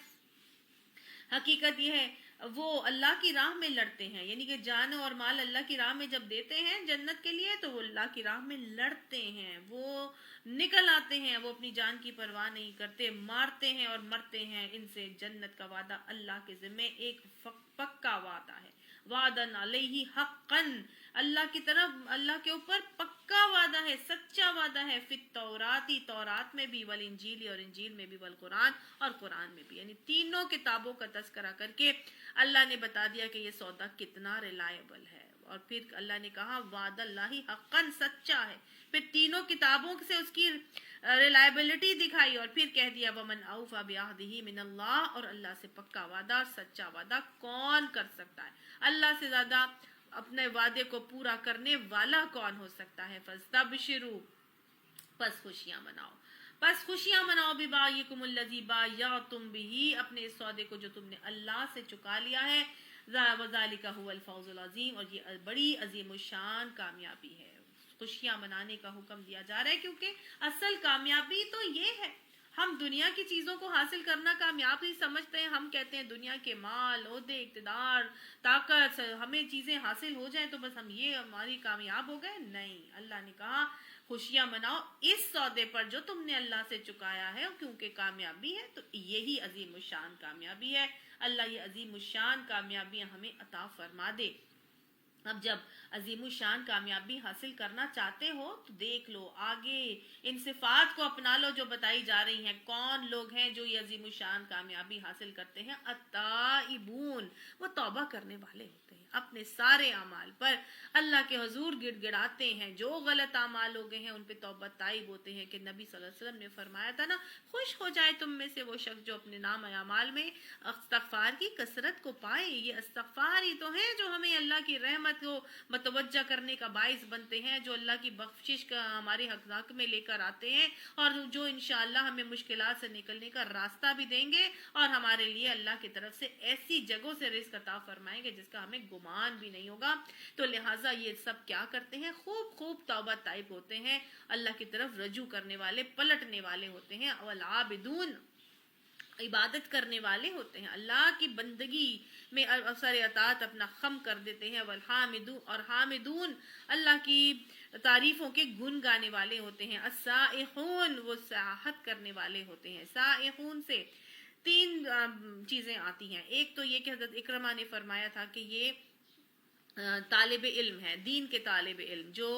حقیقت یہ ہے وہ اللہ کی راہ میں لڑتے ہیں, یعنی کہ جان اور مال اللہ کی راہ میں جب دیتے ہیں جنت کے لیے تو وہ اللہ کی راہ میں لڑتے ہیں, وہ نکل آتے ہیں, وہ اپنی جان کی پرواہ نہیں کرتے, مارتے ہیں اور مرتے ہیں. ان سے جنت کا وعدہ اللہ کے ذمہ ایک پکا وعدہ ہے, وعدن علیہ حقن, اللہ کی طرف, اللہ کے اوپر پکا وعدہ ہے, سچا وعدہ ہے. فی التوراتی, تورات میں بھی, والانجیل, اور انجیل میں بھی, والقرآن, اور قرآن میں بھی, یعنی تینوں کتابوں کا تذکرہ کر کے اللہ نے بتا دیا کہ یہ سودا کتنا ریلائبل ہے. اور پھر اللہ نے کہا وعد اللہ حقن, سچا ہے. پھر تینوں کتابوں سے اس کی ریلائبلٹی دکھائی, اور پھر کہہ دیا ومن اوفی بعہدہ من اللہ, اور اللہ سے پکا وعدہ, سچا وعدہ کون کر سکتا ہے؟ اللہ سے زیادہ اپنے وعدے کو پورا کرنے والا کون ہو سکتا ہے؟ فاستبشروا, بس خوشیاں مناؤ. بس خوشیاں مناؤ ببایعکم الذی بایعتم بہ، اپنے اس سودے کو جو تم نے اللہ سے چکا لیا ہے، وذالک هو الفوز العظیم، اور یہ بڑی عظیم الشان کامیابی ہے۔ خوشیاں منانے کا حکم دیا جا رہا ہے کیونکہ اصل کامیابی تو یہ ہے۔ ہم دنیا کی چیزوں کو حاصل کرنا کامیابی سمجھتے ہیں، ہم کہتے ہیں دنیا کے مال، عہدے، اقتدار، طاقت، ہمیں چیزیں حاصل ہو جائیں تو بس ہم یہ ہماری کامیاب ہو گئے۔ نہیں، اللہ نے کہا خوشیاں مناؤ اس سودے پر جو تم نے اللہ سے چکایا ہے، کیونکہ کامیابی ہے تو یہی عظیم الشان کامیابی ہے۔ اللہ یہ عظیم الشان کامیابیاں ہمیں عطا فرما دے۔ اب جب عظیم الشان کامیابی حاصل کرنا چاہتے ہو تو دیکھ لو آگے ان صفات کو اپنا لو جو بتائی جا رہی ہیں۔ کون لوگ ہیں جو یہ عظیم الشان کامیابی حاصل کرتے ہیں؟ التائبون، وہ توبہ کرنے والے ہوتے ہیں، اپنے سارے اعمال پر اللہ کے حضور گڑ گڑاتے ہیں، جو غلط اعمال ہو گئے ہیں ان پہ توبہ تائب ہوتے ہیں۔ کہ نبی صلی اللہ علیہ وسلم نے فرمایا تھا نا، خوش ہو جائے تم میں سے وہ شخص جو اپنے نام اعمال میں استغفار کی کثرت کو پائے۔ یہ استغفار ہی تو ہیں جو ہمیں اللہ کی رحمت کو متوجہ کرنے کا باعث بنتے ہیں، جو اللہ کی بخشش کا ہمارے حق میں لے کر آتے ہیں، اور جو انشاءاللہ ہمیں مشکلات سے نکلنے کا راستہ بھی دیں گے، اور ہمارے لیے اللہ کی طرف سے ایسی جگہوں سے رزق عطا فرمائیں گے جس کا ہمیں گمان بھی نہیں ہوگا۔ تو لہٰذا یہ سب کیا کرتے ہیں؟ خوب توبہ طائب ہوتے ہیں، اللہ کی طرف رجوع کرنے والے، پلٹنے والے ہوتے ہیں۔ والعابدون، عبادت کرنے والے ہوتے ہیں، اللہ کی بندگی میں اثر اطاعت اپنا خم کر دیتے ہیں۔ والحامدون، اور حامدون اللہ کی تعریفوں کے گن گانے والے ہوتے ہیں۔ السائحون، وہ سیاحت کرنے والے ہوتے ہیں۔ سائحون سے تین چیزیں آتی ہیں۔ ایک تو یہ کہ حضرت اکرمہ نے فرمایا تھا کہ یہ طالب علم ہے، دین کے طالب علم جو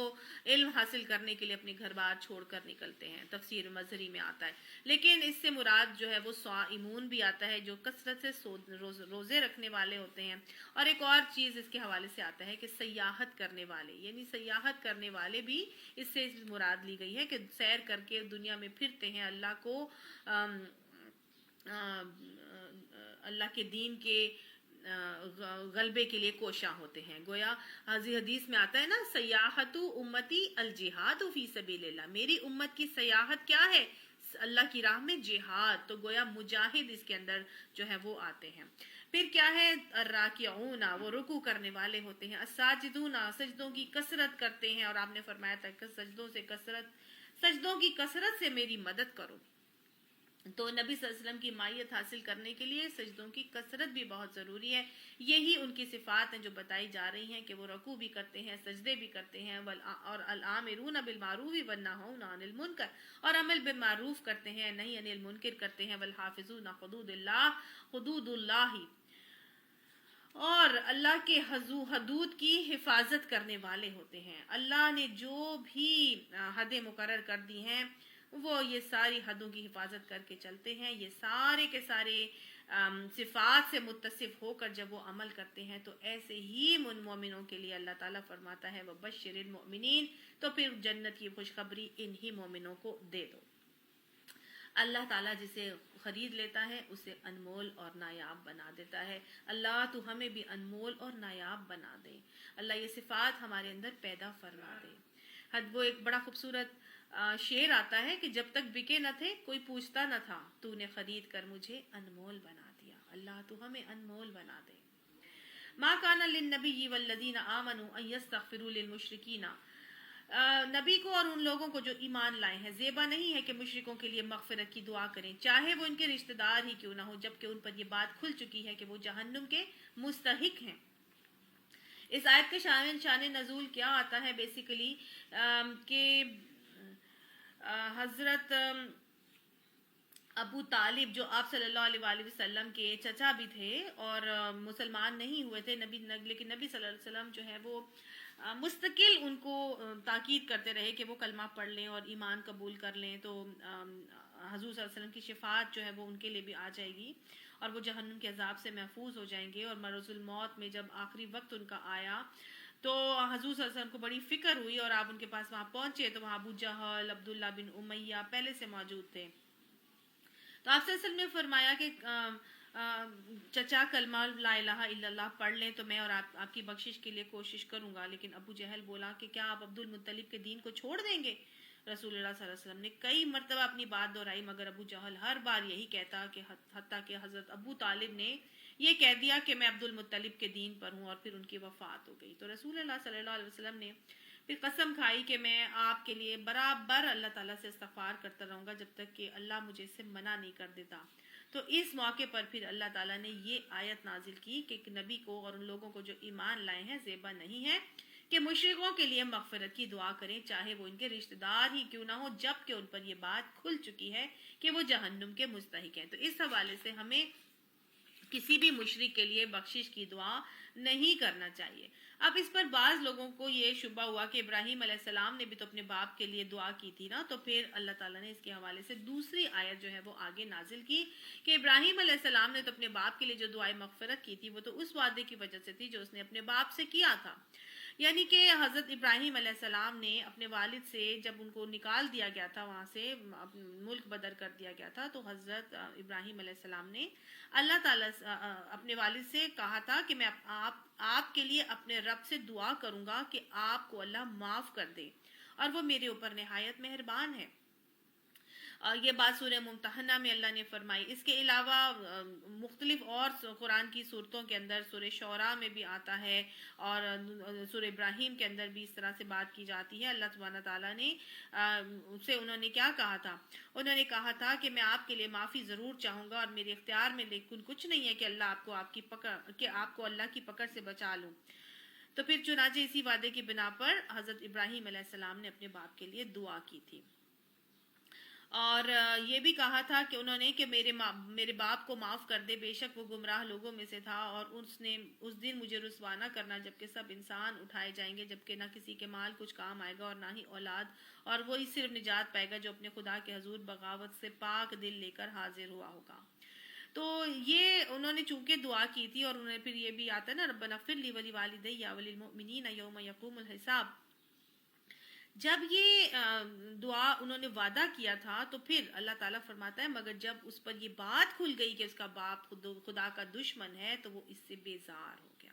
علم حاصل کرنے کے لیے اپنے گھر بار چھوڑ کر نکلتے ہیں، تفسیر مظہری میں آتا ہے۔ لیکن اس سے مراد جو ہے وہ صائمون بھی آتا ہے، جو کثرت سے روزے رکھنے والے ہوتے ہیں۔ اور ایک اور چیز اس کے حوالے سے آتا ہے کہ سیاحت کرنے والے، یعنی سیاحت کرنے والے بھی اس سے مراد لی گئی ہے کہ سیر کر کے دنیا میں پھرتے ہیں، اللہ کے دین کے غلبے کے لیے کوشاں ہوتے ہیں۔ گویا حدیث میں آتا ہے نا، سیاحت امتی الجہاد فی سبیل اللہ، میری امت کی سیاحت کیا ہے؟ اللہ کی راہ میں جہاد۔ تو گویا مجاہد اس کے اندر جو ہے وہ آتے ہیں۔ پھر کیا ہے؟ الراکعون، وہ رکوع کرنے والے ہوتے ہیں۔ الساجدون، سجدوں کی کثرت کرتے ہیں، اور آپ نے فرمایا تھا کہ سجدوں کی کثرت سے میری مدد کرو۔ تو نبی صلی اللہ علیہ وسلم کی مائیت حاصل کرنے کے لیے سجدوں کی کثرت بھی بہت ضروری ہے۔ یہی ان کی صفات ہیں جو بتائی جا رہی ہیں کہ وہ رکوع بھی کرتے ہیں، سجدے بھی کرتے ہیں، اور الامرون بالمعروف والناہون عن المنکر، اور عمل بالمعروف کرتے ہیں، نہی عن المنکر کرتے ہیں، والحافظون حدود اللہ، اور اللہ کے حدود کی حفاظت کرنے والے ہوتے ہیں۔ اللہ نے جو بھی حدیں مقرر کر دی ہیں وہ یہ ساری حدوں کی حفاظت کر کے چلتے ہیں۔ یہ سارے کے سارے صفات سے متصف ہو کر جب وہ عمل کرتے ہیں تو ایسے ہی ان مومنوں کے لیے اللہ تعالیٰ فرماتا ہے وَبَشِّرِ الْمُؤْمِنِينَ، تو پھر جنت کی خوشخبری انہی مومنوں کو دے دو۔ اللہ تعالیٰ جسے خرید لیتا ہے اسے انمول اور نایاب بنا دیتا ہے۔ اللہ تو ہمیں بھی انمول اور نایاب بنا دے، اللہ یہ صفات ہمارے اندر پیدا فرما دے۔ وہ ایک بڑا خوبصورت شعر آتا ہے کہ جب تک بکے نہ تھے کوئی پوچھتا نہ تھا، تو نے خرید کر مجھے انمول بنا دیا۔ اللہ تو ہمیں انمول بنا دے۔ ما کان للنبی والذین آمنوا ان یستغفروا للمشرکین، نبی کو اور ان لوگوں کو جو ایمان لائے ہیں زیبا نہیں ہے کہ مشرکوں کے لیے مغفرت کی دعا کریں، چاہے وہ ان کے رشتہ دار ہی کیوں نہ ہو، جبکہ ان پر یہ بات کھل چکی ہے کہ وہ جہنم کے مستحق ہیں۔ اس آیت کے شان نزول کیا آتا ہے بیسیکلی کہ حضرت ابو طالب جو آپ صلی اللہ علیہ وآلہ وسلم کے چچا بھی تھے اور مسلمان نہیں ہوئے تھے، لیکن نبی صلی اللہ علیہ وسلم جو ہے وہ مستقل ان کو تاکید کرتے رہے کہ وہ کلمہ پڑھ لیں اور ایمان قبول کر لیں، تو حضور صلی اللہ علیہ وسلم کی شفاعت جو ہے وہ ان کے لیے بھی آ جائے گی اور وہ جہنم کے عذاب سے محفوظ ہو جائیں گے۔ اور مرض الموت میں جب آخری وقت ان کا آیا تو حضور صلی اللہ علیہ وسلم کو بڑی فکر ہوئی اور آپ ان کے پاس وہاں پہنچے تو وہااں ابو جہل، عبداللہ بن امیہ پہلے سے موجود تھے۔ تو آپ صلی اللہ علیہ وسلم نے فرمایا کہ چچا کلمہ لا الہ الا اللہ پڑھ لیں تو میں اور آپ کی بخشش کے لیے کوشش کروں گا۔ لیکن ابو جہل بولا کہ کیا آپ عبد المطلب کے دین کو چھوڑ دیں گے؟ رسول اللہ صلی اللہ علیہ وسلم نے کئی مرتبہ اپنی بات دہرائی، مگر ابو جہل ہر بار یہی کہتا کہ حتیٰ کہ حضرت ابو طالب نے یہ کہہ دیا کہ میں عبد المطلب کے دین پر ہوں، اور پھر ان کی وفات ہو گئی۔ تو رسول اللہ صلی اللہ علیہ وسلم نے پھر قسم کھائی کہ میں آپ کے لیے برابر اللہ تعالیٰ سے استغفار کرتا رہوں گا جب تک کہ اللہ مجھے اس سے منع نہیں کر دیتا۔ تو اس موقع پر پھر اللہ تعالیٰ نے یہ آیت نازل کی کہ نبی کو اور ان لوگوں کو جو ایمان لائے ہیں زیبا نہیں ہے کہ مشرکوں کے لیے مغفرت کی دعا کریں، چاہے وہ ان کے رشتہ دار ہی کیوں نہ ہو، جب کہ ان پر یہ بات کھل چکی ہے کہ وہ جہنم کے مستحق ہیں۔ تو اس حوالے سے ہمیں کسی بھی مشرک کے لیے بخشش کی دعا نہیں کرنا چاہیے۔ اب اس پر بعض لوگوں کو یہ شبہ ہوا کہ ابراہیم علیہ السلام نے بھی تو اپنے باپ کے لیے دعا کی تھی نا، تو پھر اللہ تعالیٰ نے اس کے حوالے سے دوسری آیت جو ہے وہ آگے نازل کی کہ ابراہیم علیہ السلام نے تو اپنے باپ کے لیے جو دعائے مغفرت کی تھی وہ تو اس وعدے کی وجہ سے تھی جو اس نے اپنے باپ سے کیا تھا، یعنی کہ حضرت ابراہیم علیہ السلام نے اپنے والد سے جب ان کو نکال دیا گیا تھا، وہاں سے ملک بدر کر دیا گیا تھا، تو حضرت ابراہیم علیہ السلام نے اللہ تعالیٰ اپنے والد سے کہا تھا کہ میں آپ کے لیے اپنے رب سے دعا کروں گا کہ آپ کو اللہ معاف کر دے، اور وہ میرے اوپر نہایت مہربان ہے۔ یہ بات سورہ ممتحنہ میں اللہ نے فرمائی۔ اس کے علاوہ مختلف اور قرآن کی صورتوں کے اندر سورہ شعراء میں بھی آتا ہے، اور سورہ ابراہیم کے اندر بھی اس طرح سے بات کی جاتی ہے۔ اللہ سبحانہ تعالیٰ نے سے انہوں نے کیا کہا تھا؟ انہوں نے کہا تھا کہ میں آپ کے لیے معافی ضرور چاہوں گا اور میرے اختیار میں لیکن کچھ نہیں ہے کہ آپ کو اللہ کی پکڑ سے بچا لوں۔ تو پھر چنانچہ اسی وعدے کی بنا پر حضرت ابراہیم علیہ السلام نے اپنے باپ کے لیے دعا کی تھی، اور یہ بھی کہا تھا کہ انہوں نے کہ میرے باپ کو معاف کر دے، بے شک وہ گمراہ لوگوں میں سے تھا، اور اس دن مجھے رسوا نہ کرنا جبکہ سب انسان اٹھائے جائیں گے، جبکہ نہ کسی کے مال کچھ کام آئے گا اور نہ ہی اولاد، اور وہی صرف نجات پائے گا جو اپنے خدا کے حضور بغاوت سے پاک دل لے کر حاضر ہوا ہوگا۔ تو یہ انہوں نے چونکہ دعا کی تھی، اور انہوں نے پھر یہ بھی آتا ہے نا ربنا اغفر لی ولوالدی وللمؤمنین یوم یقوم الحساب، جب یہ دعا انہوں نے وعدہ کیا تھا تو پھر اللہ تعالیٰ فرماتا ہے مگر جب اس پر یہ بات کھل گئی کہ اس کا باپ خدا کا دشمن ہے تو وہ اس سے بیزار ہو گیا،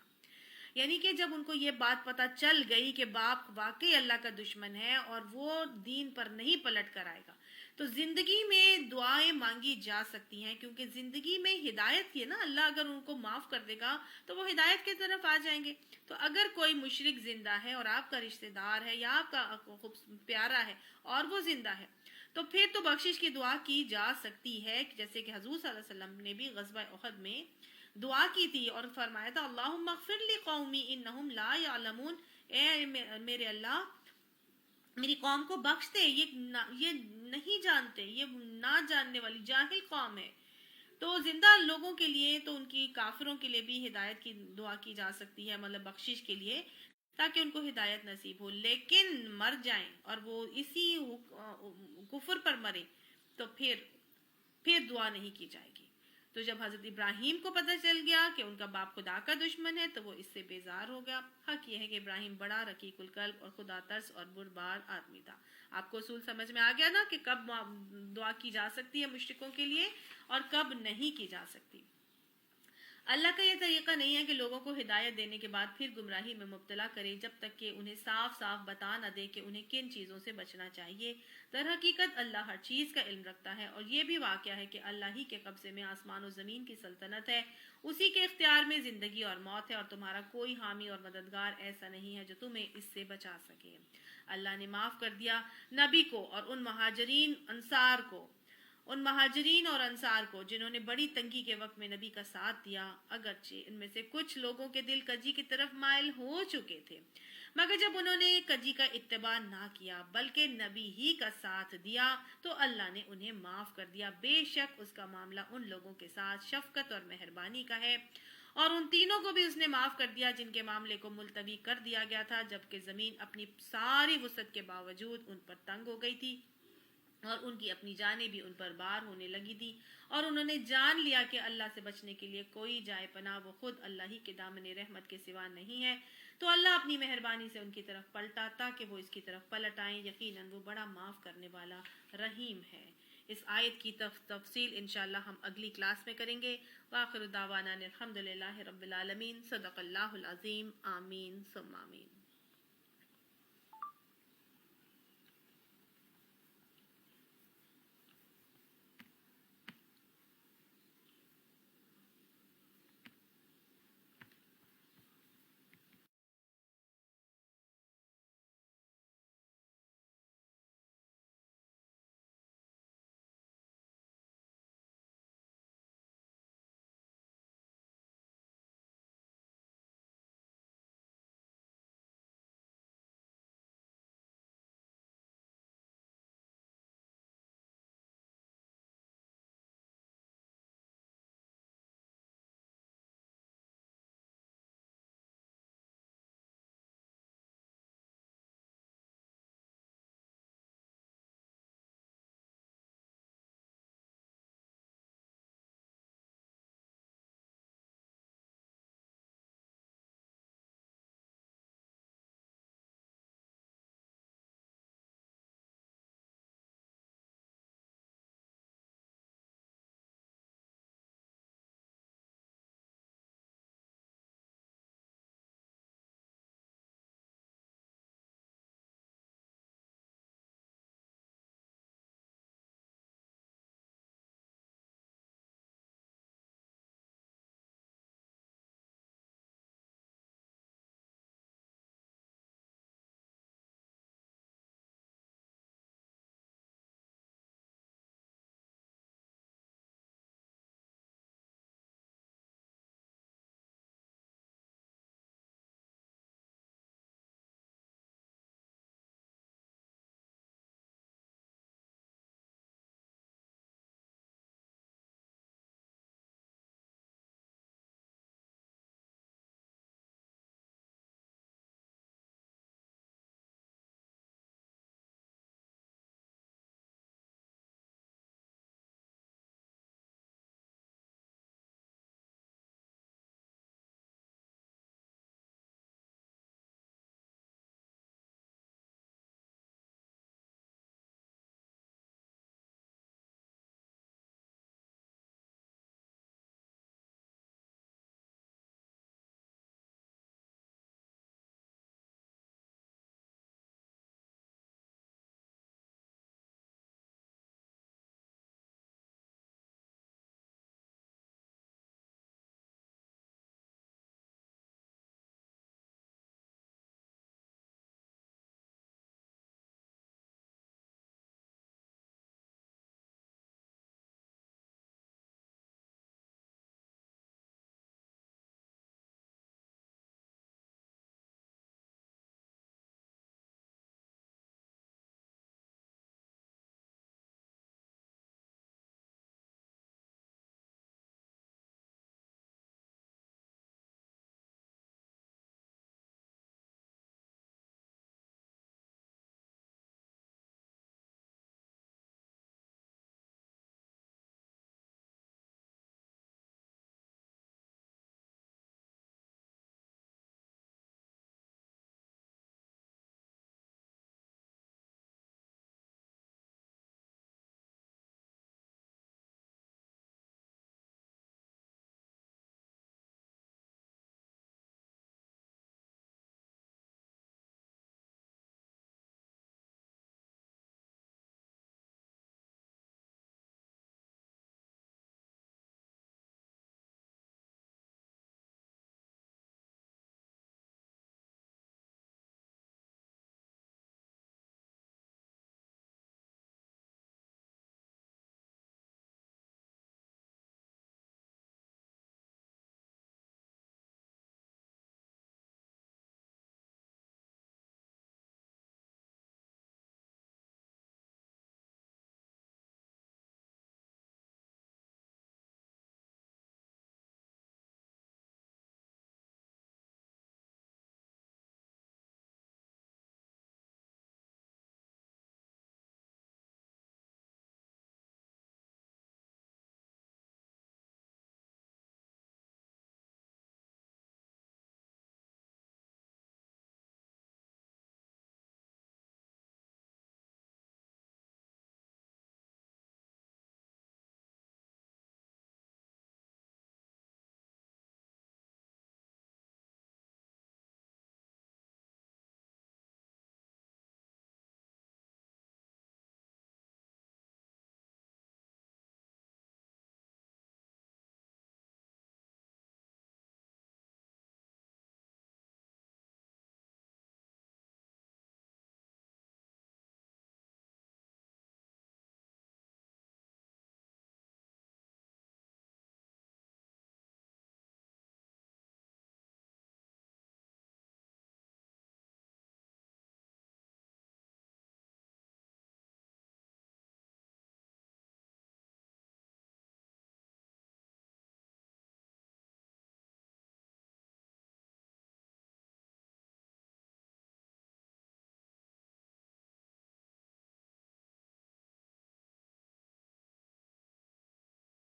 یعنی کہ جب ان کو یہ بات پتہ چل گئی کہ باپ واقعی اللہ کا دشمن ہے اور وہ دین پر نہیں پلٹ کر آئے گا، تو زندگی میں دعائیں مانگی جا سکتی ہیں، کیونکہ زندگی میں ہدایت کی ہے نا، اللہ اگر ان کو معاف کر دے گا تو وہ ہدایت کی طرف آ جائیں گے۔ تو اگر کوئی مشرک زندہ ہے اور آپ کا رشتہ دار ہے یا آپ کا پیارا ہے اور وہ زندہ ہے تو پھر تو بخشش کی دعا کی جا سکتی ہے، جیسے کہ حضور صلی اللہ علیہ وسلم نے بھی غزوہ احد میں دعا کی تھی اور فرمایا تھا اللہم اغفر لی قومی انہم لا یعلمون، اے میرے اللہ میری قوم کو بخش دے، یہ نہیں جانتے، یہ نہ جاننے والی جاہل قوم ہے۔ تو زندہ لوگوں کے لیے تو ان کی کافروں کے لیے بھی ہدایت کی دعا کی جا سکتی ہے، مطلب بخشش کے لیے، تاکہ ان کو ہدایت نصیب ہو، لیکن مر جائیں اور وہ اسی کفر پر مرے تو پھر دعا نہیں کی جائے گی۔ تو جب حضرت ابراہیم کو پتہ چل گیا کہ ان کا باپ خدا کا دشمن ہے تو وہ اس سے بیزار ہو گیا۔ حق یہ ہے کہ ابراہیم بڑا رقیق القلب اور خدا ترس اور بردبار آدمی تھا۔ آپ کو اصول سمجھ میں آ گیا نا کہ کب دعا کی جا سکتی ہے مشرکوں کے لیے اور کب نہیں کی جا سکتی۔ اللہ کا یہ طریقہ نہیں ہے کہ لوگوں کو ہدایت دینے کے بعد پھر گمراہی میں مبتلا کرے جب تک کہ انہیں صاف صاف بتا نہ دے کہ انہیں کن چیزوں سے بچنا چاہیے۔ در حقیقت اللہ ہر چیز کا علم رکھتا ہے، اور یہ بھی واقعہ ہے کہ اللہ ہی کے قبضے میں آسمان و زمین کی سلطنت ہے، اسی کے اختیار میں زندگی اور موت ہے، اور تمہارا کوئی حامی اور مددگار ایسا نہیں ہے جو تمہیں اس سے بچا سکے۔ اللہ نے معاف کر دیا نبی کو اور ان مہاجرین اور انصار کو جنہوں نے بڑی تنگی کے وقت میں نبی کا ساتھ دیا، اگرچہ ان میں سے کچھ لوگوں کے دل کجی کی طرف مائل ہو چکے تھے، مگر جب انہوں نے کجی کا اتباع نہ کیا بلکہ نبی ہی کا ساتھ دیا تو اللہ نے انہیں معاف کر دیا، بے شک اس کا معاملہ ان لوگوں کے ساتھ شفقت اور مہربانی کا ہے، اور ان تینوں کو بھی اس نے معاف کر دیا جن کے معاملے کو ملتوی کر دیا گیا تھا جبکہ زمین اپنی ساری وسعت کے باوجود ان پر تنگ ہو گئی تھی اور ان کی اپنی جانیں بھی ان پر بار ہونے لگی تھی، اور انہوں نے جان لیا کہ اللہ سے بچنے کے لیے کوئی جائے پناہ وہ خود اللہ ہی کے دامن رحمت کے سوا نہیں ہے، تو اللہ اپنی مہربانی سے ان کی طرف پلٹا تاکہ وہ اس کی طرف پلٹ آئیں، یقیناً وہ بڑا معاف کرنے والا رحیم ہے۔ اس آیت کی تفصیل انشاءاللہ ہم اگلی کلاس میں کریں گے۔ وآخر دعوانا الحمدللہ رب العالمین، صدق اللہ العظیم، آمین ثم آمین۔